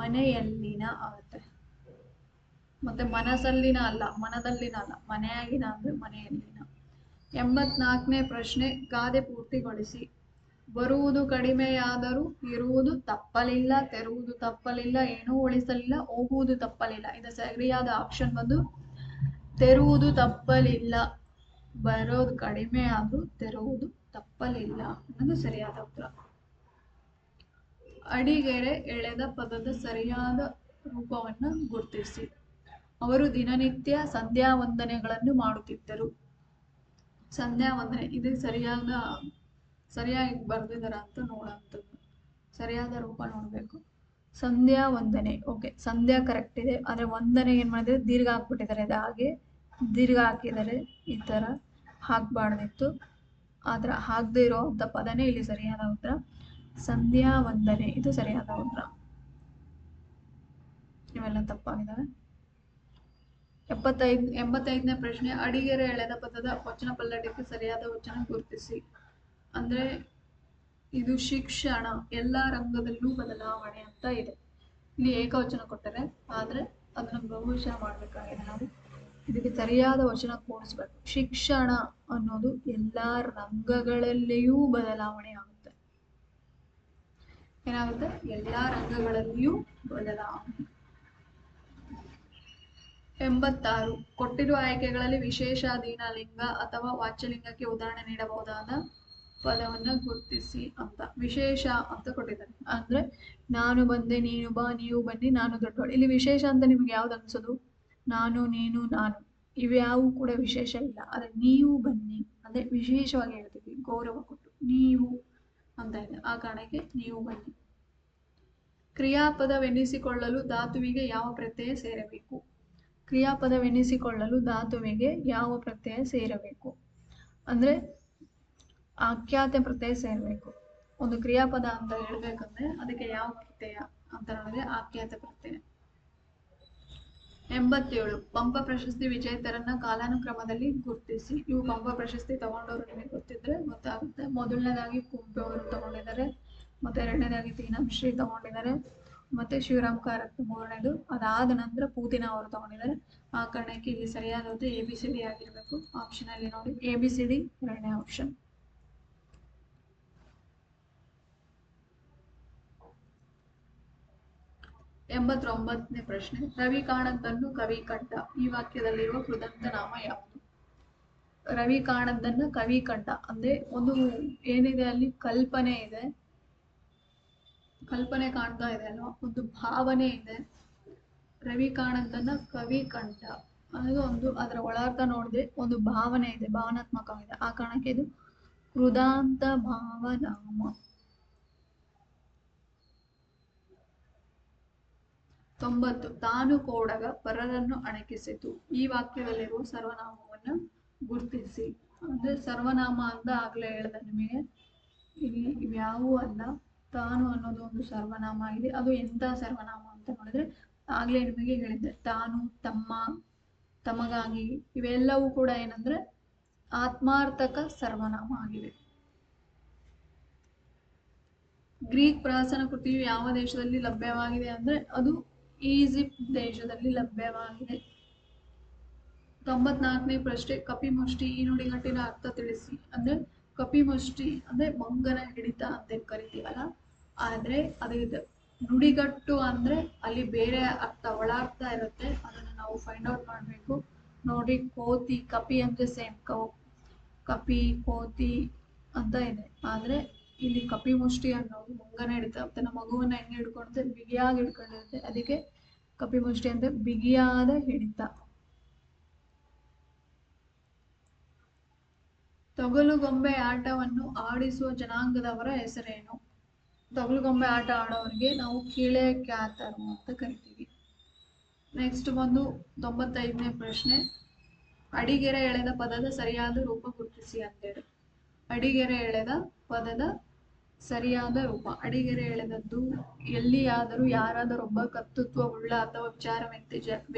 ಮನೆಯಲ್ಲಿನ ಆಗುತ್ತೆ. ಮತ್ತೆ ಮನಸ್ಸಲ್ಲಿನ ಅಲ್ಲ, ಮನದಲ್ಲಿನ ಅಲ್ಲ, ಮನೆಯಾಗಿನ ಅಂದ್ರೆ ಮನೆಯಲ್ಲಿನ. 84ನೇ ಪ್ರಶ್ನೆ, ಗಾದೆ ಪೂರ್ತಿಗೊಳಿಸಿ. ಬರುವುದು ಕಡಿಮೆಯಾದರೂ ಇರುವುದು ತಪ್ಪಲಿಲ್ಲ, ತೆರುವುದು ತಪ್ಪಲಿಲ್ಲ, ಏನೂ ಉಳಿಸಲಿಲ್ಲ, ಹೋಗುವುದು ತಪ್ಪಲಿಲ್ಲ. ಇದು ಸರಿಯಾದ ಆಪ್ಷನ್ ಬಂದು ತೆರುವುದು ತಪ್ಪಲಿಲ್ಲ. ಬರೋದು ಕಡಿಮೆ ಆದ್ರೂ ತೆರುವುದು ತಪ್ಪಲಿಲ್ಲ ಅನ್ನೋದು ಸರಿಯಾದ ಉತ್ತರ. ಅಡಿಗೆರೆ ಎಳೆದ ಪದದ ಸರಿಯಾದ ರೂಪವನ್ನು ಗುರುತಿಸಿ. ಅವರು ದಿನನಿತ್ಯ ಸಂಧ್ಯಾ ವಂದನೆಗಳನ್ನು ಮಾಡುತ್ತಿದ್ದರು. ಸಂಧ್ಯಾ ವಂದನೆ, ಇದು ಸರಿಯಾಗಿ ಬರ್ದಿದಾರ ಅಂತ ನೋಡೋಂಥದ್ದು. ಸರಿಯಾದ ರೂಪ ನೋಡ್ಬೇಕು. ಸಂಧ್ಯಾ ವಂದನೆ. ಓಕೆ, ಸಂಧ್ಯಾ ಕರೆಕ್ಟ್ ಇದೆ, ಆದ್ರೆ ವಂದನೆ ಏನ್ ಮಾಡಿದ್ರೆ ದೀರ್ಘ ಹಾಕ್ಬಿಟ್ಟಿದ್ದಾರೆ. ಅದು ಹಾಗೆ ದೀರ್ಘ ಹಾಕಿದರೆ ಈ ತರ ಹಾಕ್ಬಾರ್ದಿತ್ತು. ಆದ್ರ ಹಾಕದೇ ಇರೋಂಥ ಪದನೇ ಇಲ್ಲಿ ಸರಿಯಾದ ಉತ್ತರ. ಸಂಧ್ಯಾ ವಂದನೆ ಇದು ಸರಿಯಾದ ಉತ್ತರ. ಇವೆಲ್ಲ ತಪ್ಪಾಗಿದ್ದಾವೆ. 85ನೇ ಪ್ರಶ್ನೆ, ಅಡಿಗೆರೆ ಎಳೆದ ಪದದ ವಚನ ಪಲ್ಲಟಕ್ಕೆ ಸರಿಯಾದ ವಚನ ಗುರುತಿಸಿ. ಅಂದ್ರೆ ಇದು ಶಿಕ್ಷಣ ಎಲ್ಲಾ ರಂಗದಲ್ಲೂ ಬದಲಾವಣೆ ಅಂತ ಇದೆ. ಇಲ್ಲಿ ಏಕವಚನ ಕೊಟ್ಟರೆ, ಆದ್ರೆ ಅದನ್ನ ಬಹುಶಃ ಮಾಡ್ಬೇಕಾಗಿದೆ ನಾವು. ಇದಕ್ಕೆ ಸರಿಯಾದ ವಚನ ಕೂಡಿಸ್ಬೇಕು. ಶಿಕ್ಷಣ ಅನ್ನೋದು ಎಲ್ಲಾ ರಂಗಗಳಲ್ಲಿಯೂ ಬದಲಾವಣೆ ಆಗುತ್ತೆ. ಏನಾಗುತ್ತೆ? ಎಲ್ಲಾ ರಂಗಗಳಲ್ಲಿಯೂ ಬದಲಾವಣೆ. 86. ಕೊಟ್ಟಿರುವ ಆಯ್ಕೆಗಳಲ್ಲಿ ವಿಶೇಷಾಧೀನ ಲಿಂಗ ಅಥವಾ ವಾಚ್ಯಲಿಂಗಕ್ಕೆ ಉದಾಹರಣೆ ನೀಡಬಹುದಾದ ಪದವನ್ನ ಗುರುತಿಸಿ ಅಂತ. ವಿಶೇಷ ಅಂತ ಕೊಟ್ಟಿದ್ದಾರೆ. ಅಂದ್ರೆ ನಾನು ಬಂದೆ, ನೀನು ಬಾ, ನೀವು ಬನ್ನಿ, ನಾನು ದೊಡ್ಡವಳು. ಇಲ್ಲಿ ವಿಶೇಷ ಅಂತ ನಿಮ್ಗೆ ಯಾವ್ದು ಅನ್ಸೋದು? ನಾನು, ನೀನು, ನಾನು, ಇವ್ಯಾವು ಕೂಡ ವಿಶೇಷ ಇಲ್ಲ. ಆದ್ರೆ ನೀವು ಬನ್ನಿ ಅಂದ್ರೆ ವಿಶೇಷವಾಗಿ ಹೇಳ್ತೀವಿ, ಗೌರವ ಕೊಟ್ಟು. ನೀವು ಅಂತ ಇದೆ, ಆ ಕಾರಣಕ್ಕೆ ನೀವು ಬನ್ನಿ. ಕ್ರಿಯಾಪದವೆನ್ನಿಸಿಕೊಳ್ಳಲು ಧಾತುವಿಗೆ ಯಾವ ಪ್ರತ್ಯಯ ಸೇರಬೇಕು? ಕ್ರಿಯಾಪದವೆನ್ನಿಸಿಕೊಳ್ಳಲು ಧಾತುವಿಗೆ ಯಾವ ಪ್ರತ್ಯಯ ಸೇರಬೇಕು ಅಂದ್ರೆ ಆಖ್ಯಾತ ಪ್ರತ್ಯಯ ಸೇರಬೇಕು. ಒಂದು ಕ್ರಿಯಾಪದ ಅಂತ ಹೇಳ್ಬೇಕಂದ್ರೆ ಅದಕ್ಕೆ ಯಾವ ಪ್ರತ್ಯಯ ಅಂತ ನೋಡಿದ್ರೆ ಆಖ್ಯಾತ ಪ್ರತ್ಯಯ. 87. ಪಂಪ ಪ್ರಶಸ್ತಿ ವಿಜೇತರನ್ನ ಕಾಲಾನುಕ್ರಮದಲ್ಲಿ ಗುರುತಿಸಿ. ಇವು ಪಂಪ ಪ್ರಶಸ್ತಿ ತಗೊಂಡವರು ನಿಮಗೆ ಗೊತ್ತಿದ್ರೆ ಗೊತ್ತಾಗುತ್ತೆ. ಮೊದಲನೇದಾಗಿ ಕುಂಪೆ ಅವರು ತಗೊಂಡಿದ್ದಾರೆ, ಮತ್ತೆ ಎರಡನೇದಾಗಿ ತೀನಂಶ್ರೀ ತಗೊಂಡಿದ್ದಾರೆ, ಮತ್ತೆ ಶಿವರಾಮ್ ಕಾರತ್ ಮೂರನೇದು. ಅದಾದ ನಂತರ ಪೂತಿನ ಅವರು ತಗೊಂಡಿದ್ದಾರೆ. ಆ ಕಾರಣಕ್ಕೆ ಇಲ್ಲಿ ಸರಿಯಾದ ABCD ಆಗಿರ್ಬೇಕು. ಆಪ್ಷನ್ ಅಲ್ಲಿ ನೋಡಿ ABCD ಎರಡನೇ ಆಪ್ಷನ್. 89ನೇ ಪ್ರಶ್ನೆ. ರವಿ ಕಾಣದ್ದನ್ನು ಕವಿ ಕಂಡ. ಈ ವಾಕ್ಯದಲ್ಲಿರುವ ಕೃದಂತ ನಾಮ ಯಾವುದು? ರವಿ ಕಾಣದ್ದನ್ನ ಕವಿ ಕಂಡ ಅಂದ್ರೆ ಒಂದು ಏನಿದೆ ಅಲ್ಲಿ ಕಲ್ಪನೆ ಇದೆ, ಕಲ್ಪನೆ ಕಾಣ್ತಾ ಇದೆ ಅಲ್ವಾ, ಒಂದು ಭಾವನೆ ಇದೆ. ರವಿ ಕಾಣದ್ದನ್ನ ಕವಿ ಕಂಡ ಅನ್ನೋದು ಒಂದು ಅದರ ಒಳಾರ್ಥ ನೋಡಿದ್ರೆ ಒಂದು ಭಾವನೆ ಇದೆ, ಭಾವನಾತ್ಮಕವಾಗಿದೆ. ಆ ಕಾರಣಕ್ಕೆ ಇದು ಕೃದಾಂತ ಭಾವನಾಮ. 90. ತಾನು ಕೋಡಗ ಪರರನ್ನು ಅಣಕಿಸಿತು. ಈ ವಾಕ್ಯದಲ್ಲಿರುವ ಸರ್ವನಾಮವನ್ನ ಗುರುತಿಸಿ. ಅಂದ್ರೆ ಸರ್ವನಾಮ ಅಂತ ಆಗ್ಲೇ ಹೇಳ್ದೆ ನಿಮಗೆ, ಇಲ್ಲಿ ಇವ್ಯಾವೂ ಅಲ್ಲ. ತಾನು ಅನ್ನೋದು ಒಂದು ಸರ್ವನಾಮ ಇದೆ. ಅದು ಎಂತ ಸರ್ವನಾಮ ಅಂತ ನೋಡಿದ್ರೆ ಆಗ್ಲೇ ನಿಮಗೆ ಹೇಳಿದ್ದೆ, ತಾನು, ತಮ್ಮ, ತಮಗಾಗಿ, ಇವೆಲ್ಲವೂ ಕೂಡ ಏನಂದ್ರೆ ಆತ್ಮಾರ್ಥಕ ಸರ್ವನಾಮ ಆಗಿವೆ. ಗ್ರೀಕ್ ಪ್ರಾಸನ ಕೃತಿಯು ಯಾವ ದೇಶದಲ್ಲಿ ಲಭ್ಯವಾಗಿದೆ ಅಂದ್ರೆ ಅದು ಈಜಿಪ್ಟ್ ದೇಶದಲ್ಲಿ ಲಭ್ಯವಾಗಿದೆ. 94ನೇ ಪ್ರಶ್ನೆ. ಕಪಿಮುಷ್ಟಿ ಈ ನುಡಿಗಟ್ಟಿನ ಅರ್ಥ ತಿಳಿಸಿ. ಅಂದ್ರೆ ಕಪಿಮುಷ್ಟಿ ಅಂದ್ರೆ ಮಂಗನ ಹಿಡಿತ ಅಂತ ಕರಿತೀವಲ್ಲ, ಆದ್ರೆ ಅದು ನುಡಿಗಟ್ಟು ಅಂದ್ರೆ ಅಲ್ಲಿ ಬೇರೆ ಅರ್ಥ, ಒಳಾರ್ಥ ಇರುತ್ತೆ. ಅದನ್ನ ನಾವು ಫೈಂಡ್ ಔಟ್ ಮಾಡ್ಬೇಕು. ನೋಡಿ, ಕೋತಿ, ಕಪಿ ಅಂದ್ರೆ ಸೇಮ್ ಕಪಿ, ಕೋತಿ ಅಂತ ಇದೆ. ಆದ್ರೆ ಇಲ್ಲಿ ಕಪಿಮುಷ್ಟಿ ಅನ್ನೋದು ಮಂಗನ ಹಿಡಿತ. ತನ್ನ ಮಗುವನ್ನ ಹೆಂಗೆ ಹಿಡ್ಕೊಳುತ್ತೆ? ಬಿಗಿಯಾಗಿ ಹಿಡ್ಕೊಂಡಿರುತ್ತೆ. ಅದಕ್ಕೆ ಕಪಿಮುಷ್ಟಿ ಅಂದ್ರೆ ಬಿಗಿಯಾದ ಹಿಡಿತ. ತೊಗಲುಗೊಂಬೆ ಆಟವನ್ನು ಆಡಿಸುವ ಜನಾಂಗದವರ ಹೆಸರೇನು? ತೊಗಲುಗೊಂಬೆ ಆಟ ಆಡೋರಿಗೆ ನಾವು ಕೀಳೆ ಕ್ಯಾತರು ಅಂತ ಕರಿತೀವಿ. ನೆಕ್ಸ್ಟ್ ಬಂದು 95ನೇ ಪ್ರಶ್ನೆ. ಅಡಿಗೆರೆ ಎಳೆದ ಪದದ ಸರಿಯಾದ ರೂಪ ಗುರುತಿಸಿ ಅಂತೇಳಿ. ಅಡಿಗೆರೆ ಎಳೆದ ಪದದ ಸರಿಯಾದ ರೂಪ. ಅಡಿಗೆರೆ ಎಳೆದದ್ದು ಎಲ್ಲಿಯಾದರೂ ಯಾರಾದರೊಬ್ಬ ಕರ್ತೃತ್ವವುಳ್ಳ ಅಥವಾ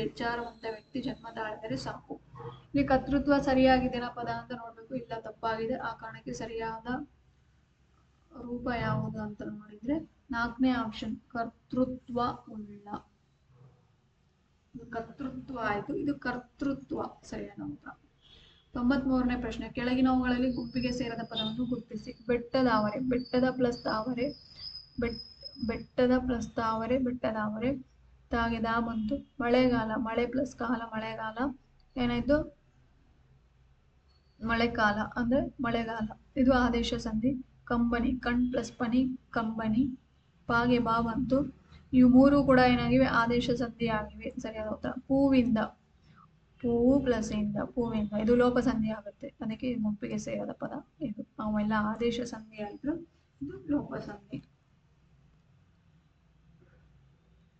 ವಿಚಾರವಂತ ವ್ಯಕ್ತಿ ಜನ್ಮ ತಾಳಿದರೆ ಸಾಕು. ಇಲ್ಲಿ ಕರ್ತೃತ್ವ ಸರಿಯಾಗಿದೆನಾ ಪದ ಅಂತ ನೋಡ್ಬೇಕು. ಇಲ್ಲ, ತಪ್ಪಾಗಿದೆ. ಆ ಕಾರಣಕ್ಕೆ ಸರಿಯಾದ ರೂಪ ಯಾವುದು ಅಂತ ನೋಡಿದ್ರೆ 4ನೇ ಆಪ್ಷನ್ ಕರ್ತೃತ್ವ ಉಳ್ಳ. ಕರ್ತೃತ್ವ ಆಯ್ತು, ಇದು ಕರ್ತೃತ್ವ ಸರಿಯಾದ ಉತ್ತರ. 93ನೇ ಪ್ರಶ್ನೆ. ಕೆಳಗಿನವುಗಳಲ್ಲಿ ಗುಂಪಿಗೆ ಸೇರದ ಪದವನ್ನು ಗುರುತಿಸಿ. ಬೆಟ್ಟದಾವರೆ, ಬೆಟ್ಟದ ಪ್ಲಸ್ ತಾವರೆ, ಬೆಟ್ಟದ ಪ್ಲಸ್ ತಾವರೆ, ಬೆಟ್ಟದಾವರೆ. ತಾಗೆ ದಾ ಬಂತು. ಮಳೆಗಾಲ, ಮಳೆ ಪ್ಲಸ್ ಕಾಲ, ಮಳೆಗಾಲ. ಏನಾಯ್ತು? ಮಳೆಕಾಲ ಅಂದ್ರೆ ಮಳೆಗಾಲ. ಇದು ಆದೇಶ ಸಂಧಿ. ಕಂಬನಿ, ಕಣ್ ಪ್ಲಸ್ ಪನಿ, ಕಂಬನಿ. ಪಾಗೆ ಬಾ ಬಂತು. ಇವು ಮೂರು ಕೂಡ ಏನಾಗಿವೆ? ಆದೇಶ ಸಂಧಿ ಆಗಿವೆ. ಸರಿಯಾದ ಉತ್ತರ. ಹೂವಿಂದ, ಹೂವು ಪ್ಲಸ್ ಇಂದ, ಹೂವಿಂದ. ಇದು ಲೋಪ ಸಂಧಿ ಆಗುತ್ತೆ. ಅದಕ್ಕೆ ಗುಂಪಿಗೆ ಸೇರದ ಪದ ಇದು. ಅವೆಲ್ಲ ಆದೇಶ ಸಂಧಿ ಆಯ್ತು, ಇದು ಲೋಪ ಸಂಧಿ.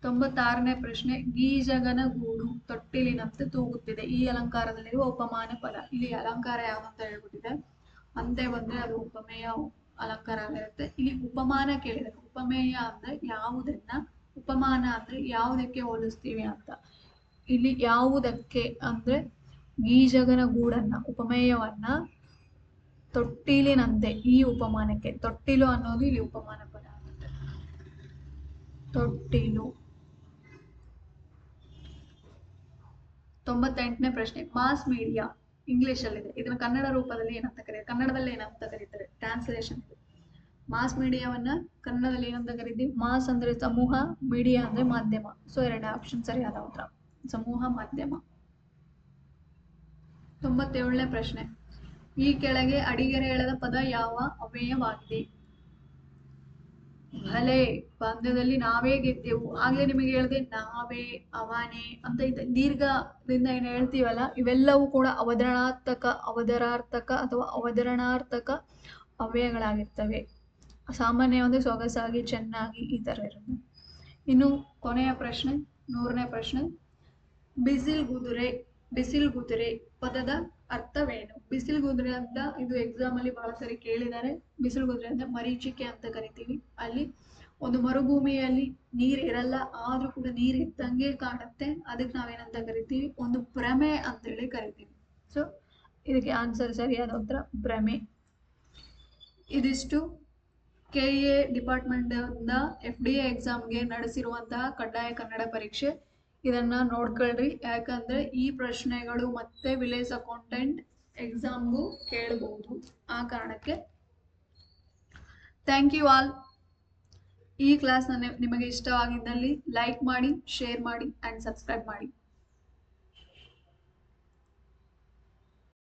96ನೇ ಪ್ರಶ್ನೆ. ಗೀಜಗನ ಗೂಡು ತೊಟ್ಟಿಲಿನಂತೆ ತೂಗುತ್ತಿದೆ. ಈ ಅಲಂಕಾರದಲ್ಲಿರುವ ಉಪಮಾನ ಪದ. ಇಲ್ಲಿ ಅಲಂಕಾರ ಯಾವ್ದಂತ ಹೇಳ್ಬಿಟ್ಟಿದೆ. ಅಂತೆ ಬಂದ್ರೆ ಅದು ಉಪಮೇಯ ಅಲಂಕಾರ ಆಗಿರುತ್ತೆ. ಇಲ್ಲಿ ಉಪಮಾನ ಕೇಳಿದರೆ, ಉಪಮೇಯ ಅಂದ್ರೆ ಯಾವುದನ್ನ, ಉಪಮಾನ ಅಂದ್ರೆ ಯಾವುದಕ್ಕೆ ಹೋಲಿಸ್ತೀವಿ ಅಂತ. ಇಲ್ಲಿ ಯಾವುದಕ್ಕೆ ಅಂದ್ರೆ ಗೀಜಗನ ಗೂಡನ್ನ, ಉಪಮೇಯವನ್ನ ತೊಟ್ಟಿಲಿನಂತೆ, ಈ ಉಪಮಾನಕ್ಕೆ. ತೊಟ್ಟಿಲು ಅನ್ನೋದು ಇಲ್ಲಿ ಉಪಮಾನ ಪದ ಆಗುತ್ತೆ. ತೊಟ್ಟಿಲು. 98ನೇ ಪ್ರಶ್ನೆ, ಮಾಸ್ ಮೀಡಿಯಾ ಇಂಗ್ಲಿಷ್ ಅಲ್ಲಿದೆ, ಇದನ್ನ ಕನ್ನಡ ರೂಪದಲ್ಲಿ ಏನಂತ ಕರೀತಾರೆ, ಕನ್ನಡದಲ್ಲಿ ಏನಂತ ಕರೀತಾರೆ, ಟ್ರಾನ್ಸ್ಲೇಷನ್ ಇದೆ. ಮಾಸ್ ಮೀಡಿಯಾವನ್ನ ಕನ್ನಡದಲ್ಲಿ ಏನಂತ ಕರಿತೀವಿ? ಮಾಸ್ ಅಂದ್ರೆ ಸಮೂಹ, ಮೀಡಿಯಾ ಅಂದ್ರೆ ಮಾಧ್ಯಮ. ಸೊ ಎರಡನೇ ಆಪ್ಷನ್ ಸರಿಯಾದ ಉತ್ತರ, ಸಮೂಹ ಮಾಧ್ಯಮ. 97ನೇ ಪ್ರಶ್ನೆ, ಈ ಕೆಳಗೆ ಅಡಿಗೆರೆ ಎಳೆದ ಪದ ಯಾವ ಅವ್ಯಯವಾಗಿದೆ? ಭಲೆ, ಪಂದ್ಯದಲ್ಲಿ ನಾವೇ ಗೆದ್ದೆವು. ಆಗ್ಲೇ ನಿಮಗೆ ಹೇಳಿದೆ ನಾವೇ, ಅವನೇ ಅಂತ ಇದೆ. ದೀರ್ಘದಿಂದ ಏನು ಹೇಳ್ತೀವಲ್ಲ, ಇವೆಲ್ಲವೂ ಕೂಡ ಅವತರಣಾರ್ಥಕ, ಅವಧಾರಾರ್ಥಕ ಅಥವಾ ಅವತರಣಾರ್ಥಕ ಅವ್ಯಯಗಳಾಗಿರ್ತವೆ. ಸಾಮಾನ್ಯ ಒಂದು ಸೊಗಸಾಗಿ, ಚೆನ್ನಾಗಿ, ಈ ತರ ಇರುತ್ತೆ. ಇನ್ನು ಕೊನೆಯ ಪ್ರಶ್ನೆ, 100ನೇ ಪ್ರಶ್ನೆ, ಬಿಸಿಲ್ಗುದುರೆ ಪದದ ಅರ್ಥವೇನು? ಬಿಸಿಲ್ಗುದುರೆ ಅಂತ ಇದು ಎಕ್ಸಾಮ್ ಅಲ್ಲಿ ಬಹಳ ಸರಿ ಕೇಳಿದ್ದಾರೆ. ಬಿಸಿಲ್ಗುದುರೆ ಅಂದ್ರೆ ಮರೀಚಿಕೆ ಅಂತ ಕರಿತೀವಿ. ಅಲ್ಲಿ ಒಂದು ಮರುಭೂಮಿಯಲ್ಲಿ ನೀರ್ ಇರಲ್ಲ, ಆದ್ರೂ ಕೂಡ ನೀರ್ ಇದ್ದಂಗೆ ಕಾಣುತ್ತೆ, ಅದಕ್ಕೆ ನಾವೇನಂತ ಕರಿತೀವಿ? ಒಂದು ಭ್ರಮೆ ಅಂತೇಳಿ ಕರಿತೀವಿ. ಸೊ ಇದಕ್ಕೆ ಆನ್ಸರ್ ಸರಿಯಾದ ಉತ್ತರ ಭ್ರಮೆ. ಇದಿಷ್ಟು KA ಡಿಪಾರ್ಟ್ಮೆಂಟ್ ಇಂದ FDA ಎಕ್ಸಾಮ್ಗೆ ನಡೆಸಿರುವಂತಹ ಕಡ್ಡಾಯ ಕನ್ನಡ ಪರೀಕ್ಷೆ. ಇದನ್ನ ನೋಡ್ಕೊಳ್ರಿ, ಯಾಕಂದ್ರೆ ಈ ಪ್ರಶ್ನೆಗಳು ಮತ್ತೆ ವಿಲೇಜ್ ಅಕೌಂಟೆಂಟ್ ಎಕ್ಸಾಮ್ಗೂ ಕೇಳಬಹುದು. ಆ ಕಾರಣಕ್ಕೆ ಥ್ಯಾಂಕ್ ಯು ಆಲ್. ಈ ಕ್ಲಾಸ್ ನಿಮಗೆ ಇಷ್ಟವಾಗಿದ್ದಲ್ಲಿ ಲೈಕ್ ಮಾಡಿ, ಶೇರ್ ಮಾಡಿ ಅಂಡ್ ಸಬ್ಸ್ಕ್ರೈಬ್ ಮಾಡಿ.